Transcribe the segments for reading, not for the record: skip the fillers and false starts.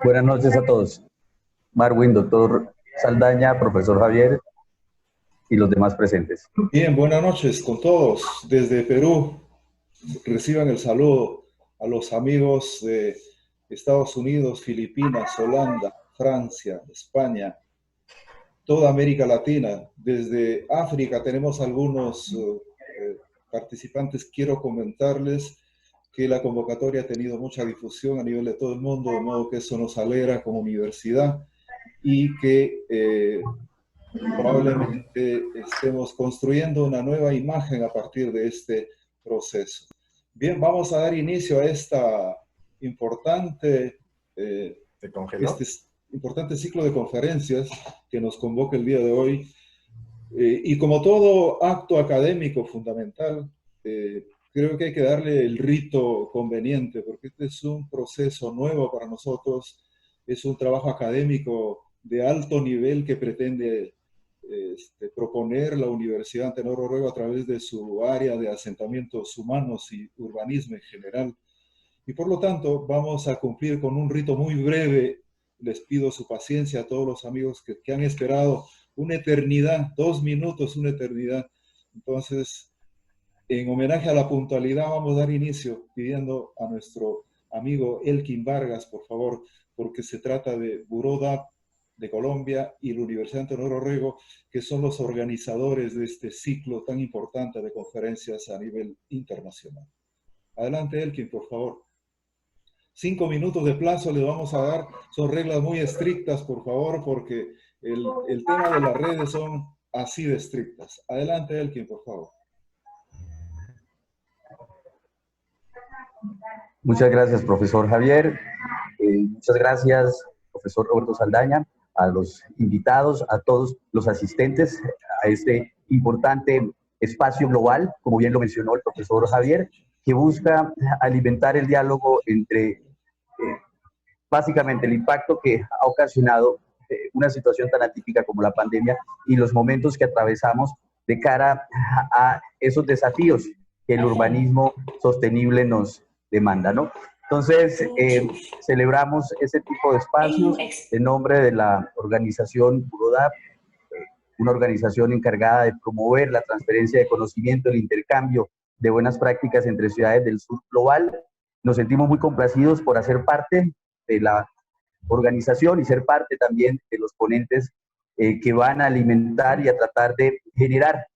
Buenas noches a todos. Marwin, doctor Saldaña, profesor Javier y los demás presentes. Bien, buenas noches con todos. Desde Perú reciban el saludo a los amigos de Estados Unidos, Filipinas, Holanda, Francia, España, toda América Latina. Desde África tenemos algunos participantes. Quiero comentarles que la convocatoria ha tenido mucha difusión a nivel de todo el mundo, de modo que eso nos alegra como universidad y que probablemente estemos construyendo una nueva imagen a partir de este proceso. Bien, vamos a dar inicio a esta importante, ¿Se congeló? este importante ciclo de conferencias que nos convoca el día de hoy. Y como todo acto académico fundamental, creo que hay que darle el rito conveniente, porque este es un proceso nuevo para nosotros, es un trabajo académico de alto nivel que pretende proponer la Universidad Antenor Orrego a través de su área de asentamientos humanos y urbanismo en general. Y por lo tanto, vamos a cumplir con un rito muy breve. Les pido su paciencia a todos los amigos que han esperado una eternidad, 2 minutos, una eternidad. Entonces, en homenaje a la puntualidad, vamos a dar inicio pidiendo a nuestro amigo Elkin Vargas, por favor, porque se trata de Buroda de Colombia y la Universidad Antenor Orrego, que son los organizadores de este ciclo tan importante de conferencias a nivel internacional. Adelante, Elkin, por favor. 5 minutos de plazo le vamos a dar. Son reglas muy estrictas, por favor, porque el tema de las redes son así de estrictas. Adelante, Elkin, por favor. Muchas gracias, profesor Javier. Muchas gracias, profesor Roberto Saldaña, a los invitados, a todos los asistentes a este importante espacio global, como bien lo mencionó el profesor Javier, que busca alimentar el diálogo entre básicamente el impacto que ha ocasionado una situación tan atípica como la pandemia y los momentos que atravesamos de cara a esos desafíos que el urbanismo sostenible nos demanda, ¿no? Entonces, celebramos ese tipo de espacios en nombre de la organización Burodap, una organización encargada de promover la transferencia de conocimiento, el intercambio de buenas prácticas entre ciudades del sur global. Nos sentimos muy complacidos por hacer parte de la organización y ser parte también de los ponentes que van a alimentar y a tratar de generar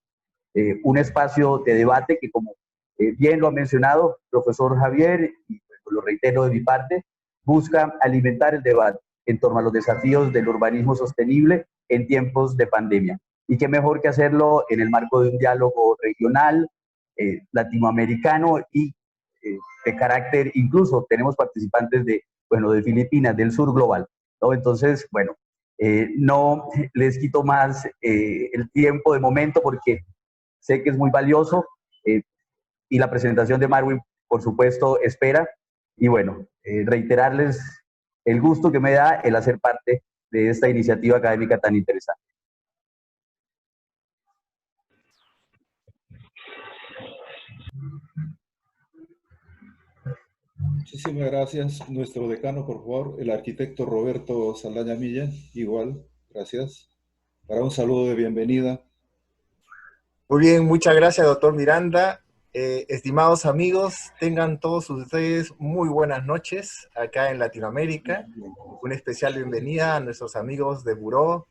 un espacio de debate que, como bien lo ha mencionado el profesor Javier, y lo reitero de mi parte, busca alimentar el debate en torno a los desafíos del urbanismo sostenible en tiempos de pandemia. Y qué mejor que hacerlo en el marco de un diálogo regional, latinoamericano y de carácter, incluso tenemos participantes de, bueno, de Filipinas, del sur global, ¿no? Entonces, bueno, no les quito más el tiempo de momento porque sé que es muy valioso y la presentación de Marwin, por supuesto, espera. Y bueno, reiterarles el gusto que me da el hacer parte de esta iniciativa académica tan interesante. Muchísimas gracias. Nuestro decano, por favor, el arquitecto Roberto Saldaña Milla, igual, gracias. Para un saludo de bienvenida. Muy bien, muchas gracias, doctor Miranda. Estimados amigos, tengan todos ustedes muy buenas noches acá en Latinoamérica. Una especial bienvenida a nuestros amigos de Buró,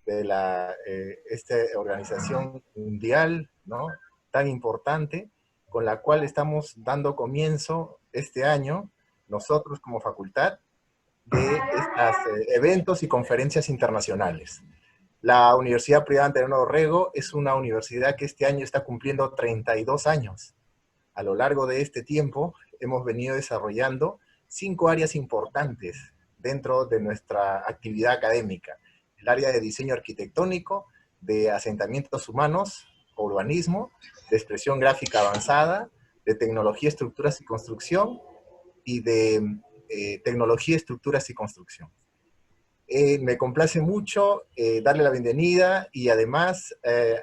de esta organización mundial, ¿no?, tan importante, con la cual estamos dando comienzo este año, nosotros como facultad, de estos eventos y conferencias internacionales. La Universidad Privada Antenor Orrego es una universidad que este año está cumpliendo 32 años. A lo largo de este tiempo hemos venido desarrollando 5 áreas importantes dentro de nuestra actividad académica. El área de diseño arquitectónico, de asentamientos humanos, urbanismo, de expresión gráfica avanzada, de tecnología, estructuras y construcción, y de tecnología, estructuras y construcción. Me complace mucho darle la bienvenida y además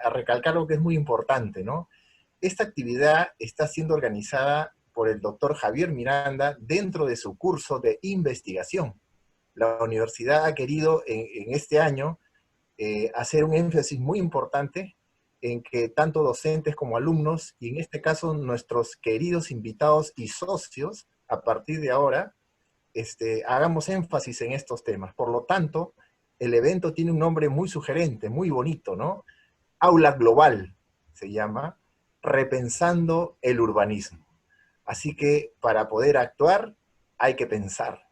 a recalcar lo que es muy importante, ¿no? Esta actividad está siendo organizada por el doctor Javier Miranda dentro de su curso de investigación. la universidad ha querido en este año hacer un énfasis muy importante en que tanto docentes como alumnos, y en este caso nuestros queridos invitados y socios, a partir de ahora, hagamos énfasis en estos temas. Por lo tanto, el evento tiene un nombre muy sugerente, muy bonito, ¿no? Aula Global se llama, repensando el urbanismo. Así que para poder actuar hay que pensar.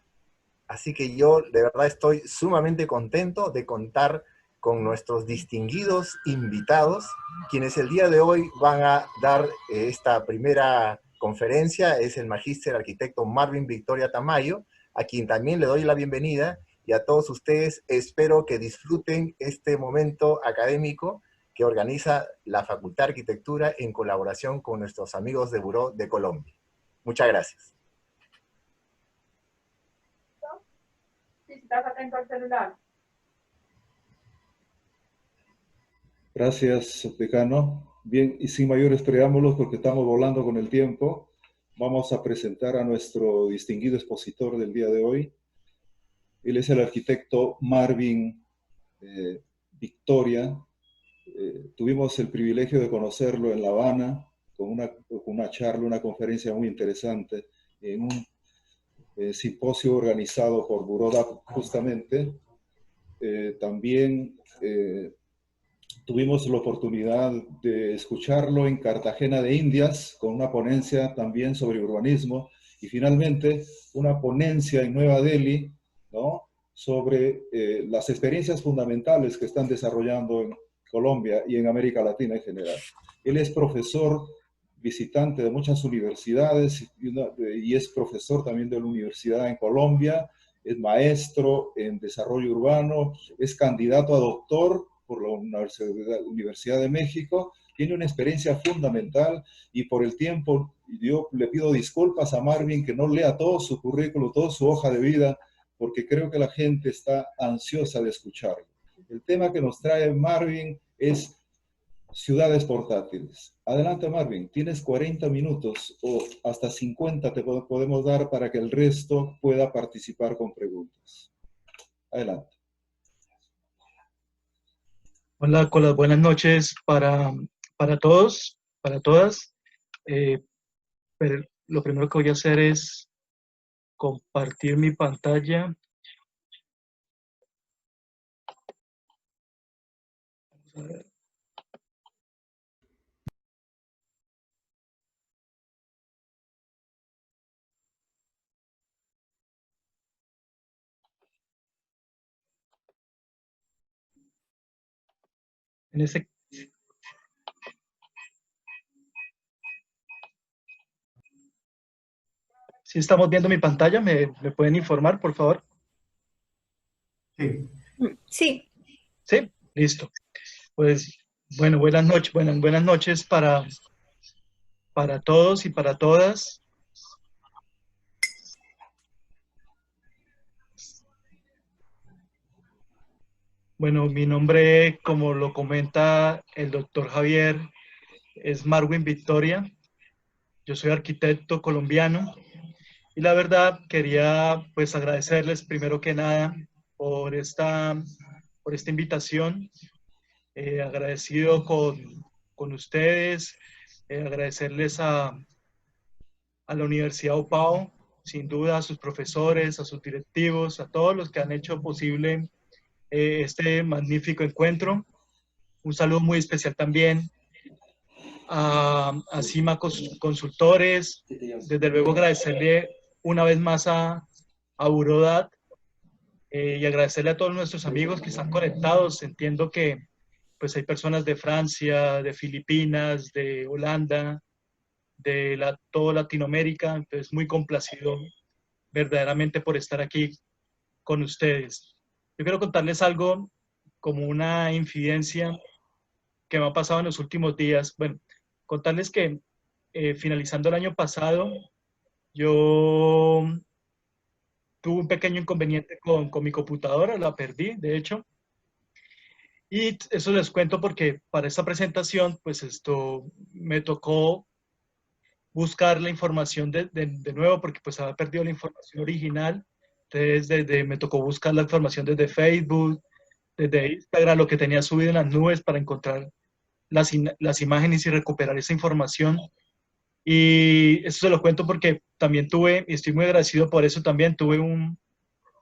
Así que yo de verdad estoy sumamente contento de contar con nuestros distinguidos invitados, quienes el día de hoy van a dar esta primera conferencia. Es el magíster arquitecto Marvin Victoria Tamayo, a quien también le doy la bienvenida, y a todos ustedes espero que disfruten este momento académico que organiza la Facultad de Arquitectura en colaboración con nuestros amigos de Buró de Colombia. Muchas gracias. Si estás atento al celular. Gracias, decano. Bien, y sin mayores preámbulos, porque estamos volando con el tiempo, vamos a presentar a nuestro distinguido expositor del día de hoy. Él es el arquitecto Marvin Victoria. Tuvimos el privilegio de conocerlo en La Habana, con una charla, una conferencia muy interesante, en un simposio organizado por Buroda justamente. También tuvimos la oportunidad de escucharlo en Cartagena de Indias, con una ponencia también sobre urbanismo, y finalmente una ponencia en Nueva Delhi, ¿no?, sobre las experiencias fundamentales que están desarrollando en Colombia y en América Latina en general. Él es profesor visitante de muchas universidades y es profesor también de la universidad en Colombia, es maestro en desarrollo urbano, es candidato a doctor por la Universidad de México, tiene una experiencia fundamental, y por el tiempo yo le pido disculpas a Marvin que no lea todo su currículo, toda su hoja de vida, porque creo que la gente está ansiosa de escucharlo. El tema que nos trae Marvin es ciudades portátiles. Adelante, Marvin, tienes 40 minutos o hasta 50 te podemos dar para que el resto pueda participar con preguntas. Adelante. Hola, buenas noches para todos, para todas. Pero lo primero que voy a hacer es compartir mi pantalla. Vamos a ver. En ese Si estamos viendo mi pantalla, ¿me pueden informar, por favor? Sí. Sí. Sí, listo. Pues, bueno, buenas noches para todos y para todas. Bueno, mi nombre, como lo comenta el doctor Javier, es Marvin Victoria. Yo soy arquitecto colombiano y la verdad quería pues agradecerles primero que nada por esta invitación. Agradecido con ustedes, agradecerles a la Universidad UPAO, sin duda a sus profesores, a sus directivos, a todos los que han hecho posible este magnífico encuentro. Un saludo muy especial también a CIMA Consultores. Desde luego agradecerle una vez más a Burodat y agradecerle a todos nuestros amigos que están conectados. Entiendo que pues hay personas de Francia, de Filipinas, de Holanda, de toda Latinoamérica. Entonces muy complacido verdaderamente por estar aquí con ustedes. Yo quiero contarles algo como una infidencia que me ha pasado en los últimos días. Bueno, contarles que finalizando el año pasado, yo tuve un pequeño inconveniente con mi computadora, la perdí, de hecho. Y eso les cuento porque para esta presentación, pues esto me tocó buscar la información de nuevo porque pues había perdido la información original. Entonces, me tocó buscar la información desde Facebook, desde Instagram, lo que tenía subido en las nubes para encontrar las imágenes y recuperar esa información. Y eso se lo cuento porque también tuve, y estoy muy agradecido por eso también, tuve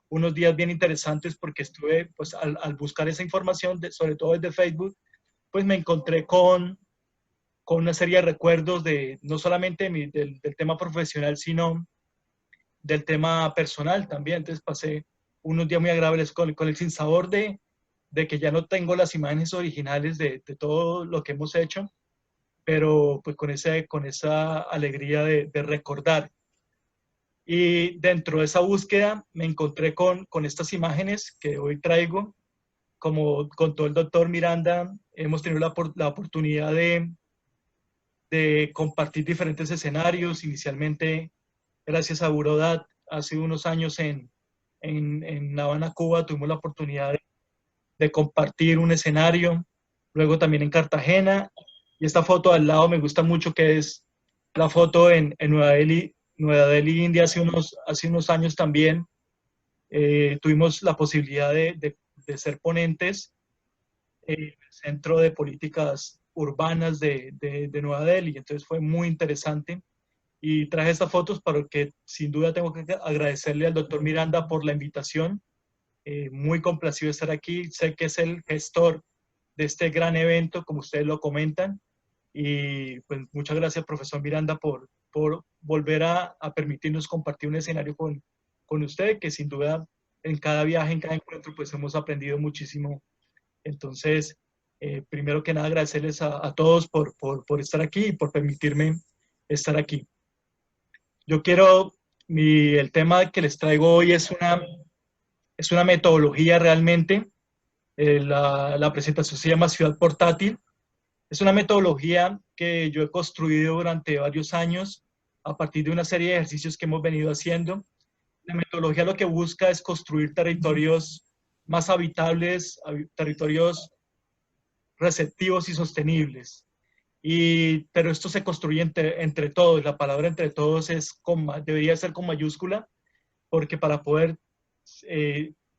unos días bien interesantes porque estuve, pues al buscar esa información, sobre todo desde Facebook, pues me encontré con una serie de recuerdos de no solamente del tema profesional, sino del tema personal también. Entonces pasé unos días muy agradables con el sinsabor de que ya no tengo las imágenes originales de todo lo que hemos hecho, pero pues con esa alegría de recordar. Y dentro de esa búsqueda me encontré con estas imágenes que hoy traigo. Como contó el doctor Miranda, hemos tenido la oportunidad de compartir diferentes escenarios. Inicialmente, gracias a Burodat, hace unos años en La Habana, Cuba, tuvimos la oportunidad de compartir un escenario. Luego también en Cartagena. Y esta foto al lado me gusta mucho, que es la foto en Nueva Delhi, India, hace unos años también. Tuvimos la posibilidad de ser ponentes en el Centro de Políticas Urbanas de Nueva Delhi. Entonces fue muy interesante. Y traje estas fotos para que sin duda tengo que agradecerle al doctor Miranda por la invitación. Muy complacido de estar aquí. Sé que es el gestor de este gran evento, como ustedes lo comentan. Y pues muchas gracias, profesor Miranda, por volver a permitirnos compartir un escenario con usted, que sin duda en cada viaje, en cada encuentro, pues hemos aprendido muchísimo. Entonces, primero que nada, agradecerles a todos por estar aquí y por permitirme estar aquí. Yo quiero, el tema que les traigo hoy es una metodología realmente. La presentación se llama Ciudad Portátil. Es una metodología que yo he construido durante varios años a partir de una serie de ejercicios que hemos venido haciendo. La metodología lo que busca es construir territorios más habitables, territorios receptivos y sostenibles. Pero esto se construye entre todos. La palabra entre todos debería ser con mayúscula, porque para poder,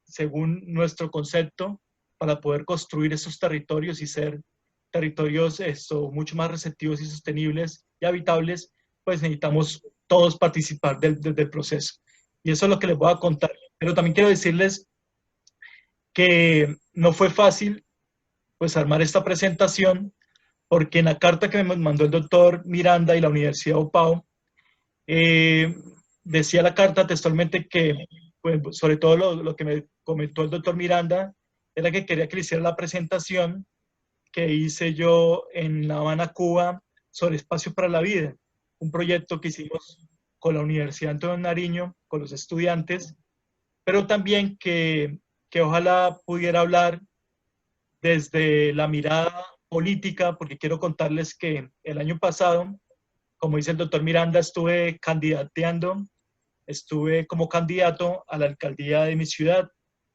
según nuestro concepto, para poder construir esos territorios y ser territorios mucho más receptivos y sostenibles y habitables, pues necesitamos todos participar del proceso. Y eso es lo que les voy a contar. Pero también quiero decirles que no fue fácil pues armar esta presentación, porque en la carta que me mandó el doctor Miranda y la Universidad OPAO, decía la carta textualmente que, pues, sobre todo lo que me comentó el doctor Miranda, era que quería que le hiciera la presentación que hice yo en La Habana, Cuba, sobre Espacio para la Vida, un proyecto que hicimos con la Universidad Antonio Nariño, con los estudiantes, pero también que ojalá pudiera hablar desde la mirada política, porque quiero contarles que el año pasado, como dice el doctor Miranda, estuve como candidato a la alcaldía de mi ciudad.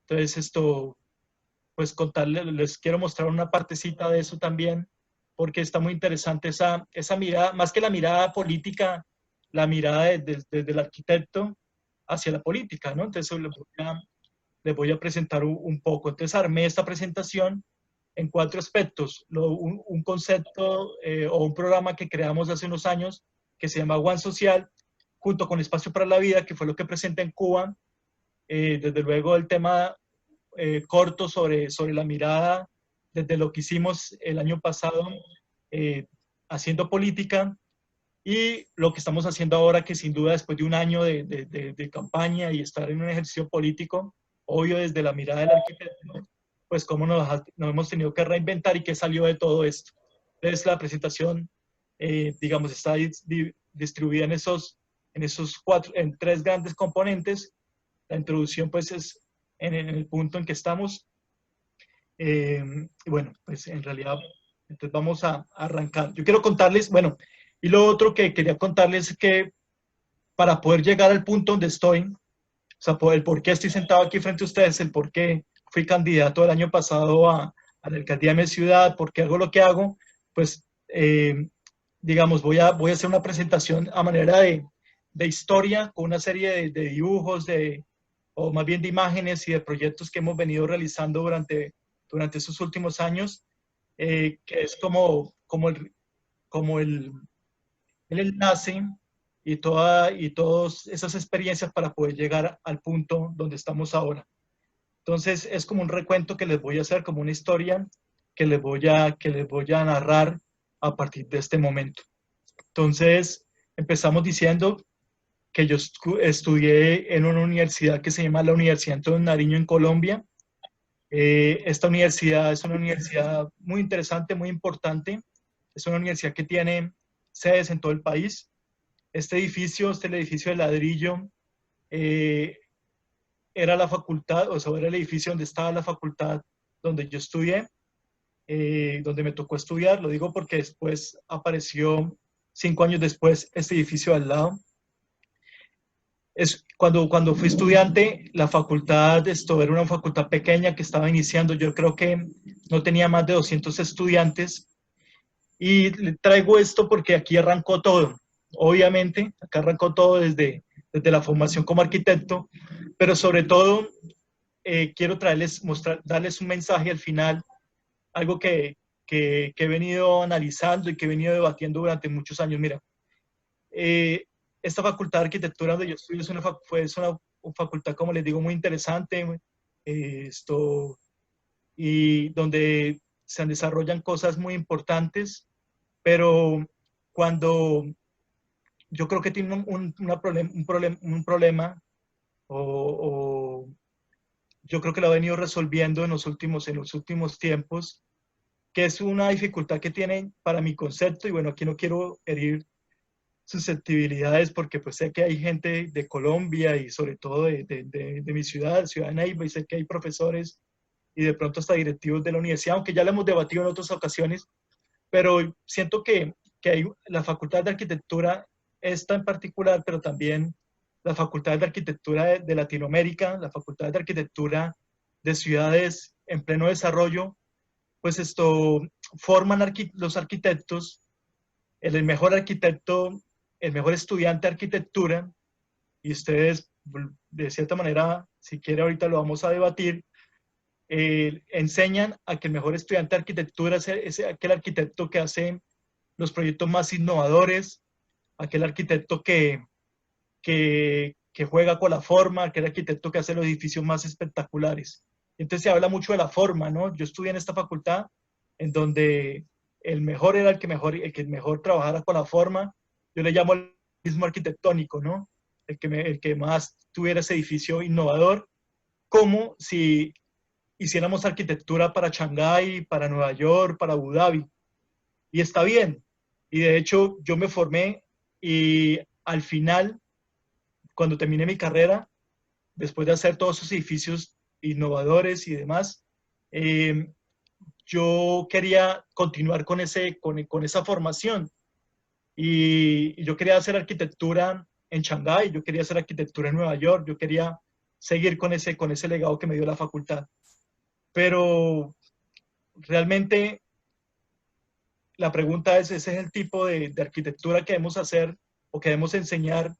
Entonces pues contarles, les quiero mostrar una partecita de eso también, porque está muy interesante esa mirada, más que la mirada política, la mirada desde el arquitecto hacia la política, ¿no? Entonces les voy a presentar un poco. Entonces armé esta presentación en 4 aspectos. Un concepto o un programa que creamos hace unos años que se llama One Social, junto con Espacio para la Vida, que fue lo que presenté en Cuba. Desde luego el tema corto sobre la mirada desde lo que hicimos el año pasado haciendo política, y lo que estamos haciendo ahora, que sin duda después de un año de campaña y estar en un ejercicio político, obvio desde la mirada del arquitecto, pues cómo nos hemos tenido que reinventar y qué salió de todo esto. Entonces la presentación, digamos, está distribuida en 3 grandes componentes. La introducción pues es en el punto en que estamos. Y bueno, pues en realidad, entonces vamos a arrancar. Yo quiero contarles, bueno, y lo otro que quería contarles es que para poder llegar al punto donde estoy, o sea, el por qué estoy sentado aquí frente a ustedes, el por qué fui candidato el año pasado a la alcaldía de mi ciudad, por qué hago lo que hago, pues, digamos, voy a hacer una presentación a manera de historia, con una serie de dibujos, o más bien de imágenes y de proyectos que hemos venido realizando durante estos últimos años, que es como el enlace y todas esas experiencias para poder llegar al punto donde estamos ahora. Entonces es como un recuento que les voy a hacer, como una historia que les voy a narrar a partir de este momento. Entonces empezamos diciendo que yo estudié en una universidad que se llama la Universidad Antonio Nariño en Colombia. Esta universidad es una universidad muy interesante, muy importante. Es una universidad que tiene sedes en todo el país. Este edificio, el edificio de ladrillo, era la facultad, o sea, era el edificio donde estaba la facultad donde yo estudié, donde me tocó estudiar. Lo digo porque después apareció, 5 años después, este edificio al lado. Cuando fui estudiante, la facultad, era una facultad pequeña que estaba iniciando. Yo creo que no tenía más de 200 estudiantes. Y le traigo esto porque aquí arrancó todo. Obviamente, acá arrancó todo desde la formación como arquitecto, pero sobre todo quiero darles un mensaje al final, algo que he venido analizando y que he venido debatiendo durante muchos años. Mira, esta facultad de arquitectura donde yo estudio es una facultad, como les digo, muy interesante, y donde se desarrollan cosas muy importantes, pero cuando yo creo que tiene un problema, o yo creo que lo ha venido resolviendo en los últimos tiempos, que es una dificultad que tienen para mi concepto. Y bueno, aquí no quiero herir susceptibilidades porque pues sé que hay gente de Colombia y sobre todo de mi ciudad de Neiva, y sé que hay profesores y de pronto hasta directivos de la universidad, aunque ya lo hemos debatido en otras ocasiones, pero siento que hay la Facultad de Arquitectura, esta en particular, pero también la Facultad de Arquitectura de Latinoamérica, la Facultad de Arquitectura de ciudades en pleno desarrollo, pues forman los arquitectos, el mejor arquitecto, el mejor estudiante de arquitectura, y ustedes, de cierta manera, si quiere ahorita lo vamos a debatir, enseñan a que el mejor estudiante de arquitectura es aquel arquitecto que hace los proyectos más innovadores, aquel arquitecto que juega con la forma, aquel arquitecto que hace los edificios más espectaculares. Entonces se habla mucho de la forma, ¿no? Yo estudié en esta facultad en donde el mejor era el que mejor trabajara con la forma. Yo le llamo el mismo arquitectónico, ¿no? El que más tuviera ese edificio innovador, como si hiciéramos arquitectura para Shanghái, para Nueva York, para Abu Dhabi. Y está bien. Y de hecho yo me formé y al final, cuando terminé mi carrera, después de hacer todos esos edificios innovadores y demás, yo quería continuar con esa formación. Y yo quería hacer arquitectura en Shanghái, yo quería hacer arquitectura en Nueva York, yo quería seguir con ese legado que me dio la facultad. Pero realmente la pregunta es, ¿ese es el tipo de arquitectura que debemos hacer o que debemos enseñar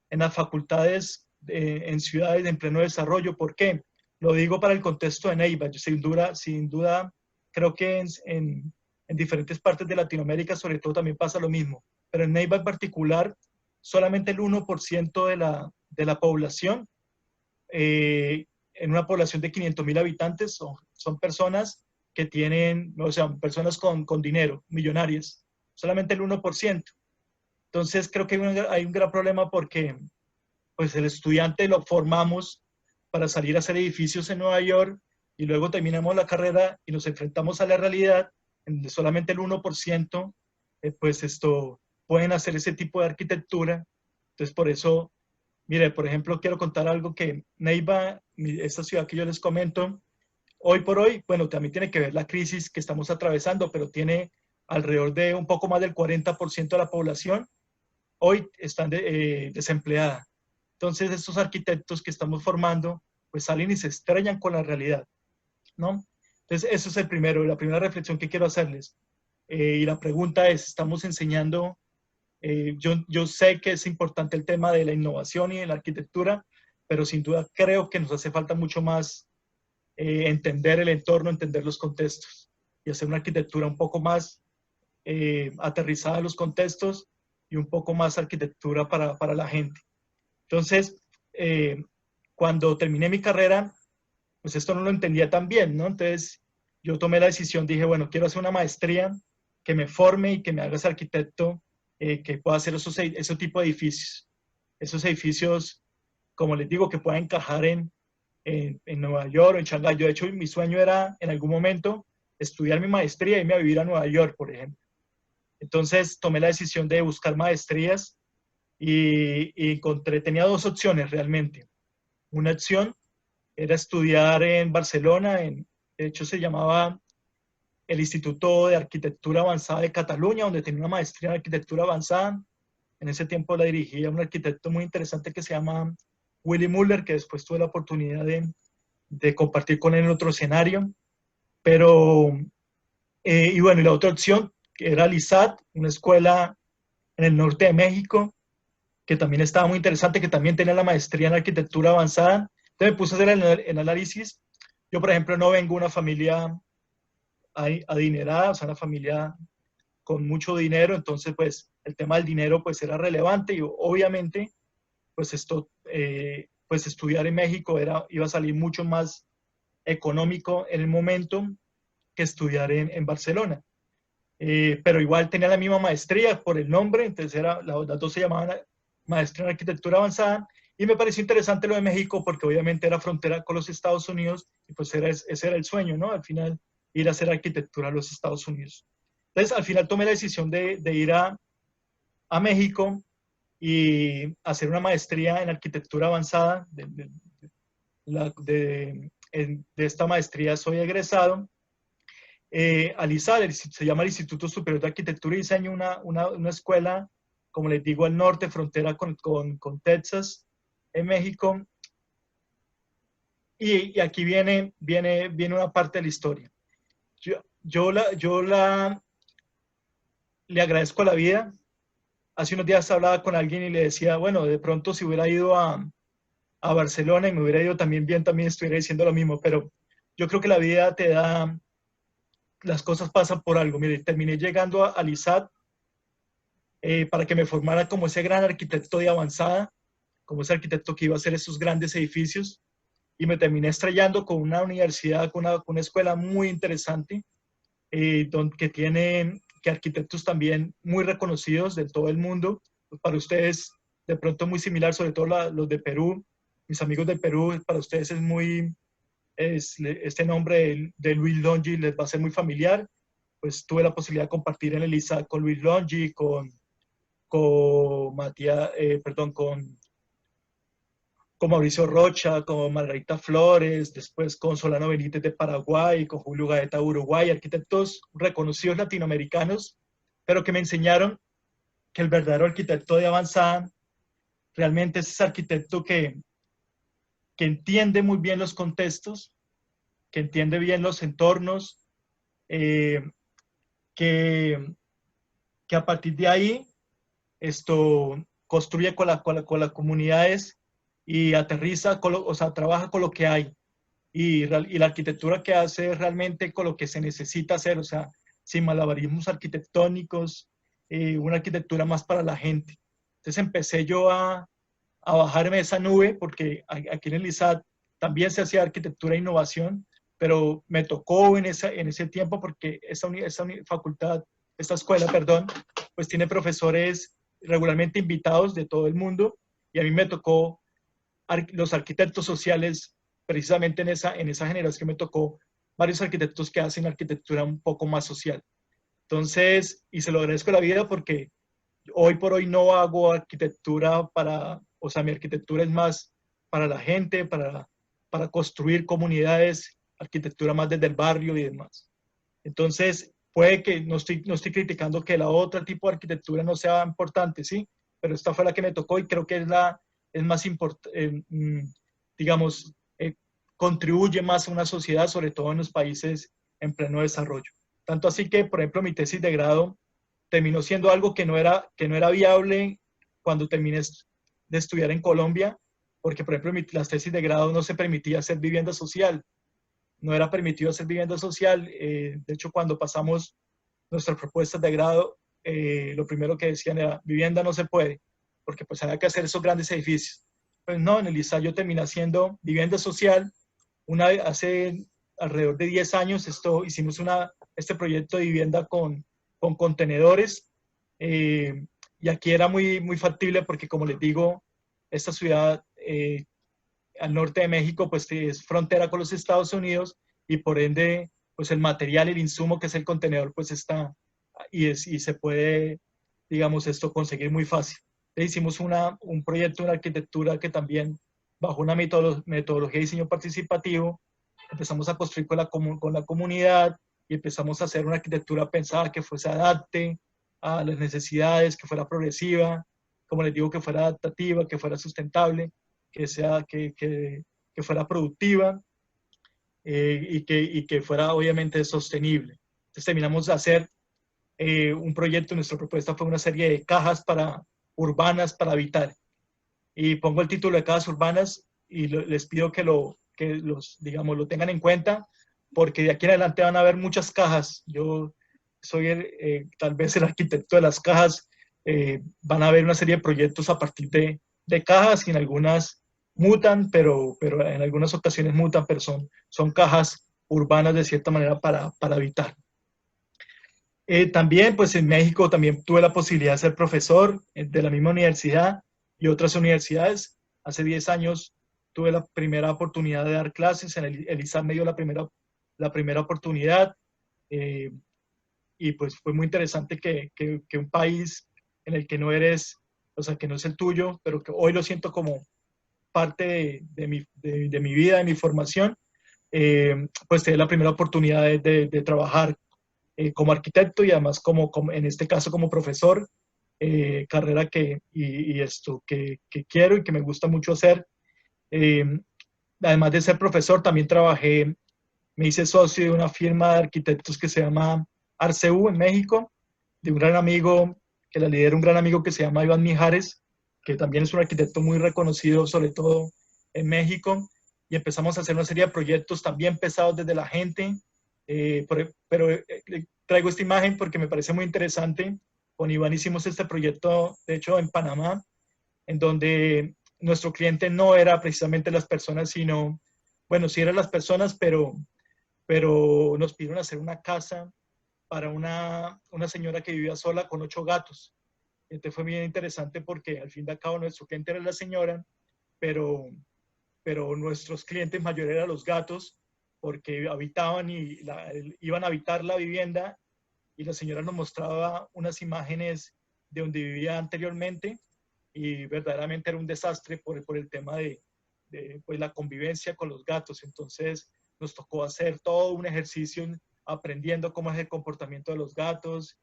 en las facultades en ciudades en pleno desarrollo? ¿Por qué? Lo digo para el contexto de Neiva. Yo sin duda, creo que en diferentes partes de Latinoamérica, sobre todo, también pasa lo mismo. Pero en Neiva en particular, solamente el 1% de la población, en una población de 500.000 habitantes, son personas que tienen, o sea, personas con dinero, millonarias. Solamente el 1%. Entonces, creo que hay un gran problema porque pues el estudiante lo formamos para salir a hacer edificios en Nueva York y luego terminamos la carrera y nos enfrentamos a la realidad en donde solamente el 1% pueden hacer ese tipo de arquitectura. Entonces, por eso, mire, por ejemplo, quiero contar algo que Neiva, esta ciudad que yo les comento, hoy por hoy, bueno, también tiene que ver la crisis que estamos atravesando, pero tiene alrededor de un poco más del 40% de la población hoy están desempleada. Entonces, estos arquitectos que estamos formando, pues salen y se estrellan con la realidad, ¿no? Entonces, eso es la primera reflexión que quiero hacerles. Y la pregunta es, ¿estamos enseñando? Yo sé que es importante el tema de la innovación y de la arquitectura, pero sin duda creo que nos hace falta mucho más entender el entorno, entender los contextos y hacer una arquitectura un poco más aterrizada a los contextos y un poco más arquitectura para la gente. Entonces, cuando terminé mi carrera, pues esto no lo entendía tan bien, ¿no? Entonces, yo tomé la decisión, dije, bueno, quiero hacer una maestría que me forme y que me haga ese arquitecto que pueda hacer ese tipo de edificios. Esos edificios, como les digo, que puedan encajar en Nueva York o en Shanghái. Yo, de hecho, mi sueño era en algún momento estudiar mi maestría y irme a vivir a Nueva York, por ejemplo. Entonces tomé la decisión de buscar maestrías y encontré, tenía dos opciones realmente. Una opción era estudiar en Barcelona, de hecho se llamaba el Instituto de Arquitectura Avanzada de Cataluña, donde tenía una maestría en arquitectura avanzada. En ese tiempo la dirigía un arquitecto muy interesante que se llama Willy Müller, que después tuve la oportunidad de compartir con él en otro escenario. Pero, y bueno, y la otra opción, que era LISAT, una escuela en el norte de México, que también estaba muy interesante, que también tenía la maestría en arquitectura avanzada. Entonces me puse a hacer el análisis. Yo, por ejemplo, no vengo de una familia adinerada, o sea, una familia con mucho dinero, entonces pues el tema del dinero pues era relevante y obviamente pues esto, pues estudiar en México iba a salir mucho más económico en el momento que estudiar en Barcelona. Pero igual tenía la misma maestría por el nombre, entonces las dos se llamaban maestría en arquitectura avanzada, y me pareció interesante lo de México porque obviamente era frontera con los Estados Unidos y pues ese era el sueño, ¿no? Al final ir a hacer arquitectura a los Estados Unidos. Entonces al final tomé la decisión de ir a México y hacer una maestría en arquitectura avanzada. De esta maestría soy egresado. ALISAD, se llama el Instituto Superior de Arquitectura y Diseño, una escuela, como les digo, al norte, frontera con Texas, en México. Y aquí viene una parte de la historia. Yo le agradezco a la vida. Hace unos días hablaba con alguien y le decía, bueno, de pronto si hubiera ido a Barcelona y me hubiera ido también bien, también estuviera diciendo lo mismo, pero yo creo que la vida te da, las cosas pasan por algo. Mire, terminé llegando a LISAT para que me formara como ese gran arquitecto de avanzada, como ese arquitecto que iba a hacer esos grandes edificios, y me terminé estrellando con una universidad, con una escuela muy interesante, que tiene arquitectos también muy reconocidos de todo el mundo. Para ustedes, de pronto muy similar, sobre todo los de Perú, mis amigos de Perú, para ustedes es muy, este nombre de Luis Longi les va a ser muy familiar. Pues tuve la posibilidad de compartir en el ISAC con Luis Longi, con Matías, con Mauricio Rocha, con Margarita Flores, después con Solano Benítez de Paraguay, con Julio Gaeta de Uruguay, arquitectos reconocidos latinoamericanos, pero que me enseñaron que el verdadero arquitecto de avanzada realmente es ese arquitecto que entiende muy bien los contextos, que entiende bien los entornos, que a partir de ahí esto construye con las comunidades y aterriza, o sea, trabaja con lo que hay. Y la arquitectura que hace realmente con lo que se necesita hacer, o sea, sin malabarismos arquitectónicos, una arquitectura más para la gente. Entonces empecé yo a bajarme esa nube, porque aquí en el ISAT también se hacía arquitectura e innovación, pero me tocó en ese tiempo porque esta facultad, esta escuela, perdón, pues tiene profesores regularmente invitados de todo el mundo, y a mí me tocó los arquitectos sociales, precisamente en esa generación me tocó varios arquitectos que hacen arquitectura un poco más social. Entonces, y se lo agradezco a la vida porque hoy por hoy no hago arquitectura o sea, mi arquitectura es más para la gente, para construir comunidades, arquitectura más desde el barrio y demás. Entonces, puede que no estoy criticando que la otra tipo de arquitectura no sea importante, ¿sí? Pero esta fue la que me tocó y creo que es más importante, digamos, contribuye más a una sociedad, sobre todo en los países en pleno desarrollo. Tanto así que, por ejemplo, mi tesis de grado terminó siendo algo que no era viable cuando terminé de estudiar en Colombia, porque por ejemplo las tesis de grado no se permitía hacer vivienda social, no era permitido hacer vivienda social. De hecho, cuando pasamos nuestras propuestas de grado, lo primero que decían era, vivienda no se puede, porque pues había que hacer esos grandes edificios. Pues no, en el ISA yo terminé haciendo vivienda social. Hace alrededor de 10 años hicimos este proyecto de vivienda con contenedores, y aquí era muy factible porque, como les digo, esta ciudad al norte de México pues es frontera con los Estados Unidos, y por ende pues el material, el insumo que es el contenedor pues está y se puede, digamos, esto conseguir muy fácil. Hicimos un proyecto, una arquitectura que también, bajo una metodología de diseño participativo, empezamos a construir con la comunidad, y empezamos a hacer una arquitectura pensada que se adapte a las necesidades, que fuera progresiva, como les digo, que fuera adaptativa, que fuera sustentable, que fuera productiva, y que fuera obviamente sostenible. Entonces terminamos de hacer un proyecto. Nuestra propuesta fue una serie de cajas urbanas para habitar. Y pongo el título de cajas urbanas y les pido que digamos, lo tengan en cuenta, porque de aquí en adelante van a haber muchas cajas. Yo soy tal vez el arquitecto de las cajas. Van a haber una serie de proyectos a partir de cajas, y en algunas mutan, pero en algunas ocasiones mutan, pero son cajas urbanas de cierta manera para habitar. También, pues en México también tuve la posibilidad de ser profesor de la misma universidad y otras universidades. Hace 10 años tuve la primera oportunidad de dar clases, en el ISAM me dio la primera oportunidad, y pues fue muy interesante que un país en el que no eres, o sea, que no es el tuyo, pero que hoy lo siento como parte de mi vida, de mi formación, pues te dé la primera oportunidad de trabajar como arquitecto, y además en este caso como profesor, carrera que quiero y que me gusta mucho hacer. Además de ser profesor, también me hice socio de una firma de arquitectos que se llama Arceu en México, de un gran amigo, que la lidera un gran amigo que se llama Iván Mijares, que también es un arquitecto muy reconocido, sobre todo en México, y empezamos a hacer una serie de proyectos también pesados desde la gente. Pero traigo esta imagen porque me parece muy interesante. Con Iván hicimos este proyecto, de hecho, en Panamá, en donde nuestro cliente no era precisamente las personas, sino, bueno, sí eran las personas, pero nos pidieron hacer una casa para una señora que vivía sola con 8 gatos. Entonces fue bien interesante porque al fin y al cabo nuestro cliente era la señora, pero nuestros clientes mayores eran los gatos, porque habitaban iban a habitar la vivienda, y la señora nos mostraba unas imágenes de donde vivía anteriormente, y verdaderamente era un desastre por el tema de pues, la convivencia con los gatos. Entonces nos tocó hacer todo un ejercicio aprendiendo cómo es el comportamiento de los gatos,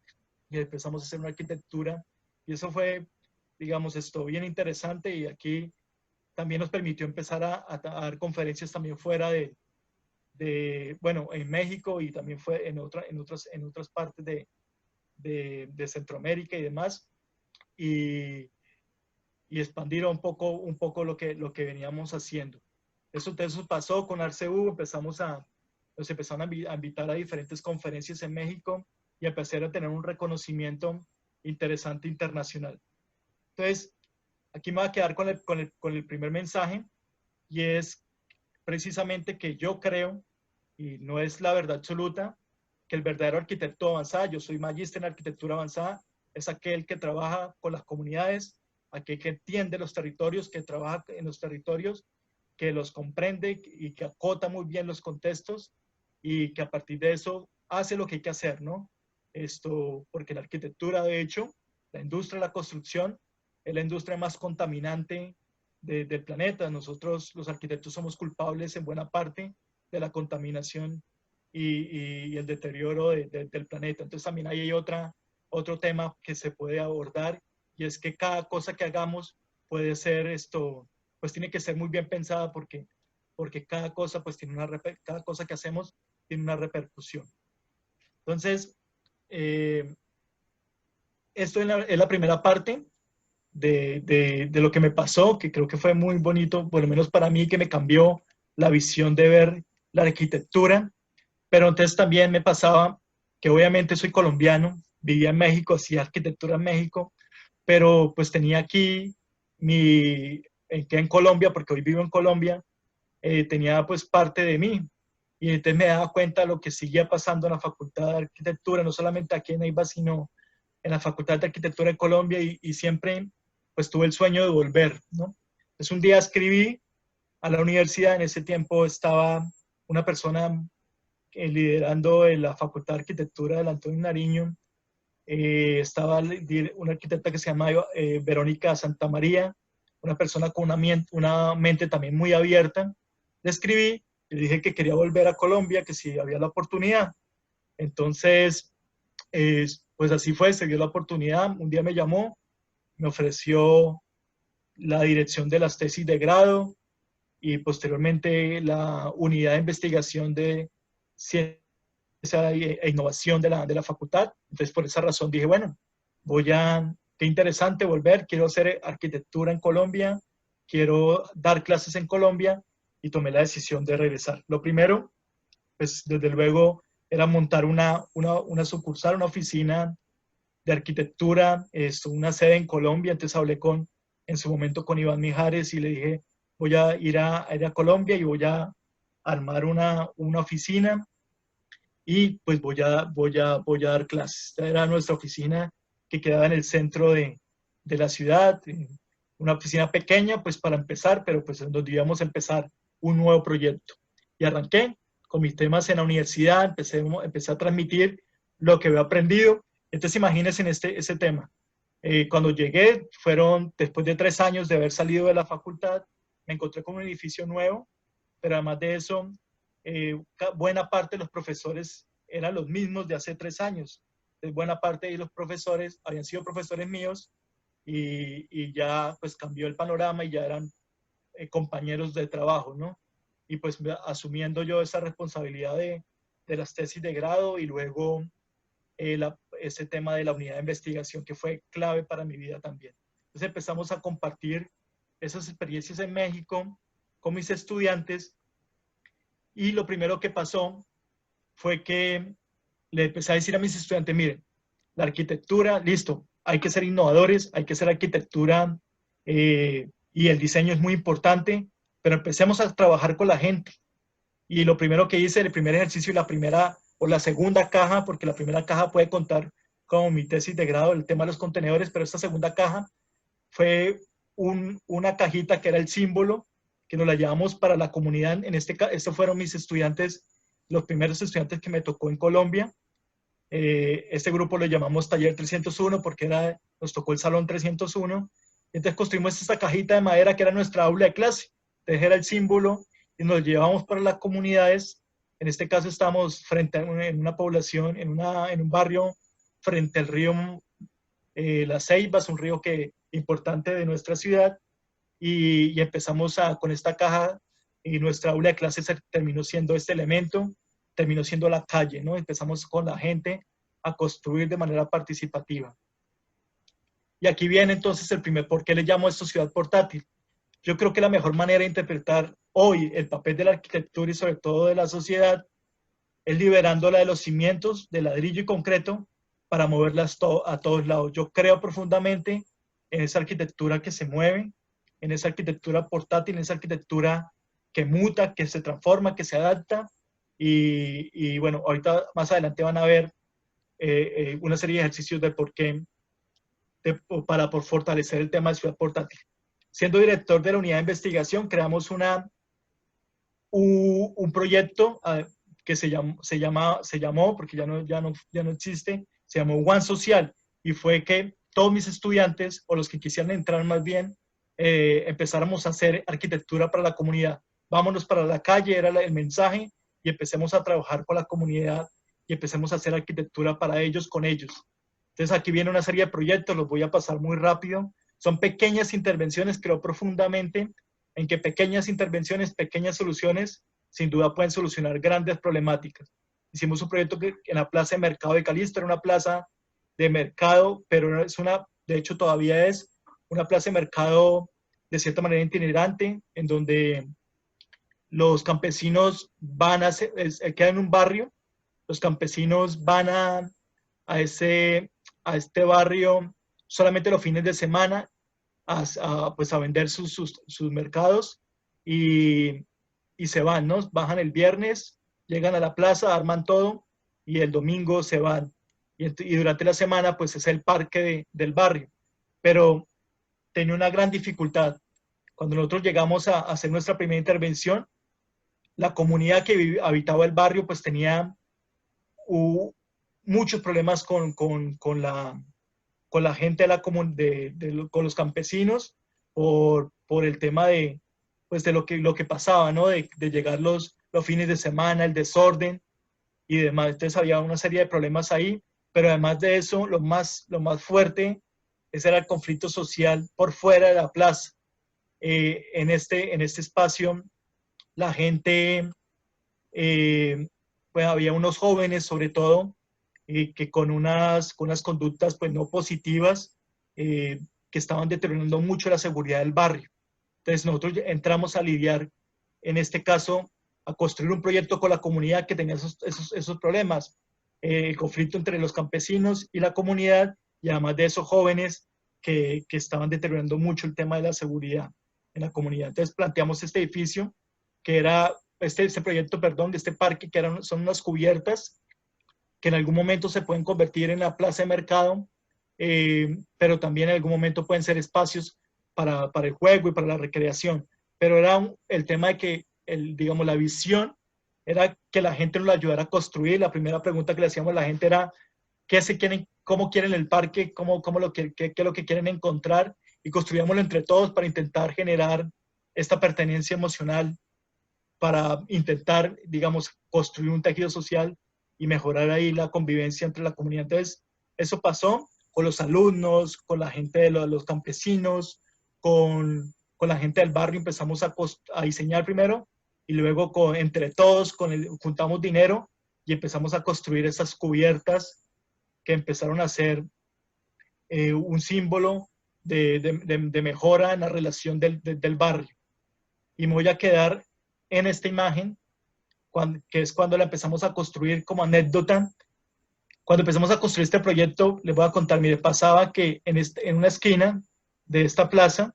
y empezamos a hacer una arquitectura, y eso fue, digamos, bien interesante. Y aquí también nos permitió empezar a dar conferencias también fuera bueno, en México, y también fue en otras partes de Centroamérica y demás, y expandir un poco lo que veníamos haciendo. Eso pasó con Arceu. Nos empezaron a invitar a diferentes conferencias en México, y empecé a tener un reconocimiento interesante internacional. Entonces, aquí me voy a quedar con el primer mensaje, y es precisamente que yo creo, y no es la verdad absoluta, que el verdadero arquitecto avanzado, yo soy magíster en arquitectura avanzada, es aquel que trabaja con las comunidades, aquel que entiende los territorios, que trabaja en los territorios, que los comprende y que acota muy bien los contextos, y que a partir de eso hace lo que hay que hacer, ¿no? Porque la arquitectura, de hecho, la industria de la construcción es la industria más contaminante del planeta. Nosotros, los arquitectos, somos culpables en buena parte de la contaminación y el deterioro del planeta. Entonces también hay otro tema que se puede abordar, y es que cada cosa que hagamos puede ser pues tiene que ser muy bien pensada, porque cada cosa, pues cada cosa que hacemos tiene una repercusión. Entonces, esto es la primera parte de lo que me pasó, que creo que fue muy bonito, por lo menos para mí, que me cambió la visión de ver la arquitectura. Pero entonces también me pasaba que obviamente soy colombiano, vivía en México, hacía arquitectura en México, pero pues tenía aquí que en Colombia, porque hoy vivo en Colombia, tenía pues parte de mí. Y entonces me daba cuenta de lo que seguía pasando en la Facultad de Arquitectura, no solamente aquí en Neiva, sino en la Facultad de Arquitectura de Colombia, y siempre pues tuve el sueño de volver, ¿no? Entonces un día escribí a la universidad, en ese tiempo estaba una persona liderando la Facultad de Arquitectura del Antonio Nariño, estaba una arquitecta que se llama Verónica Santamaría, una persona con una mente también muy abierta. Le escribí, le dije que quería volver a Colombia, que si había la oportunidad. Entonces, pues así fue, se dio la oportunidad. Un día me llamó, me ofreció la dirección de las tesis de grado y posteriormente la unidad de investigación de ciencia e innovación de la facultad. Entonces, por esa razón dije, bueno, qué interesante volver, quiero hacer arquitectura en Colombia, quiero dar clases en Colombia, y tomé la decisión de regresar. Lo primero, pues desde luego, era montar una sucursal, una oficina de arquitectura, una sede en Colombia. Entonces hablé en su momento con Iván Mijares y le dije, voy a ir a Colombia y voy a armar una oficina y pues voy a dar clases. Esta era nuestra oficina que quedaba en el centro de la ciudad, una oficina pequeña pues para empezar, pero pues en donde íbamos a empezar un nuevo proyecto. Y arranqué con mis temas en la universidad, empecé a transmitir lo que había aprendido. Entonces imagínense en ese tema. Cuando llegué, después de 3 años de haber salido de la facultad, me encontré con un edificio nuevo, pero además de eso, buena parte de los profesores eran los mismos de hace 3 años. Entonces, buena parte de los profesores habían sido profesores míos y ya pues cambió el panorama y ya eran compañeros de trabajo, ¿no? Y pues asumiendo yo esa responsabilidad de las tesis de grado y luego ese tema de la unidad de investigación que fue clave para mi vida también. Entonces empezamos a compartir esas experiencias en México con mis estudiantes y lo primero que pasó fue que le empecé a decir a mis estudiantes, miren, la arquitectura, listo, hay que ser innovadores, hay que hacer arquitectura y el diseño es muy importante, pero empecemos a trabajar con la gente. Y lo primero que hice, el primer ejercicio y la segunda caja, porque la primera caja puede contar como mi tesis de grado, el tema de los contenedores, pero esta segunda caja fue una cajita que era el símbolo, que nos la llevamos para la comunidad. En este caso, estos fueron mis estudiantes, los primeros estudiantes que me tocó en Colombia. Este grupo lo llamamos Taller 301 porque nos tocó el Salón 301. Entonces construimos esta cajita de madera que era nuestra aula de clase. Entonces era el símbolo y nos llevamos para las comunidades. En este caso estamos en una población, en un barrio frente al río La Ceiba, es un río importante de nuestra ciudad, y empezamos con esta caja y nuestra aula de clases terminó siendo este elemento, terminó siendo la calle, ¿no? Empezamos con la gente a construir de manera participativa. Y aquí viene entonces el primer, ¿por qué le llamo esto ciudad portátil? Yo creo que la mejor manera de interpretar hoy el papel de la arquitectura y sobre todo de la sociedad es liberándola de los cimientos de ladrillo y concreto para moverlas a todos lados. Yo creo profundamente en esa arquitectura que se mueve, en esa arquitectura portátil, en esa arquitectura que muta, que se transforma, que se adapta. Y bueno, ahorita más adelante van a ver una serie de ejercicios de por qué, para fortalecer el tema de ciudad portátil. Siendo director de la unidad de investigación, creamos un proyecto que se llamó, porque ya no existe, se llamó One Social, y fue que todos mis estudiantes, o los que quisieran entrar más bien, empezáramos a hacer arquitectura para la comunidad. Vámonos para la calle, era el mensaje, y empecemos a trabajar con la comunidad y empecemos a hacer arquitectura para ellos, con ellos. Entonces aquí viene una serie de proyectos, los voy a pasar muy rápido. Son pequeñas intervenciones, creo profundamente en que pequeñas intervenciones, pequeñas soluciones, sin duda pueden solucionar grandes problemáticas. Hicimos un proyecto en la Plaza de Mercado de Calixto, era una plaza de mercado, pero de hecho todavía es una plaza de mercado de cierta manera itinerante, en donde los campesinos van quedan en un barrio, los campesinos van a, ese, a este barrio solamente los fines de semana pues a vender sus mercados y, y se van, ¿no? Bajan el viernes, llegan a la plaza, arman todo y el domingo se van. Y durante la semana, pues es el parque del barrio. Pero tenía una gran dificultad. Cuando nosotros llegamos a hacer nuestra primera intervención, la comunidad que habitaba el barrio, pues tenía muchos problemas con la gente con los campesinos por el tema pues de lo que pasaba, ¿no? De llegar los fines de semana, el desorden y demás. Entonces había una serie de problemas ahí, pero además de eso, lo más fuerte, ese era el conflicto social por fuera de la plaza. En este espacio, la gente, pues había unos jóvenes, sobre todo, que con unas conductas pues no positivas, que estaban deteriorando mucho la seguridad del barrio. Entonces nosotros entramos a lidiar, en este caso, a construir un proyecto con la comunidad que tenía esos problemas, el conflicto entre los campesinos y la comunidad, y además de esos jóvenes que estaban deteriorando mucho el tema de la seguridad en la comunidad. Entonces planteamos este edificio, que era este proyecto, perdón, de este parque, que son unas cubiertas que en algún momento se pueden convertir en la plaza de mercado, pero también en algún momento pueden ser espacios para el juego y para la recreación. Pero era el tema de que, digamos, la visión era que la gente nos ayudara a construir. La primera pregunta que le hacíamos a la gente era cómo quieren el parque, qué es lo que quieren encontrar, y construíamoslo entre todos para intentar generar esta pertenencia emocional, para intentar, digamos, construir un tejido social y mejorar ahí la convivencia entre la comunidad. Entonces, eso pasó con los alumnos, con la gente de los campesinos, con la gente del barrio. Empezamos a diseñar primero y luego entre todos juntamos dinero y empezamos a construir esas cubiertas que empezaron a ser un símbolo de mejora en la relación del barrio. Y me voy a quedar en esta imagen, que es cuando la empezamos a construir como anécdota. Cuando empezamos a construir este proyecto, les voy a contar, mire, pasaba que en una esquina de esta plaza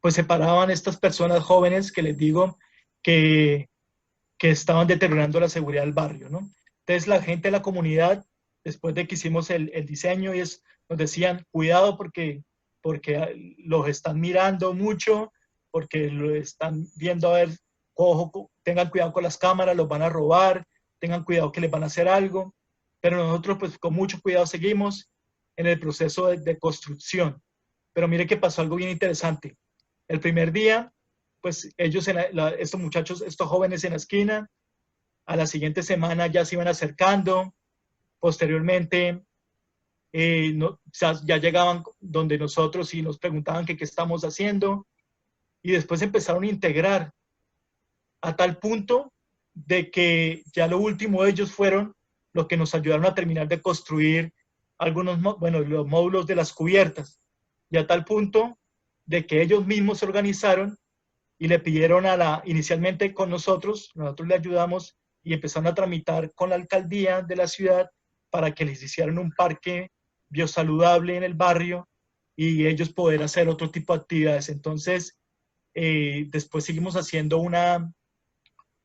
pues se paraban estas personas jóvenes que les digo que estaban deteriorando la seguridad del barrio, ¿no? Entonces la gente de la comunidad, después de que hicimos el diseño, nos decían, cuidado porque los están mirando mucho, porque lo están viendo, a ver, ojo, tengan cuidado con las cámaras, los van a robar, tengan cuidado que les van a hacer algo. Pero nosotros pues con mucho cuidado seguimos en el proceso de construcción. Pero mire que pasó algo bien interesante. El primer día, pues ellos, estos muchachos, estos jóvenes en la esquina, a la siguiente semana ya se iban acercando. Posteriormente, ya llegaban donde nosotros y nos preguntaban qué estamos haciendo. Y después empezaron a integrar a tal punto de que ya lo último de ellos fueron los que nos ayudaron a terminar de construir los módulos de las cubiertas. Y a tal punto de que ellos mismos se organizaron y le pidieron inicialmente con nosotros le ayudamos y empezaron a tramitar con la alcaldía de la ciudad para que les hicieran un parque biosaludable en el barrio y ellos poder hacer otro tipo de actividades. Entonces, después seguimos haciendo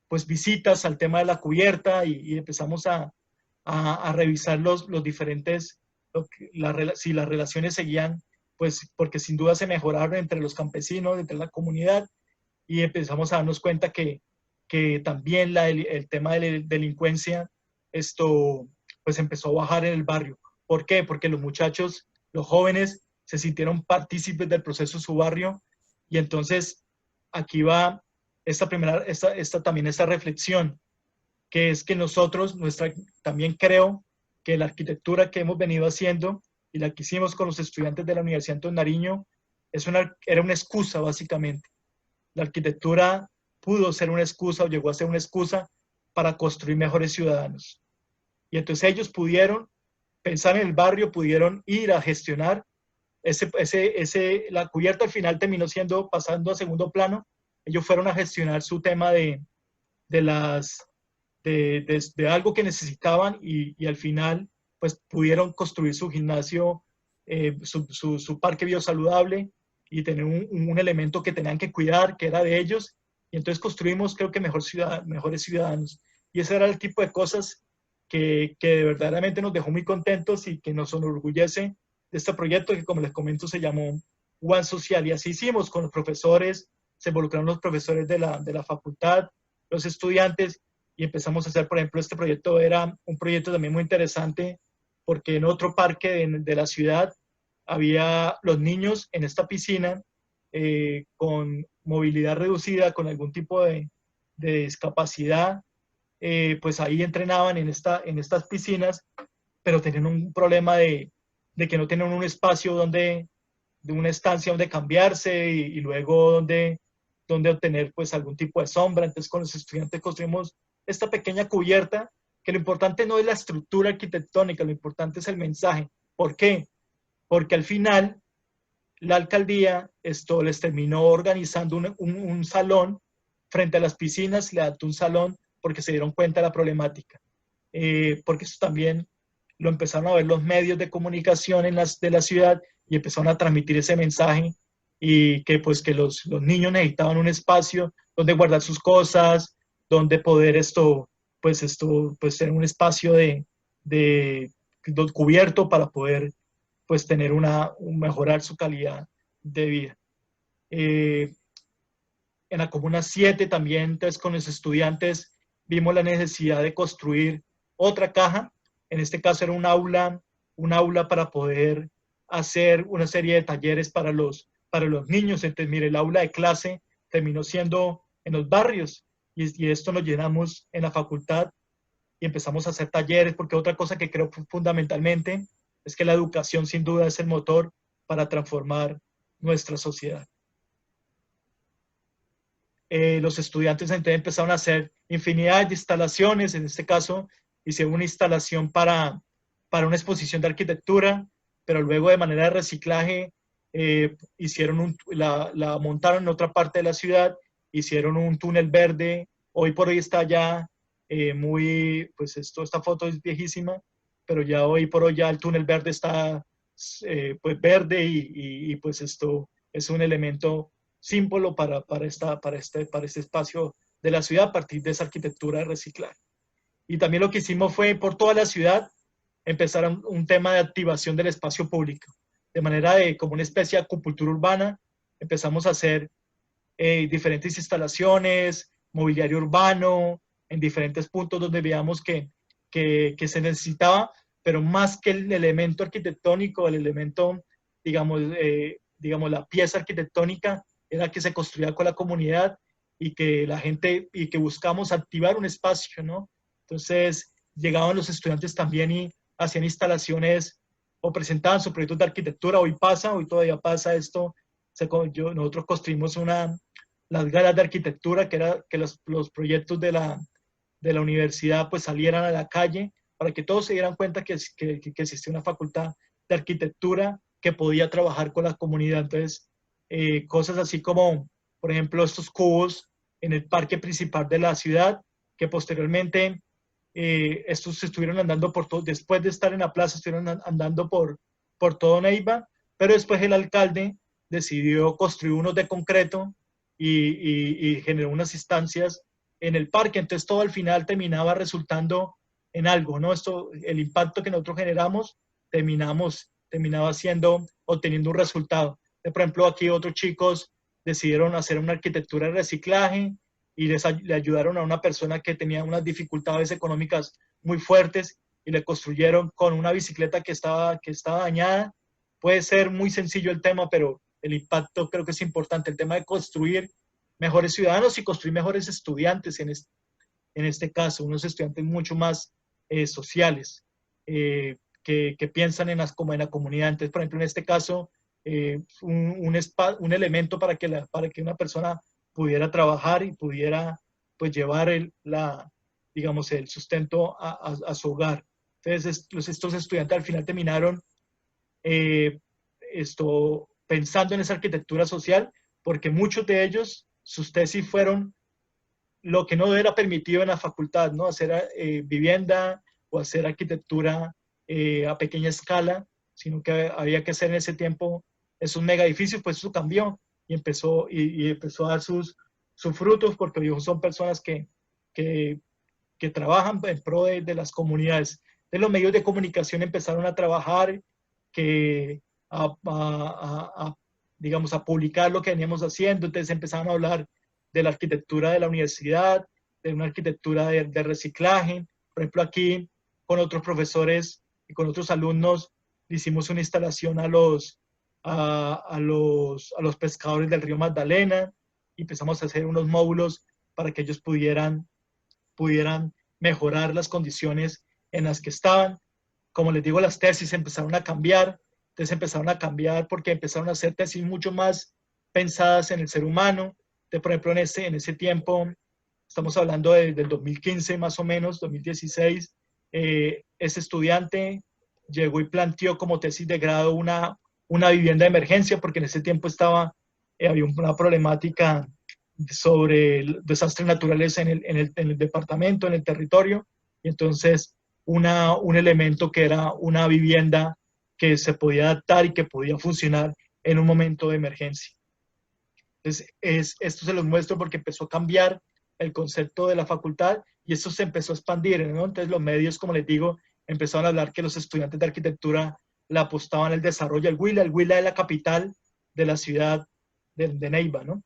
pues visitas al tema de la cubierta y empezamos a revisar los diferentes, si las relaciones seguían, pues porque sin duda se mejoraron entre los campesinos, entre la comunidad, y empezamos a darnos cuenta que también el tema de la delincuencia, pues empezó a bajar en el barrio. ¿Por qué? Porque los muchachos, los jóvenes, se sintieron partícipes del proceso de su barrio, y entonces aquí va también esta reflexión, que es que nosotros, también creo que la arquitectura que hemos venido haciendo y la que hicimos con los estudiantes de la Universidad Antonio Nariño era una excusa, básicamente. La arquitectura pudo ser una excusa o llegó a ser una excusa para construir mejores ciudadanos. Y entonces ellos pudieron pensar en el barrio, pudieron ir a gestionar la cubierta al final terminó pasando a segundo plano. Ellos fueron a gestionar su tema de algo que necesitaban y al final pues pudieron construir su gimnasio, su parque biosaludable y tener un elemento que tenían que cuidar, que era de ellos, y entonces construimos, creo que mejores ciudadanos. Y ese era el tipo de cosas que verdaderamente nos dejó muy contentos y que nos enorgullece de este proyecto que, como les comento, se llamó One Social. Y así hicimos con los profesores, se involucraron los profesores de la facultad, los estudiantes, y empezamos a hacer, por ejemplo, este proyecto era un proyecto también muy interesante porque en otro parque de la ciudad había los niños en esta piscina con movilidad reducida, con algún tipo de discapacidad, pues ahí entrenaban en estas piscinas, pero tenían un problema de que no tenían un espacio de una estancia donde cambiarse y luego donde obtener pues algún tipo de sombra. Entonces con los estudiantes construimos esta pequeña cubierta, que lo importante no es la estructura arquitectónica, lo importante es el mensaje. ¿Por qué? Porque al final la alcaldía les terminó organizando un salón frente a las piscinas, le adaptó un salón porque se dieron cuenta de la problemática. Porque eso también lo empezaron a ver los medios de comunicación de la ciudad y empezaron a transmitir ese mensaje y que pues que los niños necesitaban un espacio donde guardar sus cosas, donde poder pues tener un espacio cubierto para poder pues tener mejorar su calidad de vida. En la Comuna 7 también, entonces con los estudiantes vimos la necesidad de construir otra caja. En este caso era un aula para poder hacer una serie de talleres para los niños. Entonces, mire, el aula de clase terminó siendo en los barrios y esto lo llenamos en la facultad y empezamos a hacer talleres, porque otra cosa que creo fundamentalmente es que la educación sin duda es el motor para transformar nuestra sociedad. Los estudiantes entonces empezaron a hacer infinidad de instalaciones. En este caso hicieron una instalación para una exposición de arquitectura, pero luego de manera de reciclaje la montaron en otra parte de la ciudad, hicieron un túnel verde. Hoy por hoy está ya pues esta foto es viejísima, pero ya hoy por hoy ya el túnel verde está pues verde y pues esto es un elemento símbolo para este espacio de la ciudad a partir de esa arquitectura de reciclaje. Y también lo que hicimos fue por toda la ciudad empezar un tema de activación del espacio público, de manera como una especie de acupuntura urbana. Empezamos a hacer diferentes instalaciones, mobiliario urbano, en diferentes puntos donde veíamos que se necesitaba, pero más que el elemento arquitectónico, el elemento, digamos, la pieza arquitectónica, era que se construía con la comunidad y que la gente, y que buscamos activar un espacio, ¿no? Entonces, llegaban los estudiantes también y hacían instalaciones o presentaban sus proyectos de arquitectura. Hoy todavía pasa esto. Nosotros construimos las galas de arquitectura, que era que los proyectos de la universidad pues salieran a la calle para que todos se dieran cuenta que existía una facultad de arquitectura que podía trabajar con la comunidad. Entonces, cosas así como, por ejemplo, estos cubos en el parque principal de la ciudad, que posteriormente estos estuvieron andando después de estar en la plaza, estuvieron andando por todo Neiva, pero después el alcalde decidió construir unos de concreto y generó unas instancias en el parque. Entonces todo al final terminaba resultando en algo, ¿no? El impacto que nosotros generamos terminaba obteniendo un resultado. Por ejemplo, aquí otros chicos decidieron hacer una arquitectura de reciclaje y le ayudaron a una persona que tenía unas dificultades económicas muy fuertes y le construyeron con una bicicleta que estaba dañada. Puede ser muy sencillo el tema, pero el impacto creo que es importante. El tema de construir mejores ciudadanos y construir mejores estudiantes en este caso, unos estudiantes mucho más sociales, que piensan en la comunidad. Entonces, por ejemplo, en este caso, un elemento para que una persona pudiera trabajar y pudiera pues llevar el sustento a su hogar. Entonces, estos estudiantes al final terminaron pensando en esa arquitectura social, porque muchos de ellos, sus tesis fueron lo que no era permitido en la facultad, ¿no? Hacer vivienda o hacer arquitectura a pequeña escala, sino que había que hacer en ese tiempo esos mega edificios, pues eso cambió y empezó a dar sus frutos, porque son personas que trabajan en pro de las comunidades. De los medios de comunicación empezaron a trabajar, digamos, a publicar lo que veníamos haciendo. Entonces empezaron a hablar de la arquitectura de la universidad, de una arquitectura de reciclaje. Por ejemplo, aquí con otros profesores y con otros alumnos hicimos una instalación a los pescadores del río Magdalena y empezamos a hacer unos módulos para que ellos pudieran mejorar las condiciones en las que estaban. Como les digo, las tesis empezaron a cambiar. Entonces empezaron a cambiar porque empezaron a hacer tesis mucho más pensadas en el ser humano. Entonces, por ejemplo, en ese tiempo, estamos hablando del 2015 más o menos, 2016, ese estudiante llegó y planteó como tesis de grado una vivienda de emergencia, porque en ese tiempo había una problemática sobre desastres naturales en el departamento, en el territorio, y entonces un elemento que era una vivienda que se podía adaptar y que podía funcionar en un momento de emergencia. Entonces, esto se los muestro porque empezó a cambiar el concepto de la facultad y esto se empezó a expandir, ¿no? Entonces los medios, como les digo, empezaron a hablar que los estudiantes de arquitectura le apostaban al desarrollo del Huila. El Huila es la capital de la ciudad de Neiva, ¿no?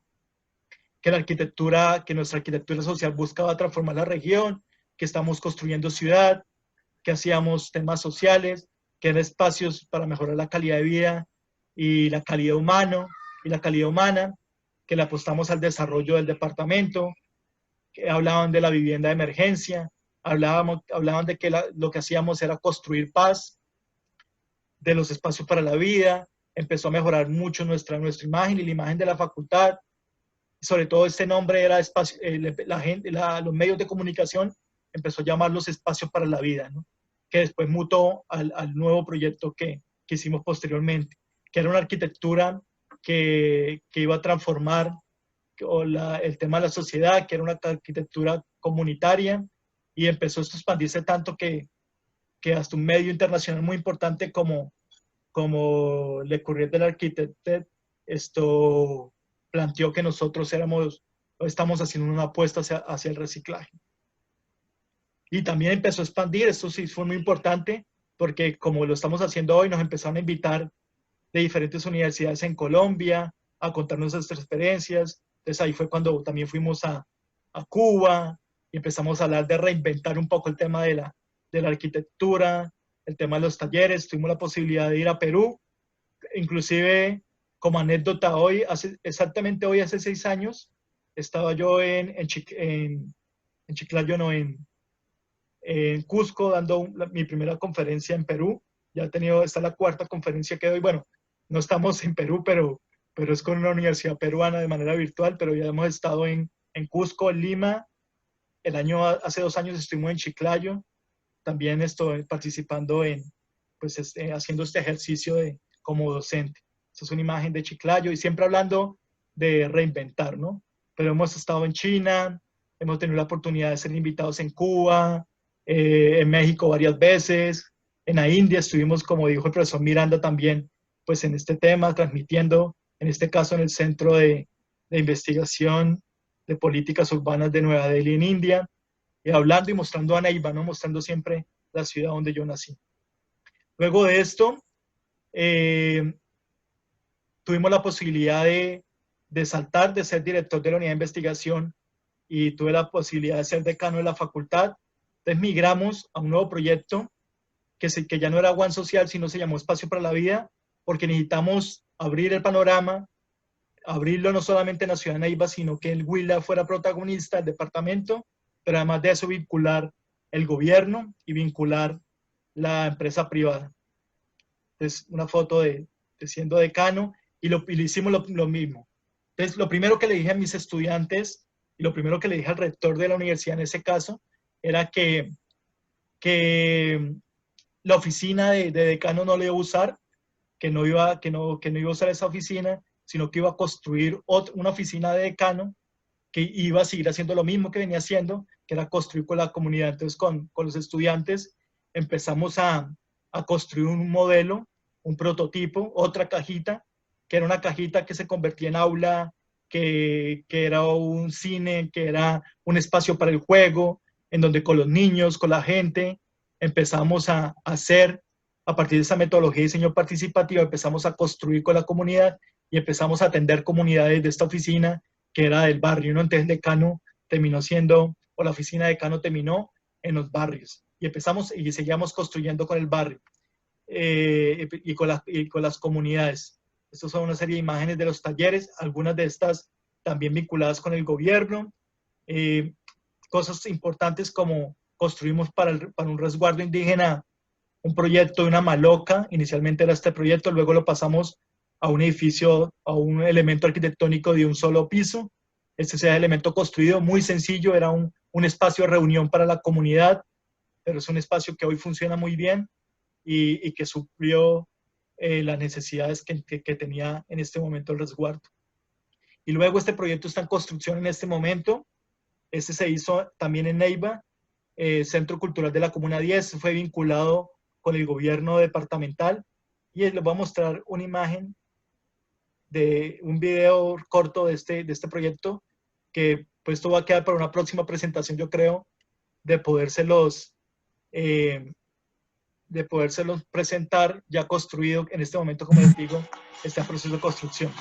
Que nuestra arquitectura social buscaba transformar la región, que estamos construyendo ciudad, que hacíamos temas sociales, que eran espacios para mejorar la calidad de vida y la calidad humana, que le apostamos al desarrollo del departamento, que hablaban de la vivienda de emergencia, hablaban de que lo que hacíamos era construir paz, de los espacios para la vida. Empezó a mejorar mucho nuestra imagen y la imagen de la facultad. Sobre todo este nombre era espacio, los medios de comunicación empezó a llamar los espacios para la vida, ¿no? Que después mutó al nuevo proyecto que hicimos posteriormente, que era una arquitectura que iba a transformar el tema de la sociedad, que era una arquitectura comunitaria, y empezó a expandirse tanto que hasta un medio internacional muy importante como Le Courrier de l'Architecte planteó que nosotros estamos haciendo una apuesta hacia el reciclaje. Y también empezó a expandir, esto sí fue muy importante, porque como lo estamos haciendo hoy, nos empezaron a invitar de diferentes universidades en Colombia a contarnos nuestras experiencias. Entonces ahí fue cuando también fuimos a Cuba y empezamos a hablar de reinventar un poco el tema de la arquitectura, el tema de los talleres. Tuvimos la posibilidad de ir a Perú, inclusive como anécdota, exactamente hoy hace 6 años, estaba yo en Chiclayo, no, en Cusco, dando mi primera conferencia en Perú. Ya esta es la 4ª conferencia que doy. Bueno, no estamos en Perú, pero es con una universidad peruana de manera virtual, pero ya hemos estado en Cusco, en Lima. Hace 2 años estuvimos en Chiclayo. También estoy participando haciendo este ejercicio como docente. Esta es una imagen de Chiclayo y siempre hablando de reinventar, ¿no? Pero hemos estado en China, hemos tenido la oportunidad de ser invitados en Cuba, en México varias veces, en la India estuvimos, como dijo el profesor Miranda también, pues en este tema, transmitiendo, en este caso en el Centro de Investigación de Políticas Urbanas de Nueva Delhi en India, y hablando y mostrando a Neiva, ¿no? Mostrando siempre la ciudad donde yo nací. Luego de esto, tuvimos la posibilidad de saltar, de ser director de la unidad de investigación y tuve la posibilidad de ser decano de la facultad. Entonces migramos a un nuevo proyecto que ya no era One Social, sino se llamó Espacio para la Vida, porque necesitamos abrir el panorama, abrirlo no solamente en la ciudad de Neiva, sino que el Huila fuera protagonista, el departamento, pero además de eso vincular el gobierno y vincular la empresa privada. Entonces, una foto de siendo decano y lo hicimos lo mismo. Entonces, lo primero que le dije a mis estudiantes y lo primero que le dije al rector de la universidad en ese caso era que la oficina de decano no la iba a usar que no iba a usar esa oficina, sino que iba a construir una oficina de decano que iba a seguir haciendo lo mismo que venía haciendo, que era construir con la comunidad. Entonces, con los estudiantes empezamos a construir un modelo, un prototipo, otra cajita, que era una cajita que se convertía en aula, que era un cine, que era un espacio para el juego, en donde con los niños, con la gente, empezamos a hacer, a partir de esa metodología de diseño participativo, empezamos a construir con la comunidad y empezamos a atender comunidades de esta oficina que era del barrio, ¿no? Entonces el decano terminó siendo, o la oficina de decano terminó en los barrios. Y empezamos y seguíamos construyendo con el barrio y con las comunidades. Estas son una serie de imágenes de los talleres, algunas de estas también vinculadas con el gobierno. Cosas importantes como construimos para un resguardo indígena un proyecto de una maloca, inicialmente era este proyecto, luego lo pasamos a un edificio, a un elemento arquitectónico de un solo piso. Este sea el elemento construido, muy sencillo, era un espacio de reunión para la comunidad, pero es un espacio que hoy funciona muy bien y que suplió las necesidades que tenía en este momento el resguardo. Y luego este proyecto está en construcción en este momento. Este se hizo también en Neiva, Centro Cultural de la Comuna 10, fue vinculado con el gobierno departamental. Y les voy a mostrar una imagen de un video corto de este proyecto, que pues esto va a quedar para una próxima presentación, yo creo, de podérselos presentar ya construido. En este momento, como les digo, está en proceso de construcción.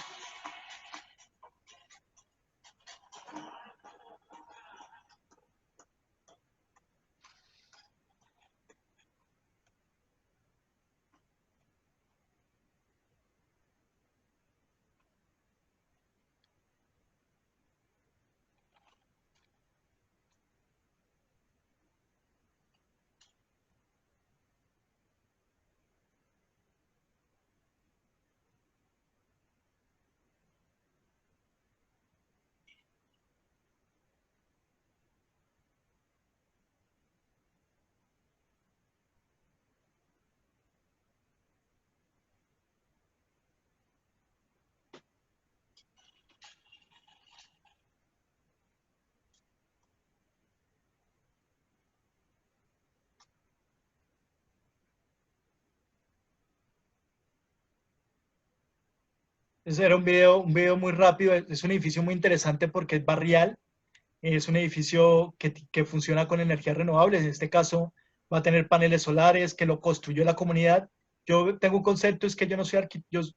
Ese era un video muy rápido. Es un edificio muy interesante porque es barrial. Es un edificio que funciona con energías renovables. En este caso va a tener paneles solares, que lo construyó la comunidad. Yo tengo un concepto, es que yo no soy arquitecto,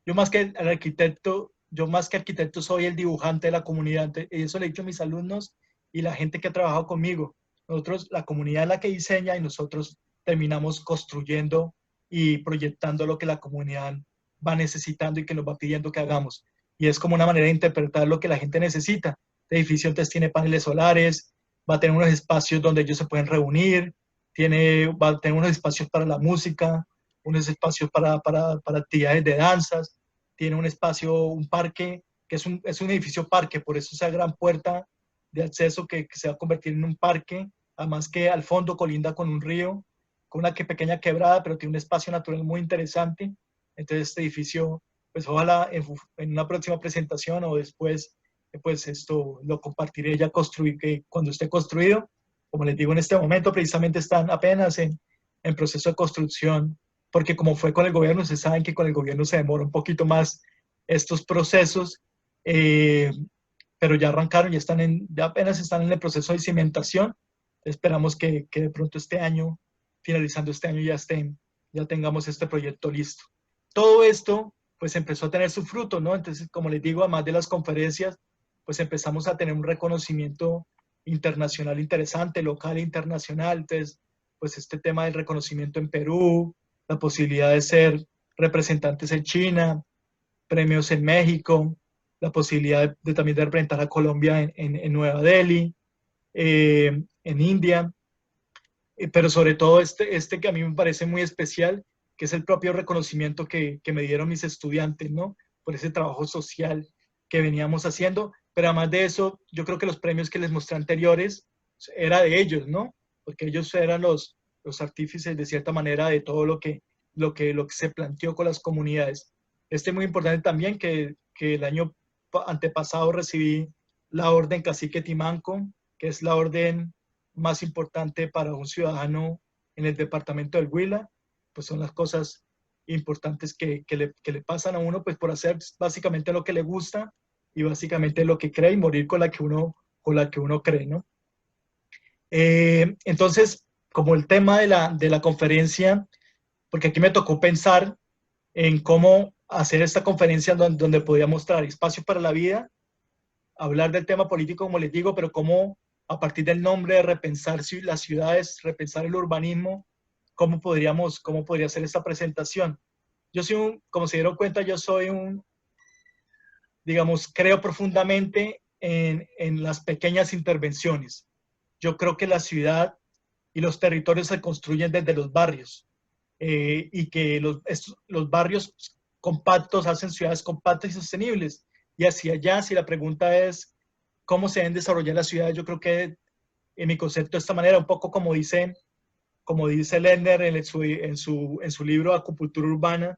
yo más que el arquitecto, yo más que arquitecto soy el dibujante de la comunidad. Y eso le he dicho a mis alumnos y la gente que ha trabajado conmigo. Nosotros, la comunidad es la que diseña y nosotros terminamos construyendo y proyectando lo que la comunidad va necesitando y que nos va pidiendo que hagamos. Y es como una manera de interpretar lo que la gente necesita. El edificio entonces tiene paneles solares, va a tener unos espacios donde ellos se pueden reunir, va a tener unos espacios para la música, unos espacios para actividades de danzas, tiene un espacio, un parque, que es un edificio parque, por eso esa gran puerta de acceso que se va a convertir en un parque, además que al fondo colinda con un río, con una pequeña quebrada, pero tiene un espacio natural muy interesante. Entonces este edificio, pues ojalá en una próxima presentación o después, pues esto lo compartiré ya cuando esté construido. Como les digo, en este momento precisamente están apenas en proceso de construcción, porque como fue con el gobierno, ustedes saben que con el gobierno se demora un poquito más estos procesos, pero ya arrancaron, ya apenas están en el proceso de cimentación. Esperamos que de pronto este año, finalizando este año, ya tengamos este proyecto listo. Todo esto pues empezó a tener su fruto, ¿no? Entonces, como les digo, además de las conferencias, pues empezamos a tener un reconocimiento internacional interesante, local e internacional. Entonces, pues este tema del reconocimiento en Perú, la posibilidad de ser representantes en China, premios en México, la posibilidad también de representar a Colombia en Nueva Delhi, en India, pero sobre todo este que a mí me parece muy especial, que es el propio reconocimiento que me dieron mis estudiantes, ¿no? Por ese trabajo social que veníamos haciendo. Pero además de eso, yo creo que los premios que les mostré anteriores era de ellos, ¿no? Porque ellos eran los artífices, de cierta manera, de todo lo que lo que se planteó con las comunidades. Es muy importante también que el año antepasado recibí la orden Cacique Timanco, que es la orden más importante para un ciudadano en el departamento del Huila. Pues son las cosas importantes que le pasan a uno, pues por hacer básicamente lo que le gusta y básicamente lo que cree y morir con la que uno cree, ¿no? Entonces, como el tema de la conferencia, porque aquí me tocó pensar en cómo hacer esta conferencia donde podía mostrar espacio para la vida, hablar del tema político, como les digo, pero cómo a partir del nombre repensar las ciudades, repensar el urbanismo, cómo podría ser esta presentación. Yo soy como se dieron cuenta, yo soy digamos, creo profundamente en las pequeñas intervenciones. Yo creo que la ciudad y los territorios se construyen desde los barrios y que los barrios compactos hacen ciudades compactas y sostenibles. Y hacia allá, si la pregunta es cómo se deben desarrollar las ciudades, yo creo que en mi concepto de esta manera, un poco como dice Lerner en su libro Acupuntura Urbana,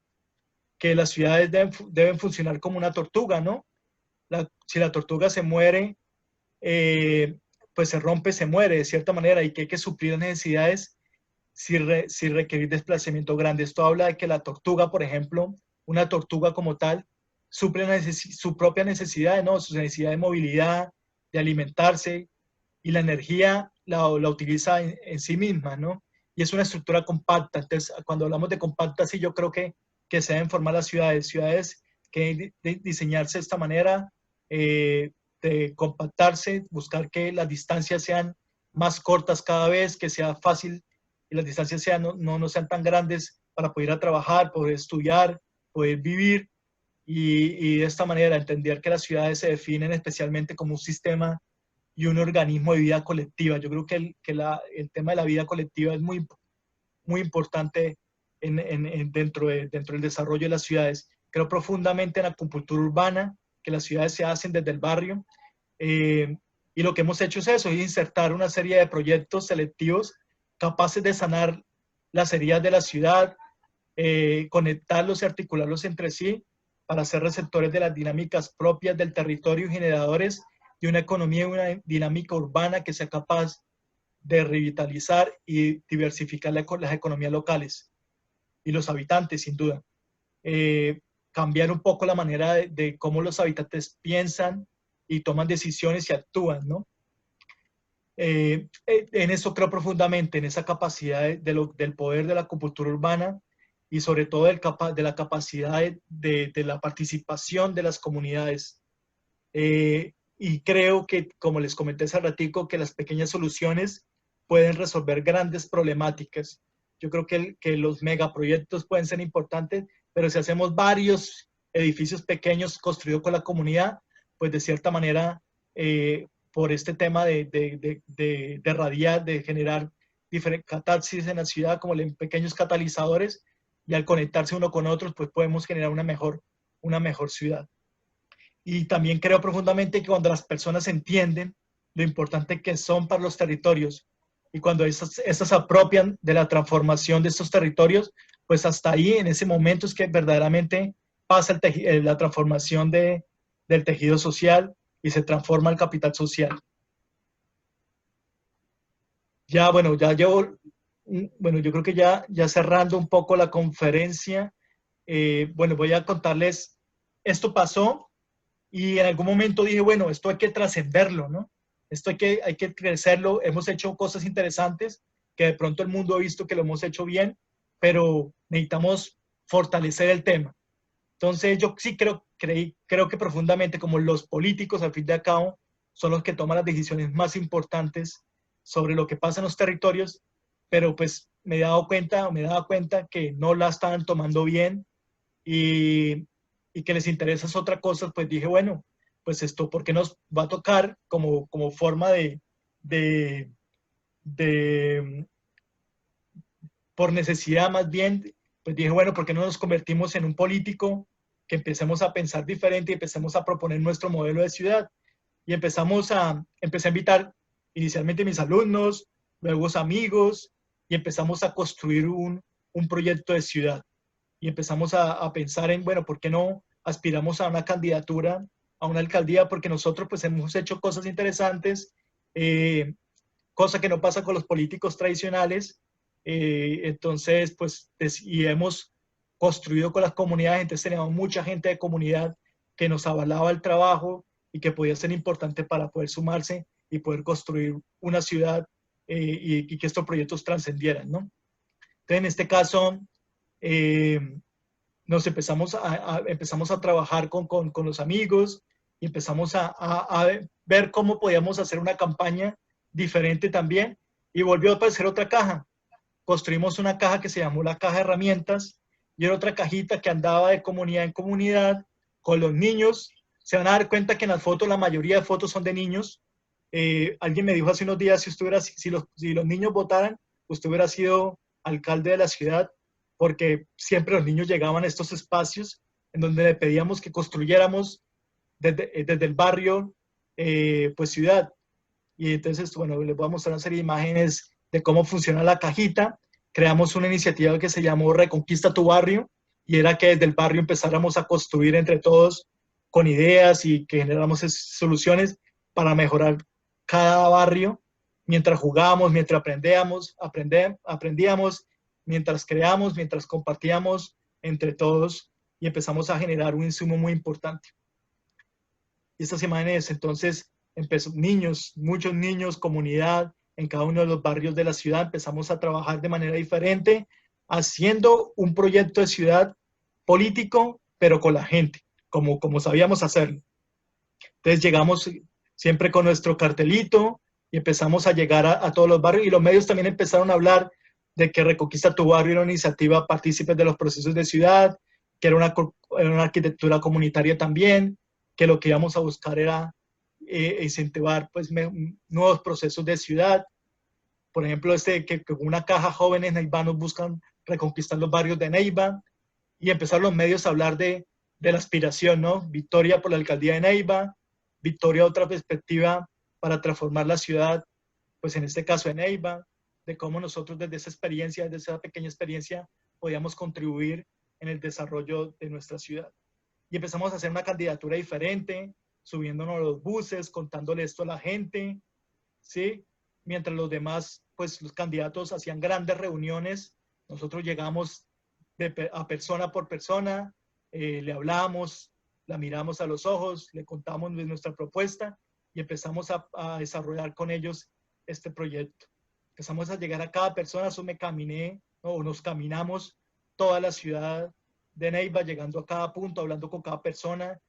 que las ciudades deben funcionar como una tortuga, ¿no? Si la tortuga se muere, pues se rompe, se muere de cierta manera, y que hay que suplir las necesidades sin requerir desplazamiento grande. Esto habla de que la tortuga, por ejemplo, una tortuga como tal, suple su propia necesidad, ¿no? Su necesidad de movilidad, de alimentarse, y la energía la utiliza en sí misma, ¿no? Y es una estructura compacta. Entonces, cuando hablamos de compacta, sí, yo creo que se deben formar las ciudades que diseñarse de esta manera, de compactarse, buscar que las distancias sean más cortas cada vez, que sea fácil y las distancias no sean tan grandes para poder ir a trabajar, poder estudiar, poder vivir, y de esta manera entender que las ciudades se definen especialmente como un sistema y un organismo de vida colectiva. Yo creo que el tema de la vida colectiva es muy, muy importante dentro del desarrollo de las ciudades. Creo profundamente en la acupuntura urbana, que las ciudades se hacen desde el barrio, y lo que hemos hecho es eso, es insertar una serie de proyectos selectivos capaces de sanar las heridas de la ciudad, conectarlos y articularlos entre sí para ser receptores de las dinámicas propias del territorio y generadores de una economía y una dinámica urbana que sea capaz de revitalizar y diversificar las economías locales y los habitantes, sin duda. Cambiar un poco la manera de cómo los habitantes piensan y toman decisiones y actúan, ¿no? En eso creo profundamente, en esa capacidad del poder de la acupuntura urbana y sobre todo de la capacidad de la participación de las comunidades. Y creo que, como les comenté hace ratico, que las pequeñas soluciones pueden resolver grandes problemáticas. Yo creo que los megaproyectos pueden ser importantes, pero si hacemos varios edificios pequeños construidos con la comunidad, pues de cierta manera, por este tema de radiar, de generar diferentes catarsis en la ciudad, como pequeños catalizadores, y al conectarse uno con otros, pues podemos generar una mejor ciudad. Y también creo profundamente que cuando las personas entienden lo importante que son para los territorios y cuando estas se apropian de la transformación de estos territorios, pues hasta ahí, en ese momento, es que verdaderamente pasa la transformación del tejido social y se transforma el capital social. Ya, bueno, yo creo que ya cerrando un poco la conferencia, bueno, voy a contarles, esto pasó y en algún momento dije, bueno, esto hay que trascenderlo, ¿no? Esto hay que crecerlo, hemos hecho cosas interesantes que de pronto el mundo ha visto que lo hemos hecho bien, pero necesitamos fortalecer el tema. Entonces yo sí creo que profundamente, como los políticos al fin de cabo son los que toman las decisiones más importantes sobre lo que pasa en los territorios, pero pues me daba cuenta que no la estaban tomando bien y que les interesa es otra cosa, pues dije, bueno, pues esto, ¿por qué nos va a tocar como forma por necesidad más bien? Pues dije, bueno, ¿por qué no nos convertimos en un político que empecemos a pensar diferente y empecemos a proponer nuestro modelo de ciudad? Y empecé a invitar inicialmente mis alumnos, luego amigos, y empezamos a construir un proyecto de ciudad. Y empezamos a pensar en, bueno, ¿por qué no aspiramos a una candidatura, a una alcaldía? Porque nosotros pues hemos hecho cosas interesantes, cosa que no pasa con los políticos tradicionales. Entonces, pues, y hemos construido con las comunidades, entonces teníamos mucha gente de comunidad que nos avalaba el trabajo y que podía ser importante para poder sumarse y poder construir una ciudad y que estos proyectos trascendieran, ¿no? Entonces, en este caso, nos empezamos a trabajar con los amigos y empezamos a ver cómo podíamos hacer una campaña diferente también, y volvió a aparecer otra caja. Construimos una caja que se llamó la caja de herramientas, y era otra cajita que andaba de comunidad en comunidad con los niños. Se van a dar cuenta que en las fotos, la mayoría de fotos son de niños. Alguien me dijo hace unos días, si los niños votaran, usted hubiera sido alcalde de la ciudad, porque siempre los niños llegaban a estos espacios en donde le pedíamos que construyéramos desde el barrio, pues ciudad. Y entonces, bueno, les voy a mostrar una serie de imágenes de cómo funciona la cajita. Creamos una iniciativa que se llamó Reconquista tu Barrio, y era que desde el barrio empezáramos a construir entre todos con ideas y que generáramos soluciones para mejorar cada barrio, mientras jugábamos, mientras aprendíamos, mientras creamos, mientras compartíamos entre todos, y empezamos a generar un insumo muy importante. Y estas imágenes, entonces, niños, muchos niños, comunidad, en cada uno de los barrios de la ciudad, empezamos a trabajar de manera diferente, haciendo un proyecto de ciudad político, pero con la gente, como sabíamos hacerlo. Entonces llegamos siempre con nuestro cartelito y empezamos a llegar a todos los barrios, y los medios también empezaron a hablar de que Reconquista tu Barrio era una iniciativa partícipe de los procesos de ciudad, que era una arquitectura comunitaria también, que lo que íbamos a buscar era incentivar pues nuevos procesos de ciudad. Por ejemplo, que una caja jóvenes neivanos buscan reconquistar los barrios de Neiva, y empezaron los medios a hablar de la aspiración, ¿no? Victoria por la alcaldía de Neiva, victoria otra perspectiva para transformar la ciudad, pues en este caso de Neiva, de cómo nosotros desde esa experiencia, desde esa pequeña experiencia, podíamos contribuir en el desarrollo de nuestra ciudad. Y empezamos a hacer una candidatura diferente, subiéndonos a los buses, contándole esto a la gente, ¿sí? Mientras los demás, pues los candidatos hacían grandes reuniones, nosotros llegamos a persona por persona, le hablamos, la miramos a los ojos, le contamos nuestra propuesta y empezamos a desarrollar con ellos este proyecto. Empezamos a llegar a cada persona, eso me caminé, o nos caminamos toda la ciudad de Neiva, llegando a cada punto, hablando con cada persona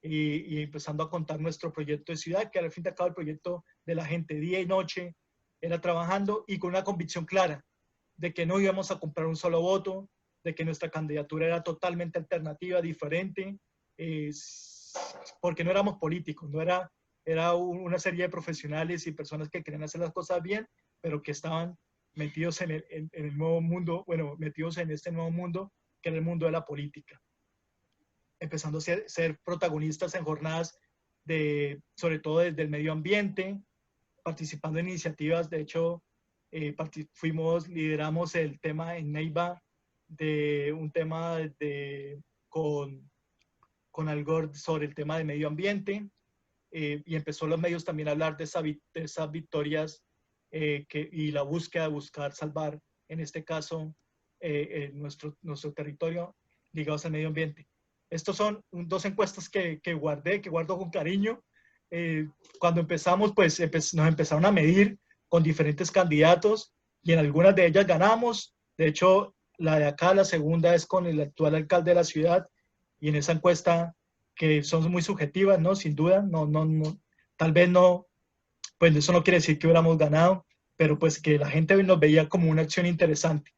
y empezando a contar nuestro proyecto de ciudad, que al fin y al cabo el proyecto de la gente día y noche era trabajando, y con una convicción clara de que no íbamos a comprar un solo voto, de que nuestra candidatura era totalmente alternativa, diferente, porque no éramos políticos, era una serie de profesionales y personas que querían hacer las cosas bien, pero que estaban metidos en el nuevo mundo, bueno, metidos en este nuevo mundo, que era el mundo de la política. Empezando a ser protagonistas en jornadas sobre todo desde el medio ambiente, participando en iniciativas. De hecho, lideramos el tema en Neiva, de un tema con Al Gore sobre el tema de medio ambiente, y empezó los medios también a hablar de esas victorias y la búsqueda de buscar salvar, en este caso, nuestro territorio ligados al medio ambiente. Estos son dos encuestas que guardo con cariño. Cuando empezamos, pues nos empezaron a medir con diferentes candidatos, y en algunas de ellas ganamos. De hecho, la de acá, la segunda, es con el actual alcalde de la ciudad, y en esa encuesta, que son muy subjetivas, ¿no? Sin duda, tal vez no, pues eso no quiere decir que hubiéramos ganado, pero pues que la gente nos veía como una acción interesante.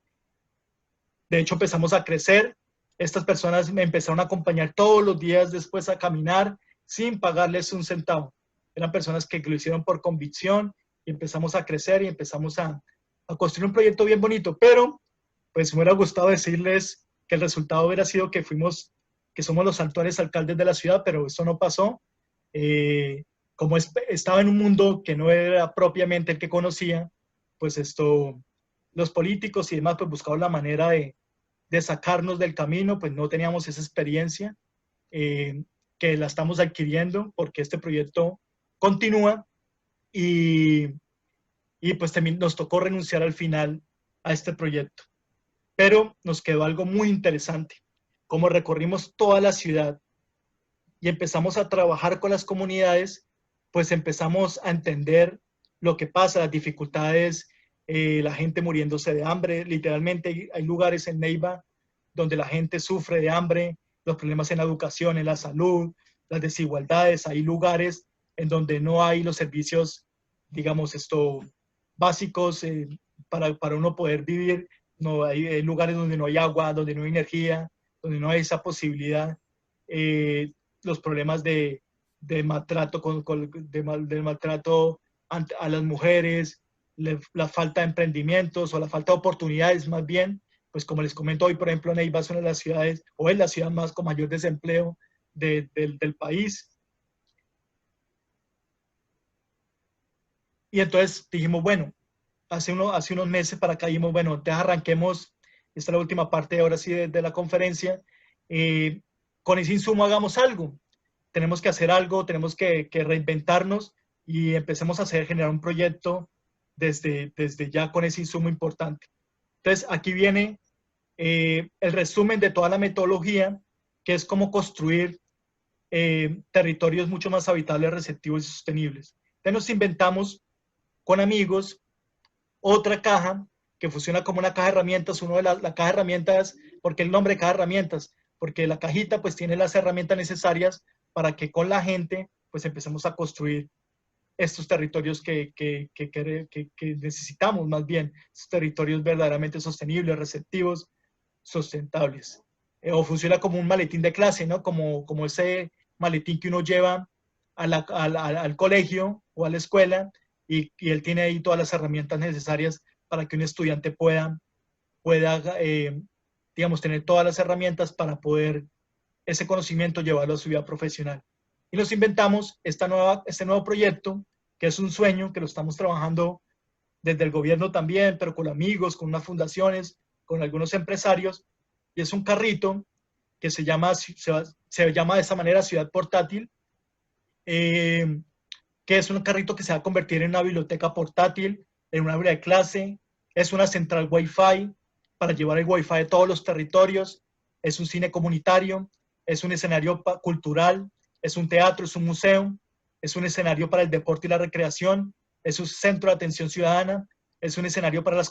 De hecho, empezamos a crecer. Estas personas me empezaron a acompañar todos los días después a caminar sin pagarles un centavo. Eran personas que lo hicieron por convicción, y empezamos a crecer y empezamos a construir un proyecto bien bonito. Pero pues me hubiera gustado decirles que el resultado hubiera sido que somos los actuales alcaldes de la ciudad, pero eso no pasó. Como estaba en un mundo que no era propiamente el que conocía, pues los políticos y demás pues buscaban la manera de de sacarnos del camino, pues no teníamos esa experiencia que la estamos adquiriendo porque este proyecto continúa y pues también nos tocó renunciar al final a este proyecto. Pero nos quedó algo muy interesante. Como recorrimos toda la ciudad y empezamos a trabajar con las comunidades, pues empezamos a entender lo que pasa, las dificultades, la gente muriéndose de hambre. Literalmente hay lugares en Neiva donde la gente sufre de hambre, los problemas en la educación, en la salud, las desigualdades. Hay lugares en donde no hay los servicios, digamos, básicos para uno poder vivir. No hay lugares donde no hay agua, donde no hay energía, donde no hay esa posibilidad. Los problemas de maltrato, del maltrato a las mujeres, la falta de emprendimientos o la falta de oportunidades más bien, pues como les comento hoy, por ejemplo, Neiva es una de las ciudades, o es la ciudad más con mayor desempleo del país. Y entonces dijimos, bueno, hace unos meses para acá dijimos, bueno, entonces arranquemos, esta es la última parte ahora sí de la conferencia, con ese insumo hagamos algo. Tenemos que hacer algo, tenemos que reinventarnos y empecemos a generar un proyecto desde ya con ese insumo importante. Entonces, aquí viene el resumen de toda la metodología, que es cómo construir territorios mucho más habitables, receptivos y sostenibles. Entonces, nos inventamos con amigos otra caja que funciona como una caja de herramientas. La caja de herramientas, ¿por qué el nombre de caja de herramientas? Porque la cajita pues tiene las herramientas necesarias para que con la gente pues empecemos a construir estos territorios que necesitamos, más bien, estos territorios verdaderamente sostenibles, receptivos, sustentables. O funciona como un maletín de clase, ¿no? Como ese maletín que uno lleva al colegio o a la escuela y él tiene ahí todas las herramientas necesarias para que un estudiante pueda digamos, tener todas las herramientas para poder ese conocimiento llevarlo a su vida profesional. Y nos inventamos este nuevo proyecto, que es un sueño, que lo estamos trabajando desde el gobierno también, pero con amigos, con unas fundaciones, con algunos empresarios, y es un carrito que se llama de esa manera Ciudad Portátil, que es un carrito que se va a convertir en una biblioteca portátil, en una aula de clase, es una central Wi-Fi para llevar el Wi-Fi de todos los territorios, es un cine comunitario, es un escenario cultural, es un teatro, es un museo, es un escenario para el deporte y la recreación, es un centro de atención ciudadana, es un escenario para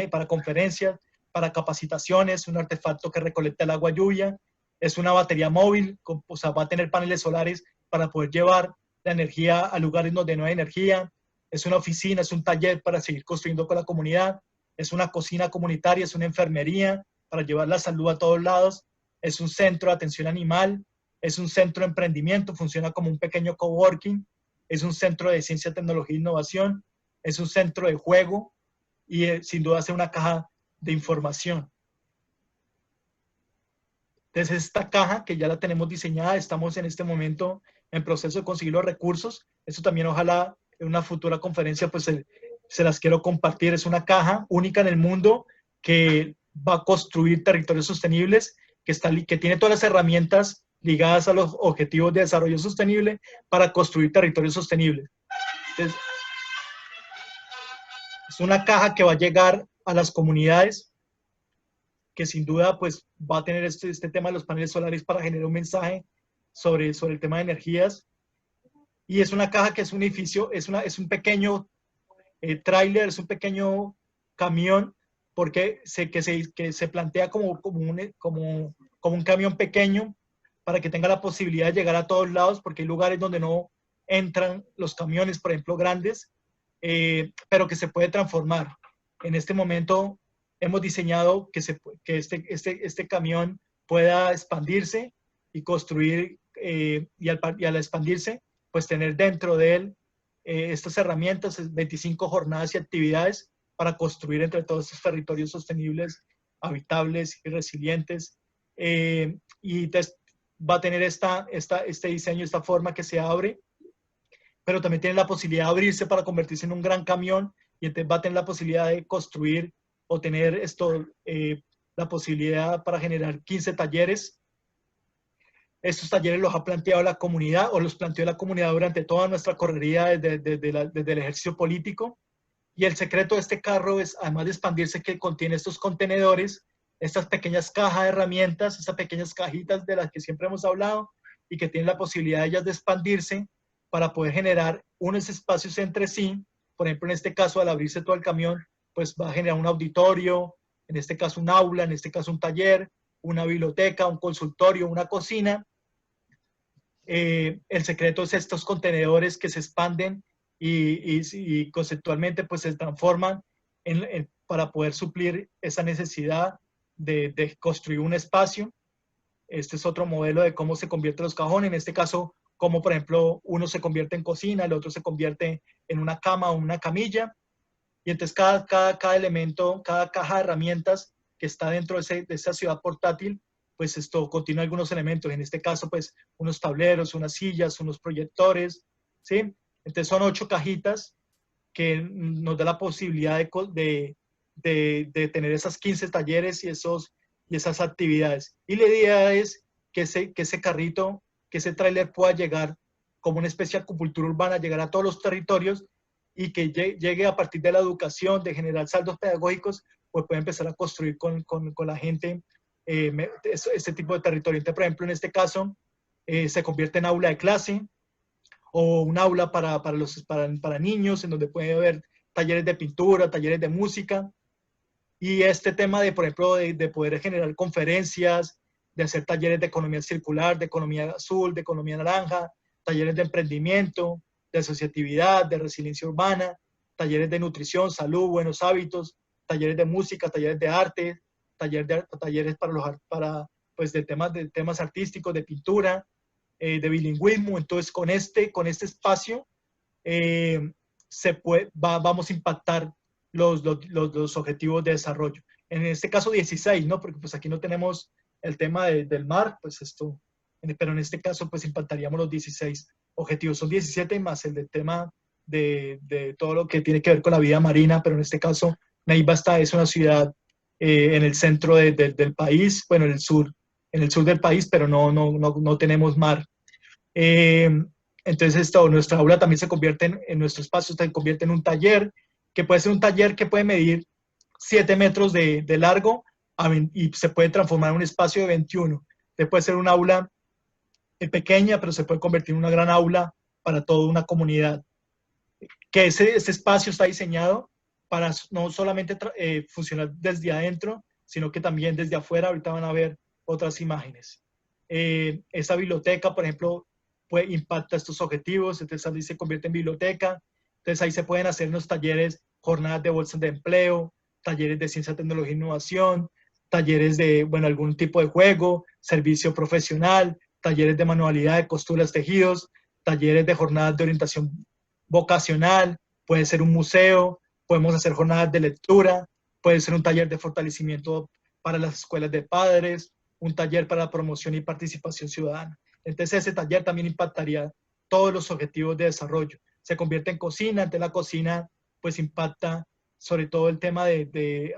para conferencias, para capacitaciones, un artefacto que recolecta el agua lluvia, es una batería móvil, o sea, va a tener paneles solares para poder llevar la energía a lugares donde no hay energía, es una oficina, es un taller para seguir construyendo con la comunidad, es una cocina comunitaria, es una enfermería para llevar la salud a todos lados, es un centro de atención animal, es un centro de emprendimiento, funciona como un pequeño coworking, es un centro de ciencia, tecnología e innovación, es un centro de juego y sin duda es una caja de información. Entonces esta caja que ya la tenemos diseñada, estamos en este momento en proceso de conseguir los recursos. Esto también ojalá en una futura conferencia pues se las quiero compartir. Es una caja única en el mundo que va a construir territorios sostenibles, que tiene todas las herramientas ligadas a los objetivos de desarrollo sostenible para construir territorios sostenibles. Entonces, es una caja que va a llegar a las comunidades, que sin duda pues va a tener este tema de los paneles solares para generar un mensaje sobre el tema de energías. Y es una caja que es un edificio, es un pequeño tráiler, es un pequeño camión, porque se plantea como un camión pequeño para que tenga la posibilidad de llegar a todos lados, porque hay lugares donde no entran los camiones, por ejemplo, grandes, pero que se puede transformar. En este momento hemos diseñado que este camión pueda expandirse y construir, y al expandirse, pues tener dentro de él estas herramientas, 25 jornadas y actividades para construir entre todos estos territorios sostenibles, habitables y resilientes. Y va a tener este diseño, esta forma que se abre, pero también tiene la posibilidad de abrirse para convertirse en un gran camión, y entonces va a tener la posibilidad de construir o tener la posibilidad para generar 15 talleres. Estos talleres los ha planteado la comunidad o los planteó la comunidad durante toda nuestra correría desde el ejercicio político. Y el secreto de este carro es, además de expandirse, que contiene estos contenedores, estas pequeñas cajas de herramientas, estas pequeñas cajitas de las que siempre hemos hablado y que tienen la posibilidad de ellas de expandirse para poder generar unos espacios entre sí. Por ejemplo, en este caso, al abrirse todo el camión, pues va a generar un auditorio, en este caso un aula, en este caso un taller, una biblioteca, un consultorio, una cocina. El secreto es estos contenedores que se expanden y conceptualmente pues se transforman para poder suplir esa necesidad de construir un espacio. Este es otro modelo de cómo se convierten los cajones. En este caso, como por ejemplo uno se convierte en cocina, el otro se convierte en una cama o una camilla. Y entonces cada elemento, cada caja de herramientas que está dentro de esa ciudad portátil, pues esto contiene algunos elementos. En este caso, pues unos tableros, unas sillas, unos proyectores, ¿sí? Entonces son 8 cajitas que nos da la posibilidad de tener esas 15 talleres y esas actividades. Y la idea es que ese carrito, que ese tráiler pueda llegar como una especie de acupuntura urbana, llegar a todos los territorios y que llegue a partir de la educación, de generar saldos pedagógicos, pues puede empezar a construir con la gente este tipo de territorio. Entonces, por ejemplo, en este caso, se convierte en aula de clase o un aula para niños, en donde puede haber talleres de pintura, talleres de música. Y este tema de, por ejemplo, de poder generar conferencias, de hacer talleres de economía circular, de economía azul, de economía naranja, talleres de emprendimiento, de asociatividad, de resiliencia urbana, talleres de nutrición, salud, buenos hábitos, talleres de música, talleres de arte, talleres de temas artísticos, de pintura, de bilingüismo. Entonces, con este espacio vamos a impactar los objetivos de desarrollo. En este caso 16, ¿no? Porque pues aquí no tenemos el tema del mar, pues esto, pero en este caso pues impactaríamos los 16 objetivos. Son 17 más el del tema de todo lo que tiene que ver con la vida marina, pero en este caso Neiva es una ciudad en el centro del país, bueno, en el sur del país, pero no tenemos mar. Entonces nuestra aula también se convierte en nuestro espacio, se convierte en un taller, que puede ser un taller que puede medir 7 metros de largo y se puede transformar en un espacio de 21. Puede ser un aula pequeña, pero se puede convertir en una gran aula para toda una comunidad. Que ese espacio está diseñado para no solamente funcionar desde adentro, sino que también desde afuera. Ahorita van a ver otras imágenes. Esa biblioteca, por ejemplo, impacta estos objetivos, entonces ahí se convierte en biblioteca. Entonces ahí se pueden hacer los talleres, jornadas de bolsas de empleo, talleres de ciencia, tecnología e innovación, talleres de, bueno, algún tipo de juego, servicio profesional, talleres de manualidad, de costuras, tejidos, talleres de jornadas de orientación vocacional, puede ser un museo, podemos hacer jornadas de lectura, puede ser un taller de fortalecimiento para las escuelas de padres, un taller para la promoción y participación ciudadana. Entonces ese taller también impactaría todos los objetivos de desarrollo. Se convierte en cocina, entonces la cocina pues impacta sobre todo el tema de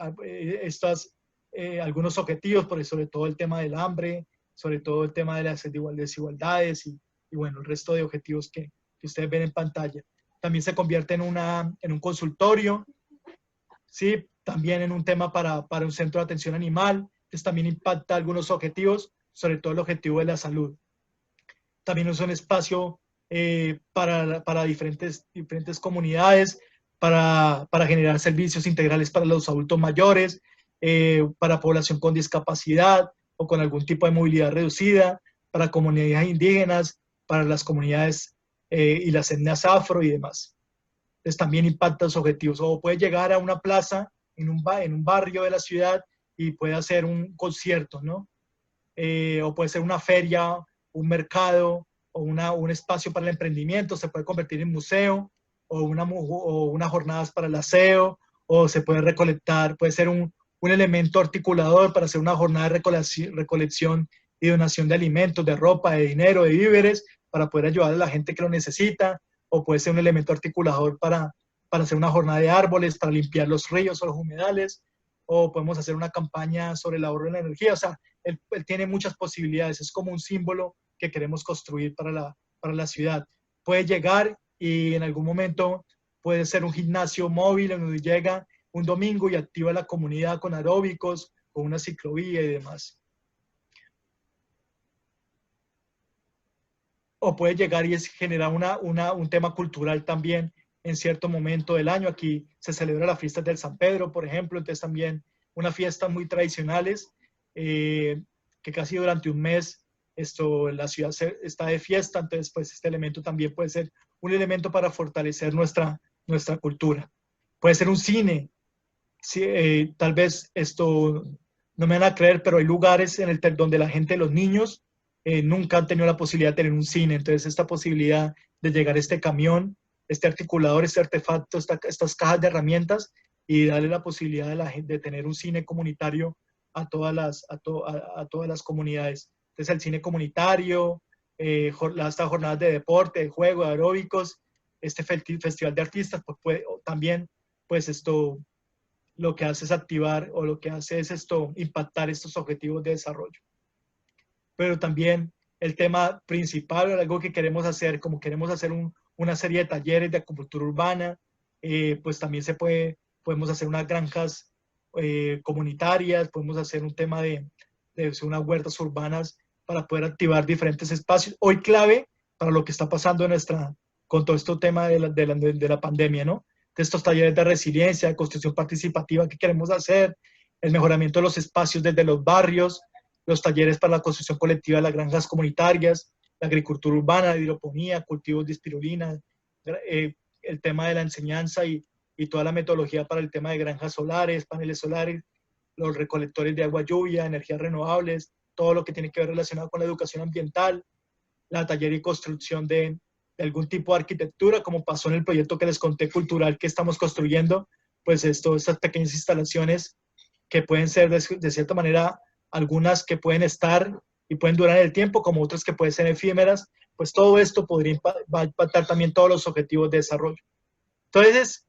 algunos objetivos, pero sobre todo el tema del hambre, sobre todo el tema de las desigualdades y bueno, el resto de objetivos que ustedes ven en pantalla. También se convierte en un consultorio, ¿sí? También en un tema para un centro de atención animal. Entonces también impacta algunos objetivos, sobre todo el objetivo de la salud. También es un espacio para diferentes comunidades, para generar servicios integrales para los adultos mayores, para población con discapacidad o con algún tipo de movilidad reducida, para comunidades indígenas, para las comunidades y las etnias afro y demás. Entonces también impacta los objetivos. O puede llegar a una plaza en un barrio de la ciudad y puede hacer un concierto, ¿no? O puede ser una feria, un mercado o un espacio para el emprendimiento, se puede convertir en museo o unas jornadas para el aseo, o se puede recolectar, puede ser un elemento articulador para hacer una jornada de recolección y donación de alimentos, de ropa, de dinero, de víveres, para poder ayudar a la gente que lo necesita, o puede ser un elemento articulador para hacer una jornada de árboles, para limpiar los ríos o los humedales, o podemos hacer una campaña sobre el ahorro de la energía. O sea, él tiene muchas posibilidades, es como un símbolo que queremos construir para la ciudad. Puede llegar y en algún momento puede ser un gimnasio móvil en donde llega un domingo y activa la comunidad con aeróbicos, con una ciclovía y demás. O puede llegar y generar un tema cultural también en cierto momento del año. Aquí se celebra la fiesta del San Pedro, por ejemplo, entonces también unas fiestas muy tradicionales, que casi durante un mes la ciudad está de fiesta, entonces pues este elemento también puede ser un elemento para fortalecer nuestra cultura. Puede ser un cine, sí, tal vez no me van a creer, pero hay lugares donde la gente, los niños, nunca han tenido la posibilidad de tener un cine. Entonces, esta posibilidad de llegar a este camión, este articulador, este artefacto, estas cajas de herramientas y darle la posibilidad de la gente de tener un cine comunitario a todas las comunidades. Entonces, el cine comunitario, estas jornadas de deporte, de juego, de aeróbicos, este festival de artistas, pues también, pues lo que hace es activar o lo que hace es impactar estos objetivos de desarrollo. Pero también el tema principal, algo que queremos hacer, como queremos hacer una serie de talleres de acupuntura urbana, pues también podemos hacer unas granjas comunitarias, podemos hacer un tema de unas huertas urbanas para poder activar diferentes espacios. Hoy clave para lo que está pasando con todo este tema de la pandemia, ¿no? De estos talleres de resiliencia, de construcción participativa que queremos hacer, el mejoramiento de los espacios desde los barrios, los talleres para la construcción colectiva de las granjas comunitarias, la agricultura urbana, la hidroponía, cultivos de espirulina, el tema de la enseñanza y toda la metodología para el tema de granjas solares, paneles solares, los recolectores de agua lluvia, energías renovables, todo lo que tiene que ver relacionado con la educación ambiental, la taller y construcción de algún tipo de arquitectura, como pasó en el proyecto que les conté cultural que estamos construyendo, pues estas pequeñas instalaciones que pueden ser de cierta manera, algunas que pueden estar y pueden durar en el tiempo, como otras que pueden ser efímeras, pues todo esto va a impactar también todos los objetivos de desarrollo. Entonces,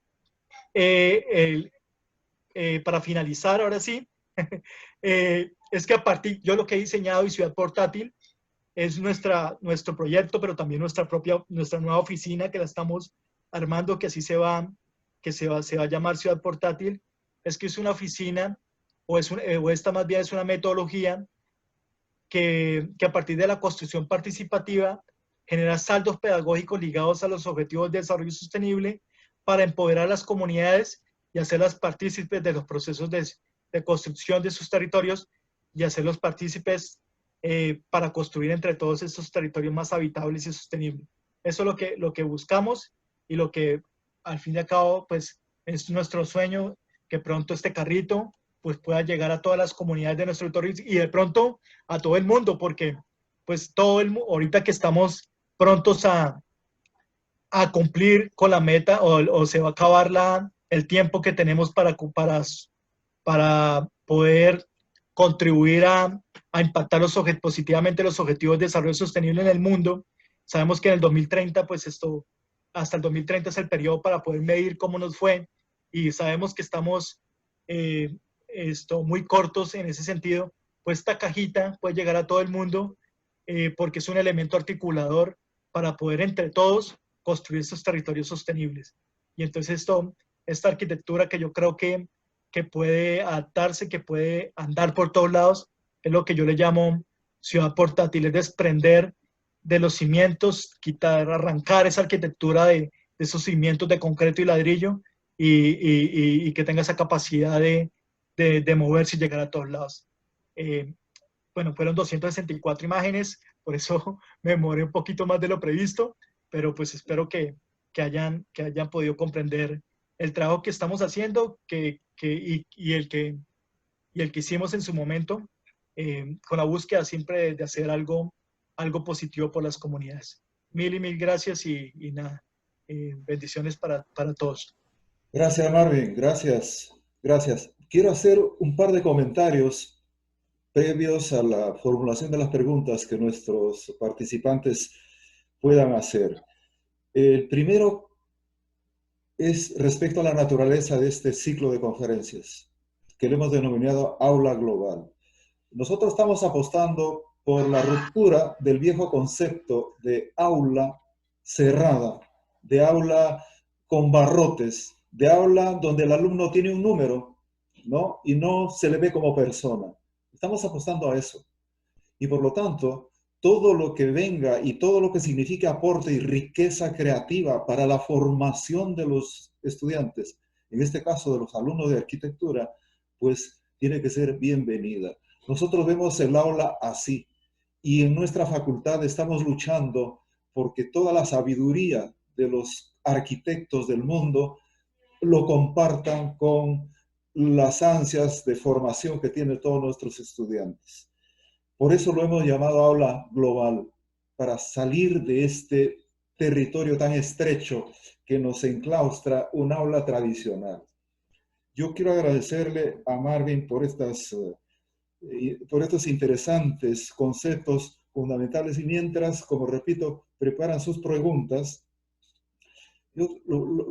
para finalizar, ahora sí, es que yo lo que he diseñado y Ciudad Portátil es nuestro proyecto, pero también nuestra nueva oficina que la estamos armando, que así se va a llamar Ciudad Portátil. Es que es una oficina, o esta más bien es una metodología que a partir de la construcción participativa genera saldos pedagógicos ligados a los objetivos de desarrollo sostenible para empoderar a las comunidades y hacerlas partícipes de los procesos de construcción de sus territorios y hacerlos partícipes para construir entre todos estos territorios más habitables y sostenibles. Eso es lo que buscamos y lo que al fin y al cabo pues, es nuestro sueño, que pronto este carrito pues, pueda llegar a todas las comunidades de nuestro territorio y de pronto a todo el mundo, porque pues ahorita que estamos prontos a cumplir con la meta o se va a acabar el tiempo que tenemos para poder contribuir a impactar positivamente los objetivos de desarrollo sostenible en el mundo. Sabemos que en el 2030, pues hasta el 2030 es el periodo para poder medir cómo nos fue y sabemos que estamos muy cortos en ese sentido. Pues esta cajita puede llegar a todo el mundo porque es un elemento articulador para poder entre todos construir estos territorios sostenibles. Y entonces esta arquitectura que yo creo que puede adaptarse, que puede andar por todos lados, es lo que yo le llamo ciudad portátil, es desprender de los cimientos, arrancar esa arquitectura de esos cimientos de concreto y ladrillo y que tenga esa capacidad de moverse y llegar a todos lados. Bueno, fueron 264 imágenes, por eso me demoré un poquito más de lo previsto, pero pues espero que hayan podido comprender el trabajo que estamos haciendo y el que hicimos en su momento, con la búsqueda siempre de hacer algo positivo por las comunidades. Mil y mil gracias y nada, bendiciones para todos. Gracias, Marvin, gracias. Quiero hacer un par de comentarios previos a la formulación de las preguntas que nuestros participantes puedan hacer. El primero es respecto a la naturaleza de este ciclo de conferencias. que le hemos denominado aula global. Nosotros estamos apostando por la ruptura del viejo concepto de aula cerrada, de aula con barrotes, de aula donde el alumno tiene un número, ¿no? Y no se le ve como persona. Estamos apostando a eso. Y por lo tanto, todo lo que venga y todo lo que signifique aporte y riqueza creativa para la formación de los estudiantes, en este caso de los alumnos de arquitectura, pues tiene que ser bienvenida. Nosotros vemos el aula así y en nuestra facultad estamos luchando porque toda la sabiduría de los arquitectos del mundo lo compartan con las ansias de formación que tienen todos nuestros estudiantes. Por eso lo hemos llamado aula global, para salir de este territorio tan estrecho que nos enclaustra un aula tradicional. Yo quiero agradecerle a Marvin por estos interesantes conceptos fundamentales y mientras, como repito, preparan sus preguntas, yo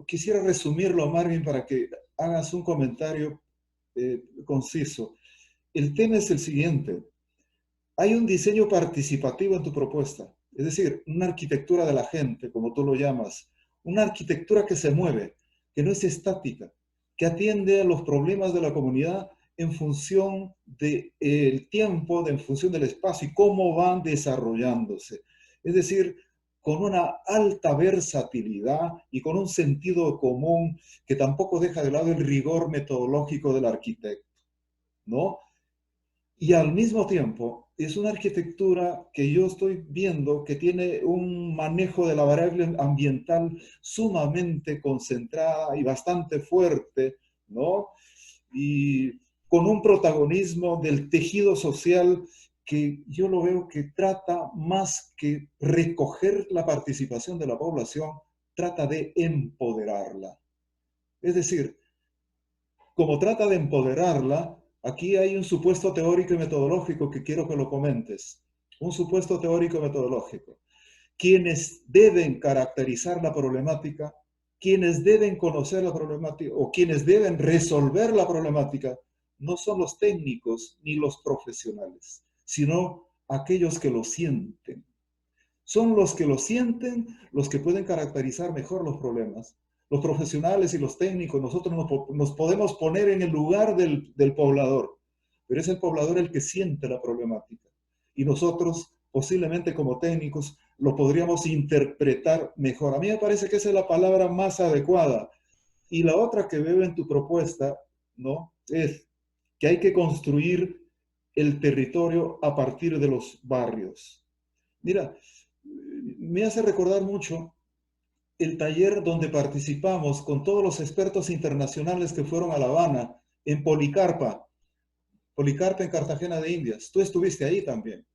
quisiera resumirlo, Marvin, para que hagas un comentario conciso. El tema es el siguiente. Hay un diseño participativo en tu propuesta, es decir, una arquitectura de la gente, como tú lo llamas, una arquitectura que se mueve, que no es estática, que atiende a los problemas de la comunidad en función del tiempo, en función del espacio y cómo van desarrollándose. Es decir, con una alta versatilidad y con un sentido común que tampoco deja de lado el rigor metodológico del arquitecto, ¿no? Y al mismo tiempo, es una arquitectura que yo estoy viendo que tiene un manejo de la variable ambiental sumamente concentrada y bastante fuerte, ¿no? Y con un protagonismo del tejido social que yo lo veo que trata más que recoger la participación de la población, trata de empoderarla. Es decir, como trata de empoderarla, aquí hay un supuesto teórico y metodológico que quiero que lo comentes. Un supuesto teórico y metodológico. Quienes deben caracterizar la problemática, quienes deben conocer la problemática o quienes deben resolver la problemática, no son los técnicos ni los profesionales, sino aquellos que lo sienten. Son los que lo sienten los que pueden caracterizar mejor los problemas. Los profesionales y los técnicos, nosotros nos podemos poner en el lugar del poblador, pero es el poblador el que siente la problemática. Y nosotros, posiblemente como técnicos, lo podríamos interpretar mejor. A mí me parece que esa es la palabra más adecuada. Y la otra que veo en tu propuesta, ¿no?, es que hay que construir el territorio a partir de los barrios. Mira, me hace recordar mucho el taller donde participamos con todos los expertos internacionales que fueron a La Habana, en Policarpa en Cartagena de Indias. Tú estuviste ahí también.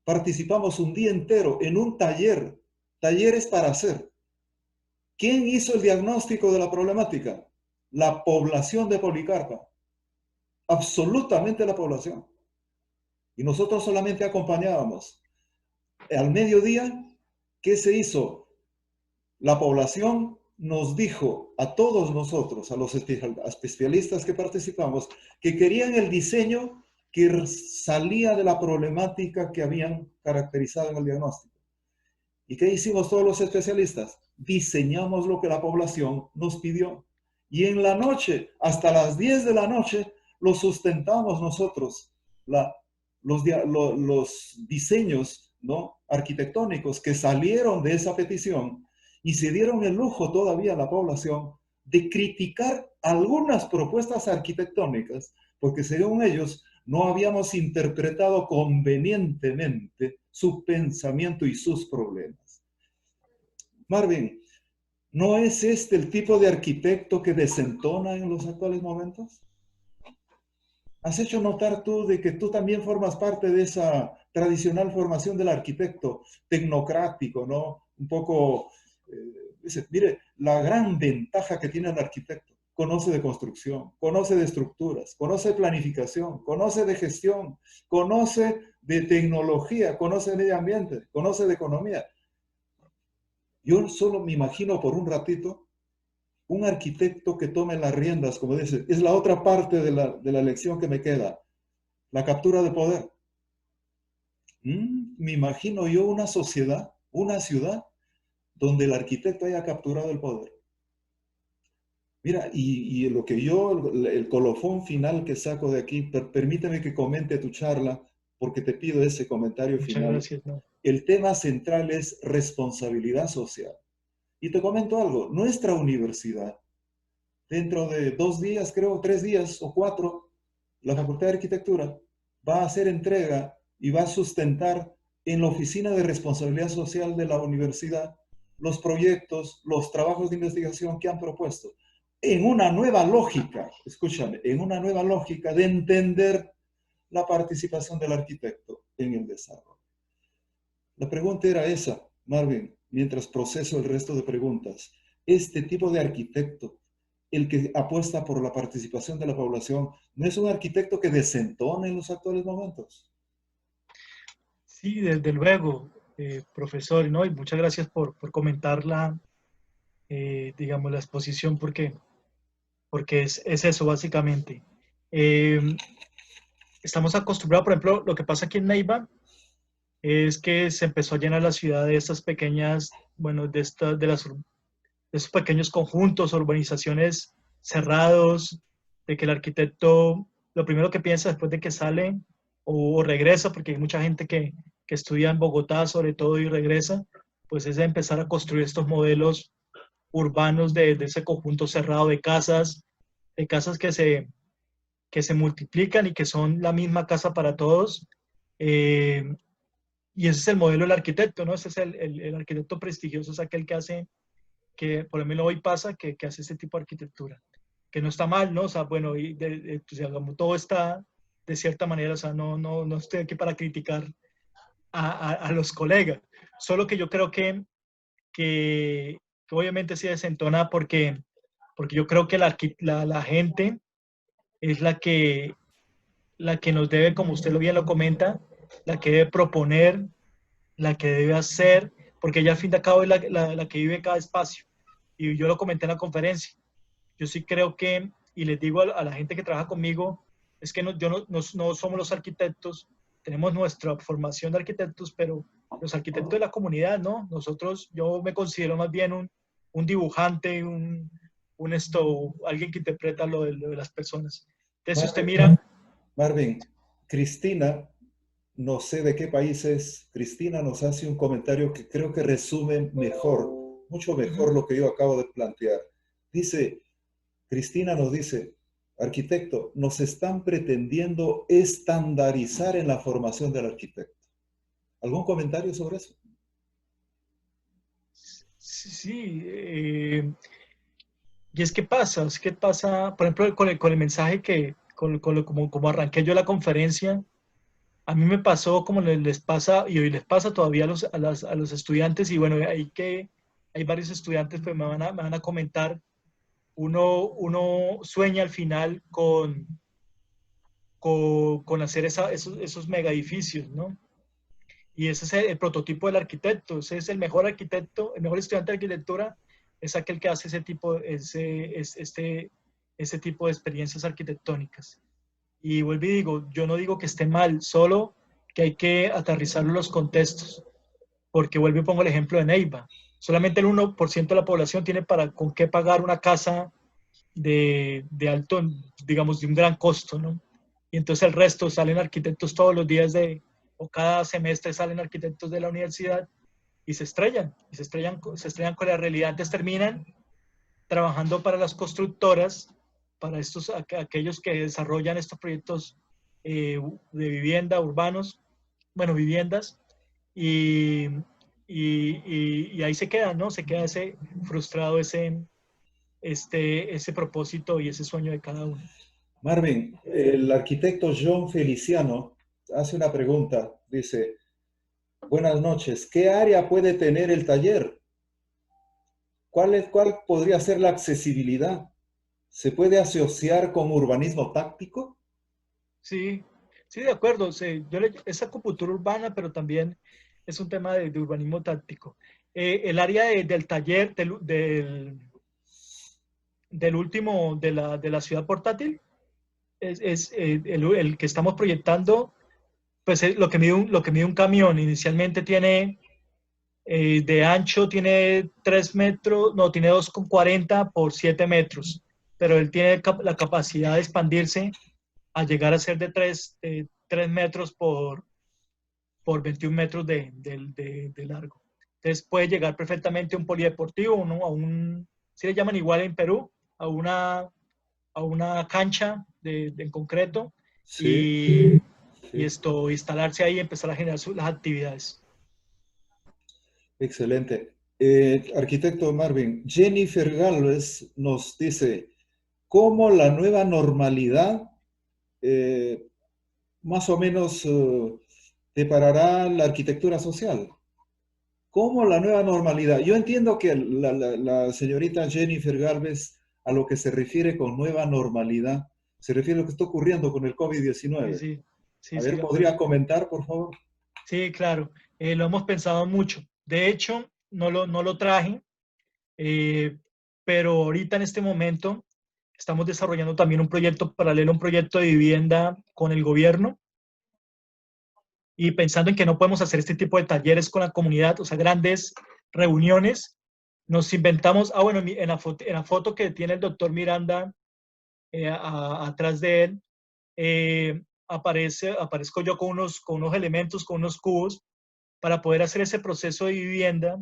Participamos un día entero en un taller, talleres para hacer. ¿Quién hizo el diagnóstico de la problemática? La población de Policarpa. Absolutamente la población. Y nosotros solamente acompañábamos. Al mediodía, ¿qué se hizo? La población nos dijo a todos nosotros, a los especialistas que participamos, que querían el diseño que salía de la problemática que habían caracterizado en el diagnóstico. ¿Y qué hicimos todos los especialistas? Diseñamos lo que la población nos pidió. Y en la noche, hasta las 10 de la noche, lo sustentamos nosotros, los diseños, ¿no?, arquitectónicos que salieron de esa petición. Y se dieron el lujo todavía a la población de criticar algunas propuestas arquitectónicas, porque según ellos no habíamos interpretado convenientemente su pensamiento y sus problemas. Marvin, ¿no es este el tipo de arquitecto que desentona en los actuales momentos? ¿Has hecho notar tú de que tú también formas parte de esa tradicional formación del arquitecto tecnocrático, ¿no? Un poco... dice, mire, la gran ventaja que tiene el arquitecto: conoce de construcción, conoce de estructuras, conoce de planificación, conoce de gestión, conoce de tecnología, conoce de medio ambiente, conoce de economía. Yo solo me imagino por un ratito un arquitecto que tome las riendas, como dice, es la otra parte de la lección que me queda, la captura de poder. Me imagino yo una sociedad, una ciudad, donde el arquitecto haya capturado el poder. Mira, y lo que yo, el colofón final que saco de aquí, permíteme que comente tu charla, porque te pido ese comentario Muchas final. gracias, ¿no? El tema central es responsabilidad social. Y te comento algo, nuestra universidad, dentro de 2 días, creo, 3 días o 4, la Facultad de Arquitectura va a hacer entrega y va a sustentar en la Oficina de Responsabilidad Social de la universidad los proyectos, los trabajos de investigación que han propuesto, en una nueva lógica, escúchame, en una nueva lógica de entender la participación del arquitecto en el desarrollo. La pregunta era esa, Marvin, mientras proceso el resto de preguntas. Este tipo de arquitecto, el que apuesta por la participación de la población, ¿no es un arquitecto que desentona en los actuales momentos? Sí, desde luego, profesor, ¿no? Y muchas gracias por comentar digamos, la exposición, porque es eso, básicamente. Estamos acostumbrados, por ejemplo, lo que pasa aquí en Neiva es que se empezó a llenar la ciudad de estas pequeñas, bueno, de esos pequeños conjuntos, urbanizaciones cerrados, de que el arquitecto lo primero que piensa después de que sale o regresa, porque hay mucha gente que estudia en Bogotá sobre todo y regresa, pues es de empezar a construir estos modelos urbanos de ese conjunto cerrado de casas que se multiplican y que son la misma casa para todos. Eh, y ese es el modelo del arquitecto, ¿no? Ese es el arquitecto prestigioso, es aquel que hace, que por lo menos hoy pasa, que hace este tipo de arquitectura. Que no está mal, ¿no? O sea, bueno, y pues, digamos, todo está de cierta manera, o sea, no estoy aquí para criticar a los colegas. Solo que yo creo que obviamente sí desentona porque yo creo que la gente es la que nos debe, como usted bien lo comenta, la que debe proponer, la que debe hacer, porque ella al fin de cabo es la que vive cada espacio. Y yo lo comenté en la conferencia. Yo sí creo que, y les digo a la gente que trabaja conmigo, es que no somos los arquitectos, tenemos nuestra formación de arquitectos, pero los arquitectos de la comunidad, ¿no? Nosotros, yo me considero más bien un dibujante, alguien que interpreta lo de las personas. Entonces, si usted mira... Marvin, Cristina, no sé de qué país es, Cristina nos hace un comentario que creo que resume mejor, mucho mejor lo que yo acabo de plantear. Dice, Cristina nos dice, arquitecto, nos están pretendiendo estandarizar en la formación del arquitecto. ¿Algún comentario sobre eso? Sí, y es que pasa, por ejemplo, con el mensaje como arranqué yo la conferencia, a mí me pasó como les pasa, y hoy les pasa todavía a los estudiantes, y bueno, hay varios estudiantes que me van a comentar, uno sueña al final con hacer esos mega edificios, ¿no? Y ese es el prototipo del arquitecto, ese es el mejor arquitecto, el mejor estudiante de arquitectura es aquel que hace ese tipo de experiencias arquitectónicas. Y vuelvo y digo, yo no digo que esté mal, solo que hay que aterrizarlo en los contextos, porque vuelvo y pongo el ejemplo de Neiva. Solamente el 1% de la población tiene con qué pagar una casa de alto, digamos, de un gran costo, ¿no? Y entonces el resto salen arquitectos todos los días o cada semestre salen arquitectos de la universidad y se estrellan se estrellan con la realidad. Antes terminan trabajando para las constructoras, para aquellos que desarrollan estos proyectos de vivienda, urbanos, bueno, viviendas, y, y ahí se queda, ¿no? Se queda ese frustrado, ese propósito y ese sueño de cada uno. Marvin, el arquitecto John Feliciano hace una pregunta. Dice, buenas noches, ¿qué área puede tener el taller? ¿Cuál podría ser la accesibilidad? ¿Se puede asociar con urbanismo táctico? Sí, sí, de acuerdo. Sí, es acupuntura urbana, pero también es un tema de urbanismo táctico. El área del taller, del último, de la ciudad portátil, el que estamos proyectando, pues es lo que mide un camión. Inicialmente tiene de ancho, tiene 3 metros, no, tiene 2,40 por 7 metros, pero él tiene la capacidad de expandirse a llegar a ser de 3 metros por 21 metros de largo. Entonces puede llegar perfectamente a un polideportivo, ¿no? Si le llaman igual en Perú, a una cancha en concreto Sí, y sí. instalarse ahí y empezar a generar las actividades. Excelente. Arquitecto Marvin, Jennifer Galvez nos dice, ¿cómo la nueva normalidad eh, más o menos deparará la arquitectura social? ¿Cómo la nueva normalidad? Yo entiendo que la señorita Jennifer Galvez a lo que se refiere con nueva normalidad, se refiere a lo que está ocurriendo con el Sí, COVID-19. sí, sí, A sí, ver, ¿podría comentar, por favor? sí, claro. Lo hemos pensado mucho. De hecho, no lo traje, eh, pero ahorita en este momento estamos desarrollando también un proyecto paralelo, un proyecto de vivienda con el gobierno y pensando en que no podemos hacer este tipo de talleres con la comunidad, o sea, grandes reuniones, nos inventamos, bueno, en la foto que tiene el doctor Miranda atrás de él, aparezco yo con unos elementos, con unos cubos, para poder hacer ese proceso de vivienda.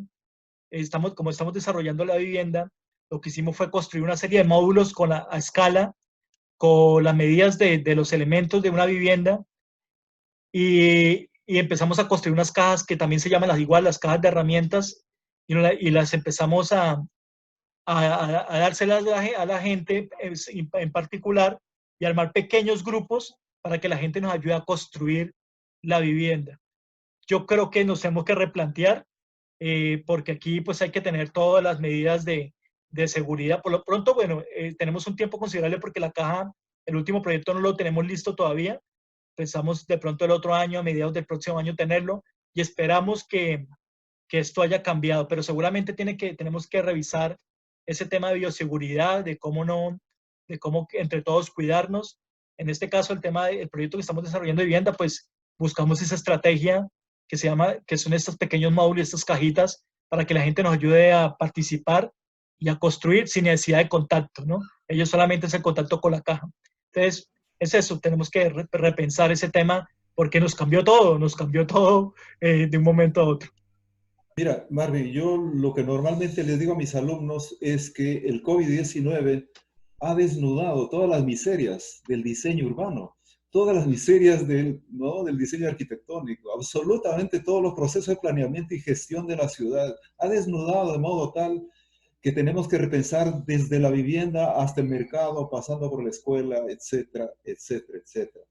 Como estamos desarrollando la vivienda, lo que hicimos fue construir una serie de módulos a escala, con las medidas de los elementos de una vivienda y empezamos a construir unas cajas que también se llaman las cajas de herramientas y las empezamos a dárselas a la gente en particular y armar pequeños grupos para que la gente nos ayude a construir la vivienda. Yo creo que nos tenemos que replantear porque aquí pues hay que tener todas las medidas de seguridad. Por lo pronto, bueno, tenemos un tiempo considerable porque la caja, el último proyecto no lo tenemos listo todavía. Pensamos de pronto el otro año, a mediados del próximo año tenerlo y esperamos que esto haya cambiado, pero seguramente tenemos que revisar ese tema de bioseguridad, de cómo no, de cómo entre todos cuidarnos. En este caso, el proyecto que estamos desarrollando de vivienda, pues buscamos esa estrategia que son estos pequeños módulos, estas cajitas, para que la gente nos ayude a participar y a construir sin necesidad de contacto, ¿no? Ellos solamente es el contacto con la caja. Entonces, es eso, tenemos que repensar ese tema porque nos cambió todo de un momento a otro. Mira, Marvin, yo lo que normalmente les digo a mis alumnos es que el COVID-19 ha desnudado todas las miserias del diseño urbano, todas las miserias ¿no? del diseño arquitectónico, absolutamente todos los procesos de planeamiento y gestión de la ciudad. Ha desnudado de modo tal que tenemos que repensar desde la vivienda hasta el mercado, pasando por la escuela, etcétera, etcétera, etcétera.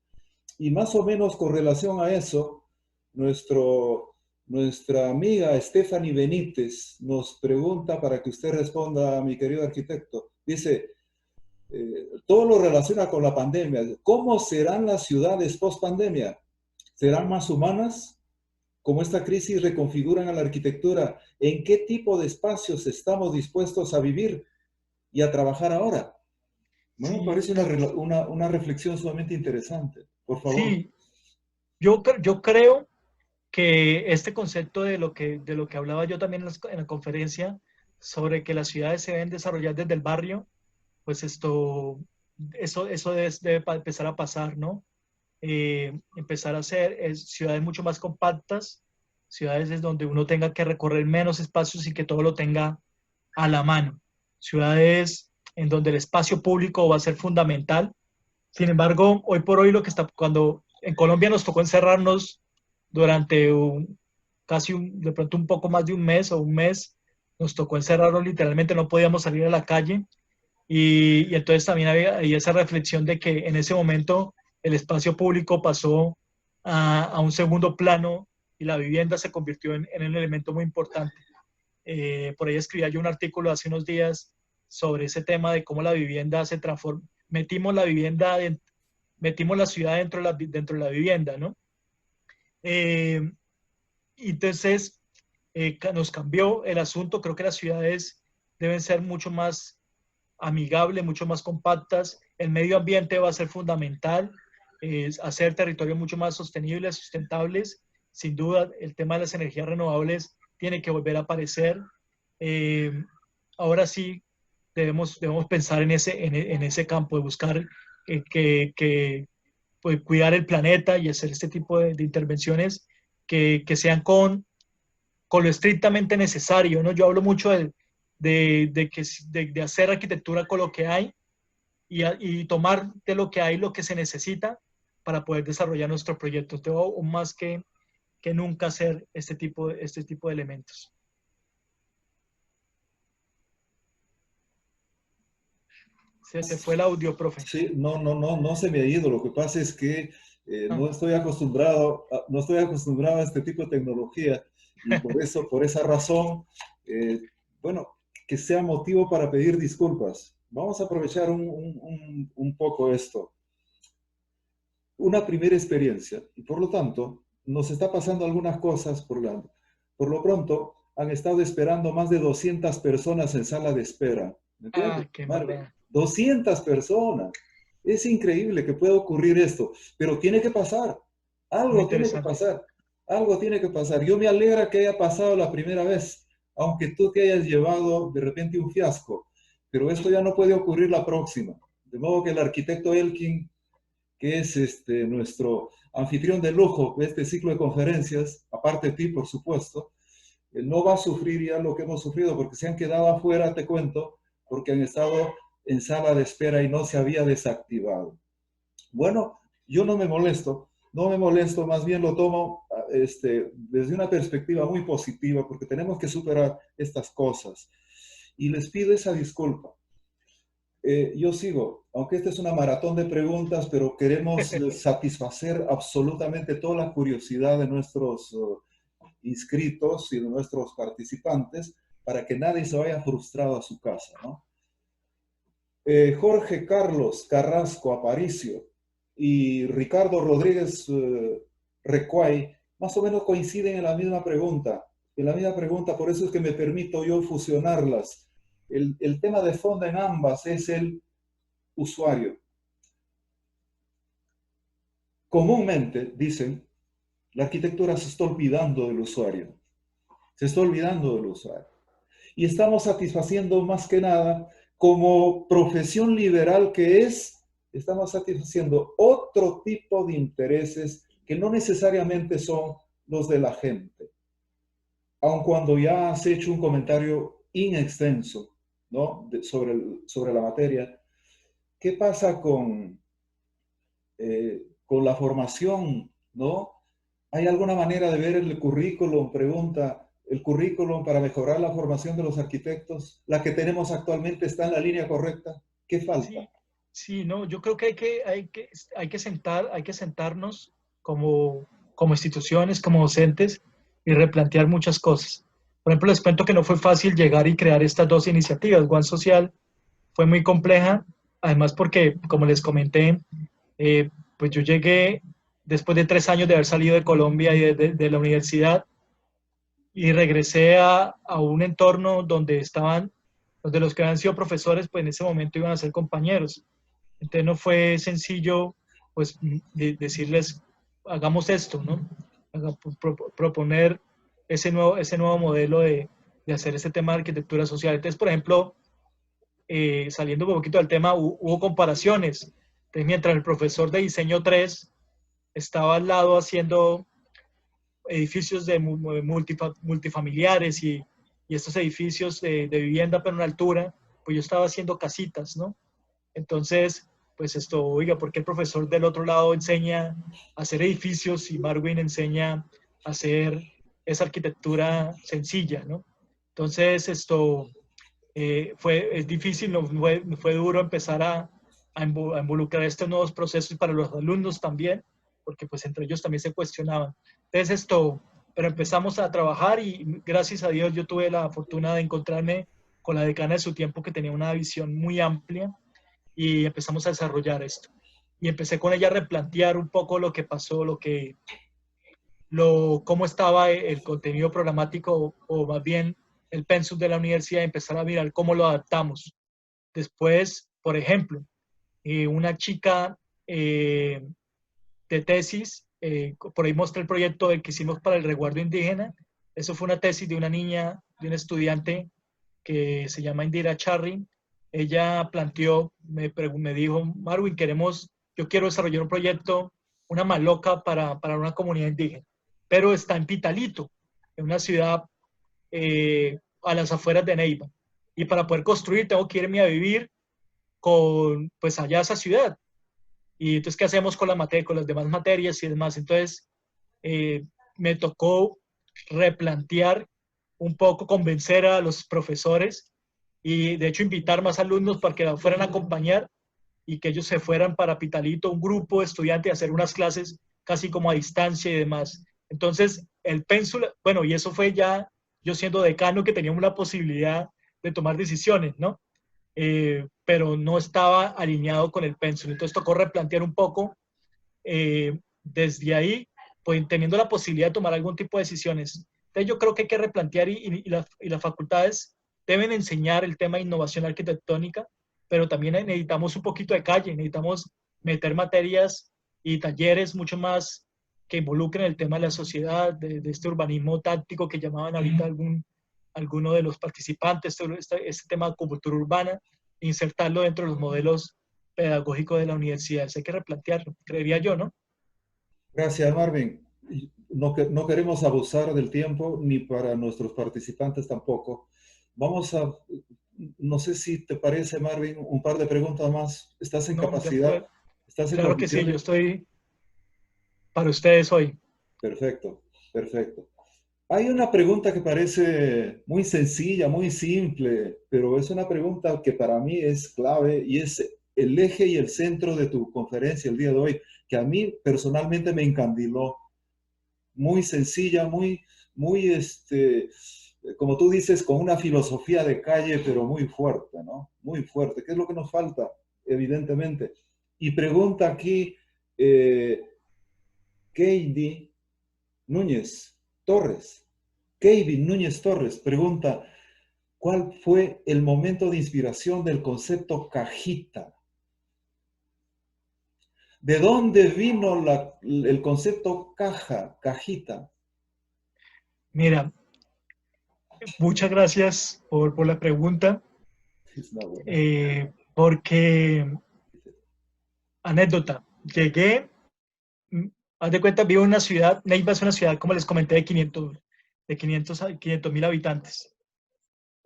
Y más o menos con relación a eso, nuestra amiga Stephanie Benítez nos pregunta para que usted responda, mi querido arquitecto. Dice, todo lo relaciona con la pandemia. ¿Cómo serán las ciudades post pandemia? ¿Serán más humanas? ¿Cómo esta crisis reconfiguran a la arquitectura? ¿En qué tipo de espacios estamos dispuestos a vivir y a trabajar ahora? ¿No? Me Sí, parece una reflexión sumamente interesante. Por favor. sí, yo creo que este concepto de lo que hablaba yo también en la conferencia sobre que las ciudades se deben desarrollar desde el barrio, pues eso empezar a pasar, ¿no? Empezar a hacer ciudades mucho más compactas, ciudades desde donde uno tenga que recorrer menos espacios y que todo lo tenga a la mano, ciudades en donde el espacio público va a ser fundamental. Sin embargo, hoy por hoy cuando en Colombia nos tocó encerrarnos durante de pronto un poco más de un mes o un mes, nos tocó encerrarnos literalmente, no podíamos salir a la calle y entonces también había esa reflexión de que en ese momento el espacio público pasó a un segundo plano y la vivienda se convirtió en un elemento muy importante. Por ahí escribía yo un artículo hace unos días sobre ese tema de cómo la vivienda se transforma. Metimos la ciudad dentro de la vivienda, ¿no? Eh, entonces, nos cambió el asunto. Creo que las ciudades deben ser mucho más amigable, mucho más compactas. El medio ambiente va a ser fundamental, hacer territorios mucho más sostenibles, sustentables. Sin duda, el tema de las energías renovables tiene que volver a aparecer. Ahora sí, debemos pensar en ese campo de buscar pues, cuidar el planeta y hacer este tipo de intervenciones que sean con lo estrictamente necesario, ¿no? Yo hablo mucho de hacer arquitectura con lo que hay y tomar de lo que hay lo que se necesita para poder desarrollar nuestros proyectos. Debo más que nunca hacer este tipo de elementos. Se te fue el audio, profe. Sí, no se me ha ido. Lo que pasa es que no estoy acostumbrado a este tipo de tecnología y por esa razón, bueno, que sea motivo para pedir disculpas. Vamos a aprovechar un poco esto. Una primera experiencia y por lo tanto nos está pasando algunas cosas por lo pronto han estado esperando más de 200 personas en sala de espera. ¿Me entiendes? Qué Madre, 200 personas. Es increíble que pueda ocurrir esto, pero tiene que pasar. Algo tiene que pasar. Algo tiene que pasar. Yo me alegra que haya pasado la primera vez, aunque tú te hayas llevado de repente un fiasco, pero esto ya no puede ocurrir la próxima. De modo que el arquitecto Elkin, que es nuestro anfitrión de lujo de este ciclo de conferencias, aparte de ti, por supuesto, no va a sufrir ya lo que hemos sufrido, porque se han quedado afuera, te cuento, porque han estado en sala de espera y no se había desactivado. Bueno, yo no me molesto, más bien lo tomo desde una perspectiva muy positiva, porque tenemos que superar estas cosas. Y les pido esa disculpa. Yo sigo, aunque esta es una maratón de preguntas, pero queremos satisfacer absolutamente toda la curiosidad de nuestros inscritos y de nuestros participantes para que nadie se vaya frustrado a su casa, ¿no? Jorge Carlos Carrasco Aparicio y Ricardo Rodríguez Recuay más o menos coinciden en la misma pregunta, por eso es que me permito yo fusionarlas. El tema de fondo en ambas es el usuario. Comúnmente dicen, la arquitectura se está olvidando del usuario. Se está olvidando del usuario. Y estamos satisfaciendo más que nada, como profesión liberal que es, estamos satisfaciendo otro tipo de intereses que no necesariamente son los de la gente. Aun cuando ya has hecho un comentario inextenso, ¿no? sobre la materia, ¿qué pasa con la formación, ¿no? ¿Hay alguna manera de ver el currículum? Pregunta, ¿el currículum para mejorar la formación de los arquitectos? ¿La que tenemos actualmente está en la línea correcta? ¿Qué falta? Sí, no, yo creo que hay que sentarnos como instituciones, como docentes y replantear muchas cosas. Por ejemplo, les cuento que no fue fácil llegar y crear estas dos iniciativas. One Social fue muy compleja, además porque, como les comenté, pues yo llegué después de 3 años de haber salido de Colombia y de la universidad y regresé a un entorno donde los que habían sido profesores, pues en ese momento iban a ser compañeros. Entonces no fue sencillo, pues, decirles, hagamos esto, ¿no? Proponer ese nuevo modelo de hacer ese tema de arquitectura social. Entonces, por ejemplo, saliendo un poquito del tema, hubo comparaciones. Entonces, mientras el profesor de diseño 3 estaba al lado haciendo edificios de multifamiliares y estos edificios de vivienda pero en altura, pues yo estaba haciendo casitas, ¿no? Entonces, pues esto, oiga, ¿por qué el profesor del otro lado enseña a hacer edificios y Marwin enseña a hacer esa arquitectura sencilla, ¿no? Entonces, esto es difícil, fue duro empezar a involucrar estos nuevos procesos para los alumnos también, porque pues entre ellos también se cuestionaban. Entonces pero empezamos a trabajar y gracias a Dios yo tuve la fortuna de encontrarme con la decana de su tiempo que tenía una visión muy amplia y empezamos a desarrollar esto. Y empecé con ella a replantear un poco lo que pasó, cómo estaba el contenido programático o más bien el pensum de la universidad y empezar a mirar cómo lo adaptamos Después, por ejemplo, una chica de tesis, por ahí mostré el proyecto que hicimos para el resguardo indígena. Eso fue una tesis de una niña, de una estudiante que se llama Indira Charry. Ella planteó, me dijo, Marwin, yo quiero desarrollar un proyecto, una maloca para una comunidad indígena, pero está en Pitalito, en una ciudad a las afueras de Neiva. Y para poder construir tengo que irme a vivir pues allá a esa ciudad. Y entonces, ¿qué hacemos con con las demás materias y demás? Entonces, me tocó replantear un poco, convencer a los profesores y de hecho invitar más alumnos para que la fueran a acompañar y que ellos se fueran para Pitalito, un grupo de estudiantes, a hacer unas clases casi como a distancia y demás. Entonces, el pénsul, bueno, y eso fue ya yo siendo decano que teníamos la posibilidad de tomar decisiones, ¿no? Pero no estaba alineado con el pénsul. Entonces tocó replantear un poco desde ahí, pues teniendo la posibilidad de tomar algún tipo de decisiones. Entonces yo creo que hay que replantear y las facultades deben enseñar el tema de innovación arquitectónica, pero también necesitamos un poquito de calle, necesitamos meter materias y talleres mucho más que involucren el tema de la sociedad, de este urbanismo táctico que llamaban ahorita alguno de los participantes, este tema de cultura urbana, insertarlo dentro de los modelos pedagógicos de la universidad. Hay que replantearlo, creería yo, ¿no? Gracias, Marvin. No queremos abusar del tiempo, ni para nuestros participantes tampoco. Vamos a, no sé si te parece, Marvin, un par de preguntas más. ¿Estás en capacidad? ¿Estás en claro que sí, condiciones? yo estoy para ustedes hoy. Perfecto, perfecto. Hay una pregunta que parece muy sencilla, muy simple, pero es una pregunta que para mí es clave y es el eje y el centro de tu conferencia el día de hoy, que a mí personalmente me encandiló. Muy sencilla, como tú dices, con una filosofía de calle, pero muy fuerte, ¿no? Muy fuerte. ¿Qué es lo que nos falta? Evidentemente. Y pregunta aquí Katie Núñez Torres. Katie Núñez Torres pregunta, ¿cuál fue el momento de inspiración del concepto cajita? ¿De dónde vino el concepto cajita? Mira, muchas gracias por la pregunta, porque, anécdota, llegué, haz de cuenta, vivo en una ciudad, Neiva es una ciudad, como les comenté, de 500.000 habitantes.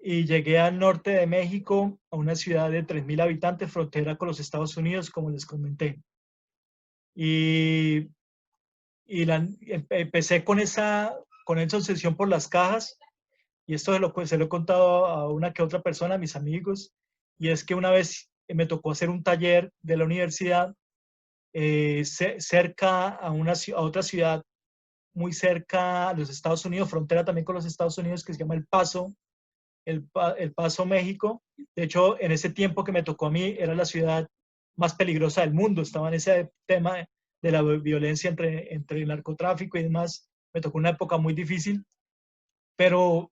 Y llegué al norte de México, a una ciudad de 3.000 habitantes, frontera con los Estados Unidos, como les comenté. Y empecé con esa obsesión por las cajas, y esto se lo he contado a una que otra persona, a mis amigos, y es que una vez me tocó hacer un taller de la universidad cerca a otra ciudad muy cerca a los Estados Unidos, frontera también con los Estados Unidos, que se llama El Paso, El Paso, México. De hecho, en ese tiempo que me tocó a mí, era la ciudad más peligrosa del mundo. Estaba en ese tema de la violencia entre el narcotráfico y demás. Me tocó una época muy difícil, pero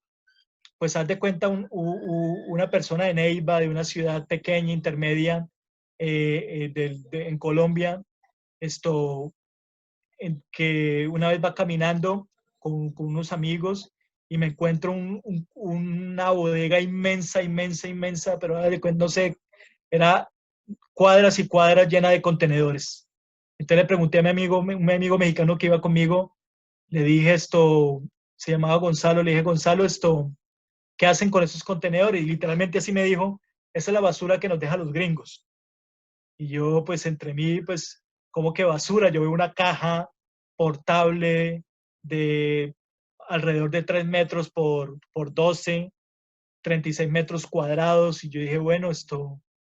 pues haz de cuenta una persona de Neiva, de una ciudad pequeña, intermedia, en Colombia, en que una vez va caminando con unos amigos y me encuentro una bodega inmensa, inmensa, inmensa, pero no sé, era cuadras y cuadras llena de contenedores. Entonces le pregunté a un amigo mexicano que iba conmigo, le dije se llamaba Gonzalo, le dije, Gonzalo, ¿qué hacen con esos contenedores? Y literalmente así me dijo, esa es la basura que nos dejan los gringos. Y yo, pues, entre mí, pues, ¿cómo que basura? Yo veo una caja portable de alrededor de 3 metros por 12, 36 metros cuadrados. Y yo dije, bueno,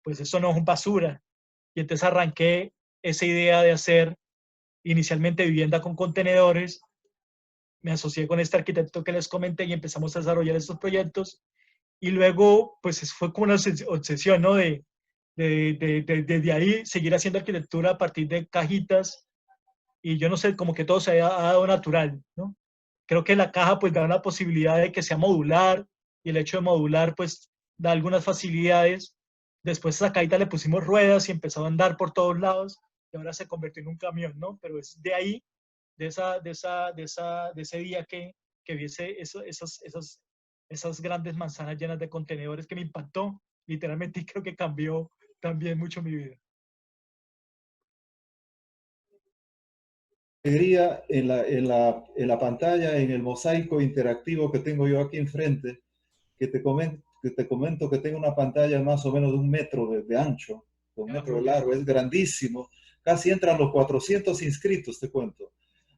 pues eso no es basura. Y entonces arranqué esa idea de hacer inicialmente vivienda con contenedores. Me asocié con este arquitecto que les comenté y empezamos a desarrollar estos proyectos. Y luego, pues fue como una obsesión, ¿no? Desde ahí seguir haciendo arquitectura a partir de cajitas, y yo no sé, como que todo se ha dado natural, ¿no? Creo que la caja pues da una posibilidad de que sea modular, y el hecho de modular pues da algunas facilidades, Después a esa caída le pusimos ruedas y empezó a andar por todos lados y ahora se convirtió en un camión, ¿no? Pero es de ahí, de ese día que vi esas grandes manzanas llenas de contenedores que me impactó literalmente y creo que cambió también mucho mi vida. Alegría en la pantalla, en el mosaico interactivo que tengo yo aquí enfrente, que te comento que tengo una pantalla más o menos de 1 metro de ancho, de 1 metro de largo, es grandísimo, casi entran los 400 inscritos, te cuento.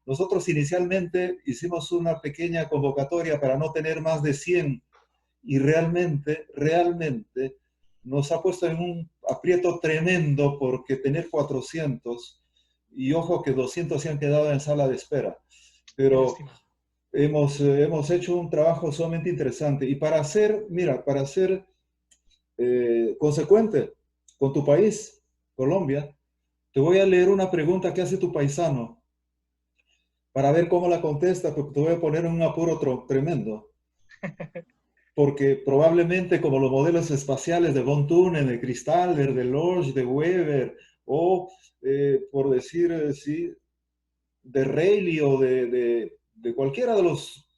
Nosotros inicialmente hicimos una pequeña convocatoria para no tener más de 100 y realmente nos ha puesto en un aprieto tremendo porque tener 400 y ojo que 200 se han quedado en sala de espera. Pero hemos hecho un trabajo sumamente interesante. Y para ser, mira, para ser consecuente con tu país, Colombia, te voy a leer una pregunta que hace tu paisano para ver cómo la contesta, porque te voy a poner en un apuro tremendo. Porque probablemente como los modelos espaciales de von Thun, de Cristalder, de Lorsch, de Weber, o por decir, sí, de Rayleigh o de cualquiera de los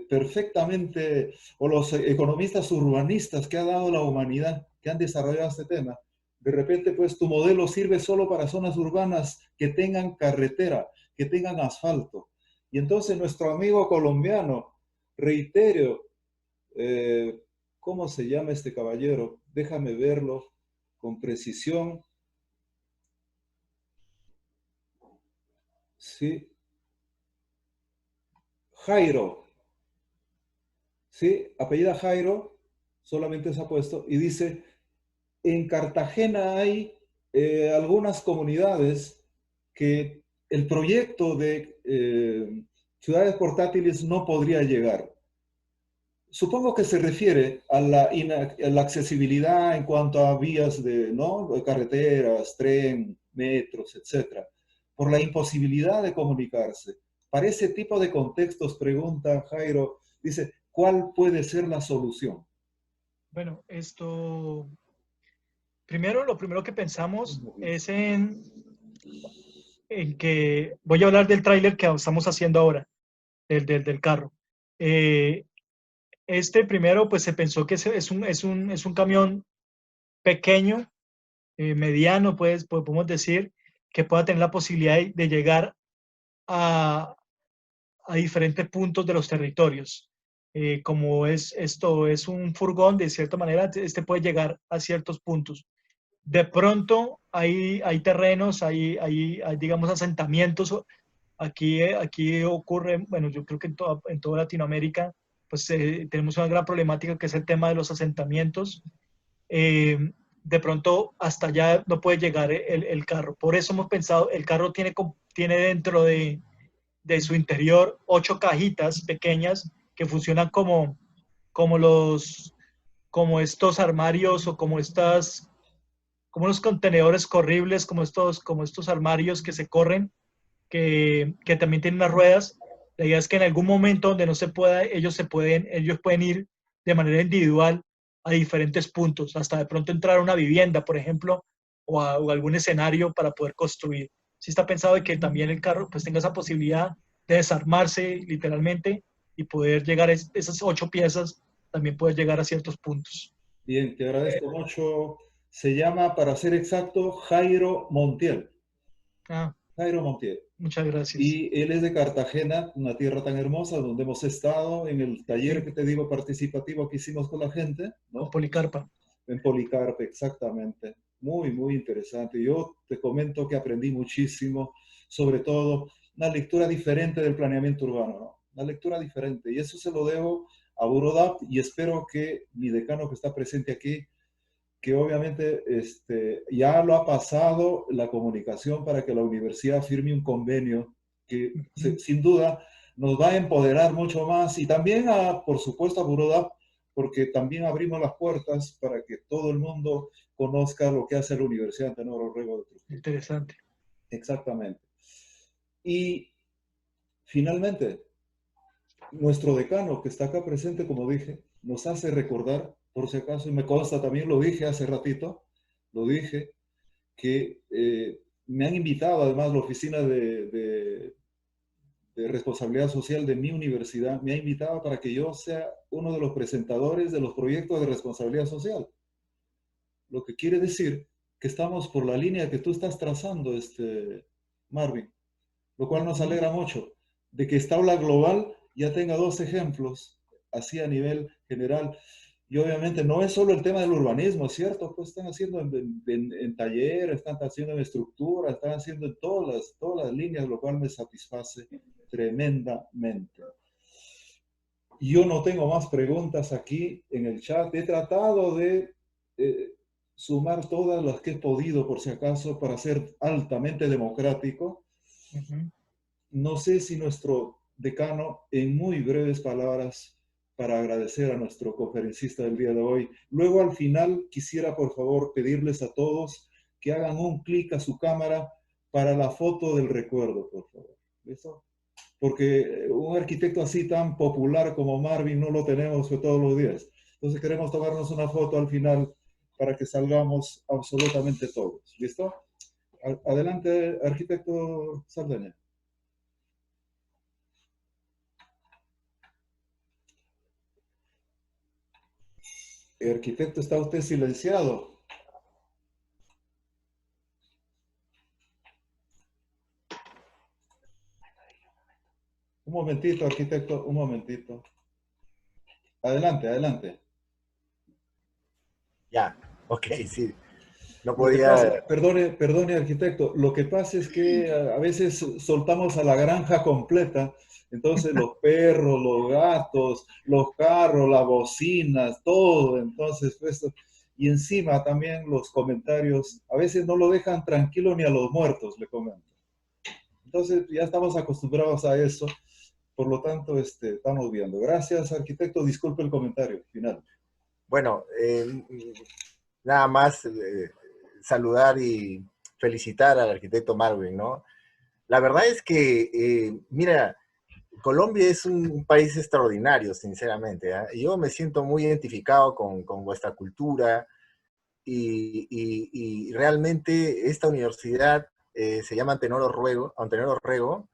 perfectamente, o los economistas urbanistas que ha dado la humanidad, que han desarrollado este tema, de repente pues tu modelo sirve solo para zonas urbanas que tengan carretera, que tengan asfalto. Y entonces nuestro amigo colombiano, reitero, ¿cómo se llama este caballero? Déjame verlo con precisión. Sí, Jairo, ¿sí? Apellida Jairo, solamente se ha puesto, y dice, en Cartagena hay algunas comunidades que el proyecto de ciudades portátiles no podría llegar. Supongo que se refiere a la accesibilidad en cuanto a vías de, ¿no? Carreteras, tren, metros, etcétera, por la imposibilidad de comunicarse. Para ese tipo de contextos, pregunta Jairo, dice, ¿cuál puede ser la solución? Bueno, lo primero que pensamos es en que voy a hablar del tráiler que estamos haciendo ahora, del carro. Primero, pues se pensó que es un camión pequeño, mediano, pues podemos decir, que pueda tener la posibilidad de llegar a diferentes puntos de los territorios. Como esto es un furgón, de cierta manera, puede llegar a ciertos puntos. De pronto hay terrenos, hay, digamos, asentamientos. Aquí ocurre, bueno, yo creo que en toda Latinoamérica, pues tenemos una gran problemática que es el tema de los asentamientos. De pronto hasta allá no puede llegar el carro. Por eso hemos pensado, el carro tiene dentro de su interior 8 cajitas pequeñas que funcionan como estos armarios o como los contenedores corribles, como estos armarios que se corren, que también tienen unas ruedas. La idea es que en algún momento donde no se pueda, ellos pueden ir de manera individual a diferentes puntos, hasta de pronto entrar a una vivienda, por ejemplo, o algún escenario para poder construir. Sí está pensado de que también el carro pues tenga esa posibilidad de desarmarse literalmente y poder llegar a esas 8 piezas, también poder llegar a ciertos puntos. Bien, te agradezco mucho. Se llama, para ser exacto, Jairo Montiel. Jairo Montiel. Muchas gracias. Y él es de Cartagena, una tierra tan hermosa donde hemos estado en el taller, sí, que te digo participativo que hicimos con la gente, ¿no? En Policarpa. En Policarpa, exactamente. Muy, muy interesante. Yo te comento que aprendí muchísimo, sobre todo una lectura diferente del planeamiento urbano, ¿no? Una lectura diferente. Y eso se lo debo a Burodap y espero que mi decano que está presente aquí, que obviamente ya lo ha pasado la comunicación para que la universidad firme un convenio que sin duda nos va a empoderar mucho más y también, por supuesto, a Burodap, porque también abrimos las puertas para que todo el mundo conozca lo que hace la Universidad Antenor Orrego de Trujillo. Interesante. Exactamente. Y finalmente, nuestro decano, que está acá presente, como dije, nos hace recordar por si acaso, y me consta también, lo dije hace ratito, lo dije, que me han invitado, además, la oficina de responsabilidad social de mi universidad, me ha invitado para que yo sea uno de los presentadores de los proyectos de responsabilidad social. Lo que quiere decir que estamos por la línea que tú estás trazando, Marvin, lo cual nos alegra mucho, de que esta aula global ya tenga dos ejemplos, así a nivel general. Y obviamente no es solo el tema del urbanismo, ¿cierto? Pues están haciendo en taller, están haciendo en estructura, están haciendo en todas las líneas, lo cual me satisface tremendamente. Yo no tengo más preguntas aquí en el chat. He tratado de sumar todas las que he podido, por si acaso, para ser altamente democrático. No sé si nuestro decano, en muy breves palabras, para agradecer a nuestro conferencista del día de hoy. Luego, al final, quisiera, por favor, pedirles a todos que hagan un clic a su cámara para la foto del recuerdo, por favor. ¿Listo? Porque un arquitecto así tan popular como Marvin no lo tenemos todos los días. Entonces queremos tomarnos una foto al final para que salgamos absolutamente todos. ¿Listo? Adelante, arquitecto Saldaña. Arquitecto, está usted silenciado. Un momentito, arquitecto, un momentito. Adelante, adelante. Ya, ok, sí. No Lo que pasa, podía... perdone, arquitecto, lo que pasa es que a veces soltamos a la granja completa, entonces los perros, los gatos, los carros, las bocinas, todo, entonces pues, y encima también los comentarios, a veces no lo dejan tranquilo ni a los muertos, le comento. Entonces ya estamos acostumbrados a eso, por lo tanto estamos viendo. Gracias, arquitecto, disculpe el comentario final. Bueno, nada más saludar y felicitar al arquitecto Marvin, ¿no? La verdad es que, mira, Colombia es un país extraordinario, sinceramente, ¿eh? Yo me siento muy identificado con vuestra cultura y realmente esta universidad se llama Antenor Orrego,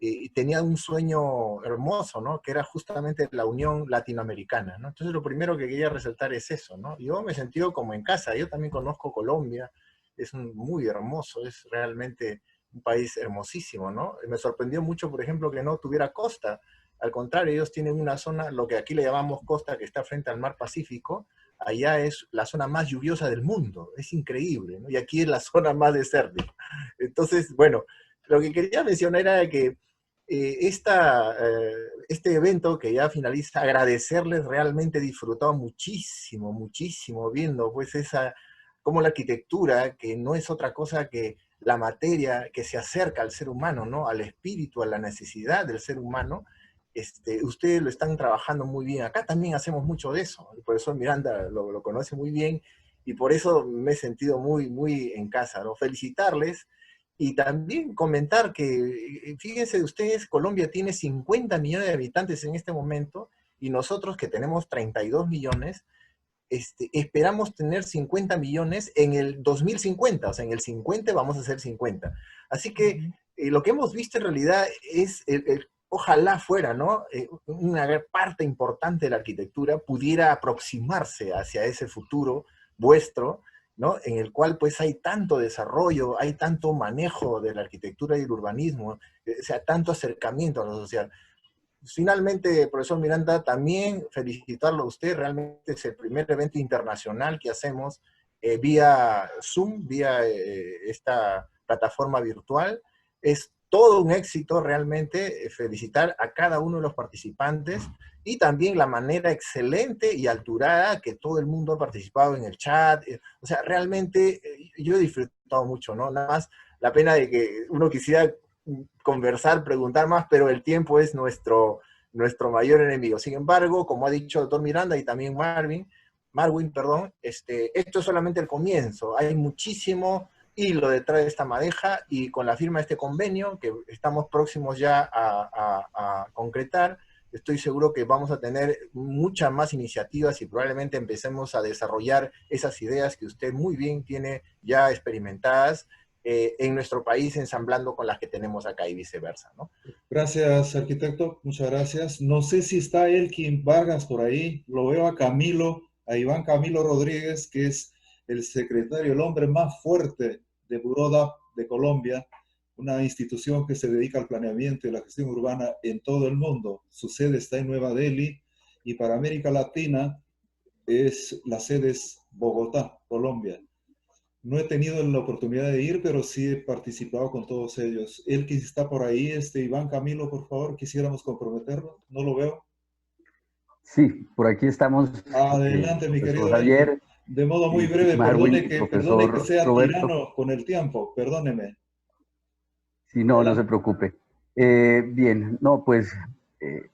y tenía un sueño hermoso, ¿no? Que era justamente la unión latinoamericana, ¿no? Entonces lo primero que quería resaltar es eso, ¿no? Yo me he sentido como en casa, yo también conozco Colombia, es muy hermoso, es realmente un país hermosísimo, ¿no? Me sorprendió mucho, por ejemplo, que no tuviera costa, al contrario, ellos tienen una zona, lo que aquí le llamamos costa, que está frente al mar Pacífico, allá es la zona más lluviosa del mundo, es increíble, ¿no? Y aquí es la zona más desértica. Entonces, bueno, lo que quería mencionar era que este evento que ya finaliza, agradecerles, realmente he disfrutado muchísimo, muchísimo viendo pues como la arquitectura, que no es otra cosa que la materia que se acerca al ser humano, ¿no? Al espíritu, a la necesidad del ser humano, ustedes lo están trabajando muy bien. Acá también hacemos mucho de eso. El profesor Miranda lo conoce muy bien y por eso me he sentido muy, muy en casa, ¿no? Felicitarles. Y también comentar que, fíjense ustedes, Colombia tiene 50 millones de habitantes en este momento y nosotros que tenemos 32 millones, esperamos tener 50 millones en el 2050, o sea, en el 50 vamos a ser 50. Así que lo que hemos visto en realidad es, ojalá fuera, ¿no? Una parte importante de la arquitectura pudiera aproximarse hacia ese futuro vuestro, ¿no? En el cual pues hay tanto desarrollo, hay tanto manejo de la arquitectura y el urbanismo, o sea, tanto acercamiento a lo social. Finalmente, profesor Miranda, también felicitarlo a usted, realmente es el primer evento internacional que hacemos vía Zoom, vía esta plataforma virtual. Es todo un éxito realmente, felicitar a cada uno de los participantes y también la manera excelente y alturada que todo el mundo ha participado en el chat. O sea, realmente yo he disfrutado mucho, ¿no? Nada más la pena de que uno quisiera conversar, preguntar más, pero el tiempo es nuestro mayor enemigo. Sin embargo, como ha dicho el doctor Miranda y también Marvin, perdón, esto es solamente el comienzo. Hay muchísimo hilo detrás de esta madeja y con la firma de este convenio, que estamos próximos ya a concretar, estoy seguro que vamos a tener muchas más iniciativas y probablemente empecemos a desarrollar esas ideas que usted muy bien tiene ya experimentadas en nuestro país, ensamblando con las que tenemos acá y viceversa, ¿no? Gracias, arquitecto. Muchas gracias. No sé si está Elkin Vargas por ahí. Lo veo a Camilo, a Iván Camilo Rodríguez, que es el secretario, el hombre más fuerte de Buroda de Colombia, una institución que se dedica al planeamiento y la gestión urbana en todo el mundo. Su sede está en Nueva Delhi y para América Latina la sede es Bogotá, Colombia. No he tenido la oportunidad de ir, pero sí he participado con todos ellos. El que está por ahí, Iván Camilo, por favor, quisiéramos comprometerlo. No lo veo. Sí, por aquí estamos, Adelante, mi profesor querido Javier, Elkin. De modo muy y breve, Marwin y perdone que profesor sea Roberto. tirano con el tiempo, perdóneme. Sí, no, no se Adelante. preocupe. Bien, no, pues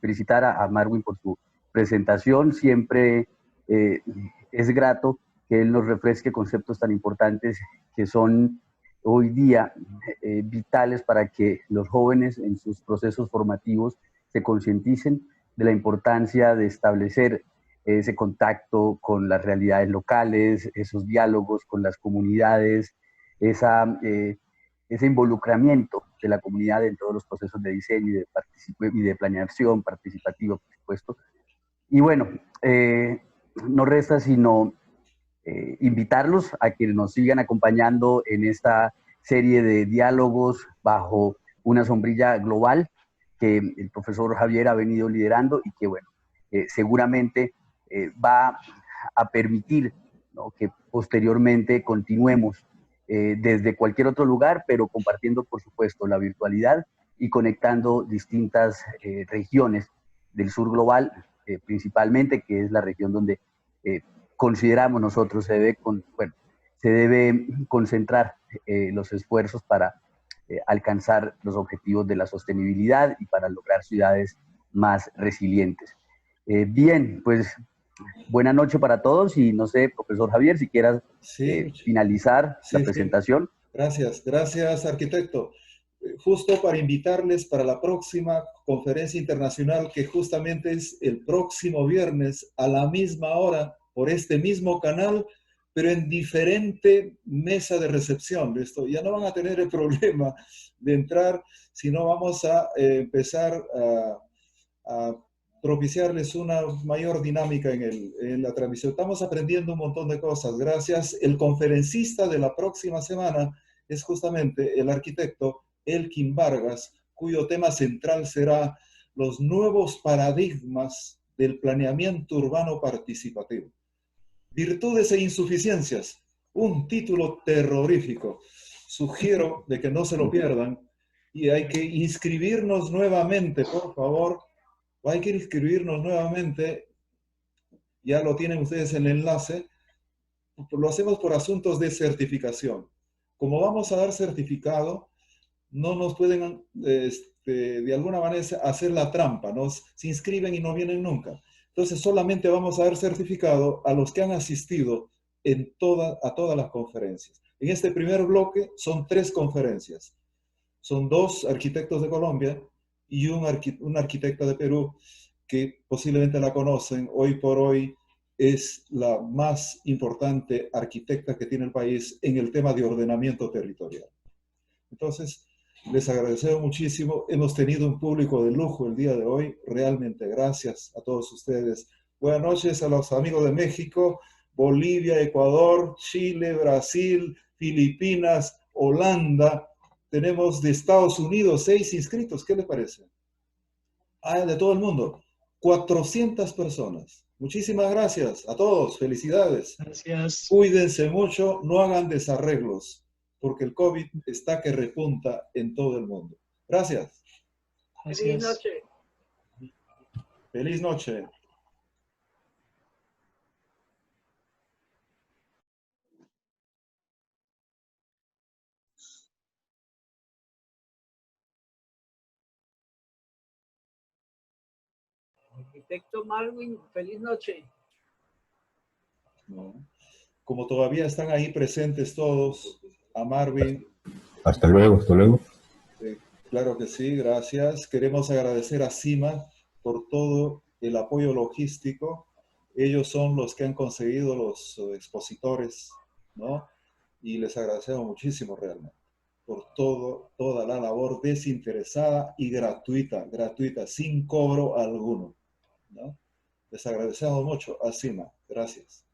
felicitar a Marwin por su presentación. Siempre es grato que él nos refresque conceptos tan importantes que son hoy día vitales para que los jóvenes en sus procesos formativos se concienticen de la importancia de establecer ese contacto con las realidades locales, esos diálogos con las comunidades, ese involucramiento de la comunidad en todos los procesos de diseño y de planeación participativa, por supuesto. Y bueno, no resta sino invitarlos a que nos sigan acompañando en esta serie de diálogos bajo una sombrilla global que el profesor Javier ha venido liderando y que, bueno, seguramente va a permitir, ¿no?, que posteriormente continuemos desde cualquier otro lugar, pero compartiendo, por supuesto, la virtualidad y conectando distintas regiones del sur global, principalmente, que es la región donde consideramos nosotros se debe concentrar los esfuerzos para alcanzar los objetivos de la sostenibilidad y para lograr ciudades más resilientes. Bien, pues buena noche para todos y no sé, profesor Javier, si quieras finalizar la presentación. Gracias, arquitecto. Justo para invitarles para la próxima conferencia internacional, que justamente es el próximo viernes a la misma hora, por este mismo canal, pero en diferente mesa de recepción. Esto, ya no van a tener el problema de entrar, sino vamos a empezar a propiciarles una mayor dinámica en la transmisión. Estamos aprendiendo un montón de cosas. Gracias. El conferencista de la próxima semana es justamente el arquitecto Elkin Vargas, cuyo tema central será los nuevos paradigmas del planeamiento urbano participativo. Virtudes e insuficiencias, un título terrorífico. Sugiero de que no se lo pierdan y hay que inscribirnos nuevamente, por favor. Hay que inscribirnos nuevamente, ya lo tienen ustedes en el enlace, lo hacemos por asuntos de certificación. Como vamos a dar certificado, no nos pueden de alguna manera hacer la trampa, se inscriben y no vienen nunca. Entonces solamente vamos a dar certificado a los que han asistido a todas las conferencias. En este primer bloque son 3 conferencias. Son 2 arquitectos de Colombia y un arquitecto de Perú, que posiblemente la conocen. Hoy por hoy es la más importante arquitecta que tiene el país en el tema de ordenamiento territorial. Entonces, les agradecemos muchísimo. Hemos tenido un público de lujo el día de hoy. Realmente gracias a todos ustedes. Buenas noches a los amigos de México, Bolivia, Ecuador, Chile, Brasil, Filipinas, Holanda. Tenemos de Estados Unidos 6 inscritos. ¿Qué les parece? De todo el mundo. 400 personas. Muchísimas gracias a todos. Felicidades. Gracias. Cuídense mucho. No hagan desarreglos, porque el COVID está que repunta en todo el mundo. Gracias. Feliz noche. Feliz noche. Arquitecto Marwin, feliz noche. ¿No? Como todavía están ahí presentes todos, a Marvin. Hasta luego, hasta luego. Claro que sí, gracias. Queremos agradecer a CIMA por todo el apoyo logístico. Ellos son los que han conseguido los expositores, ¿no? Y les agradecemos muchísimo realmente por toda la labor desinteresada y gratuita, sin cobro alguno, ¿no? Les agradecemos mucho, Asima. Gracias.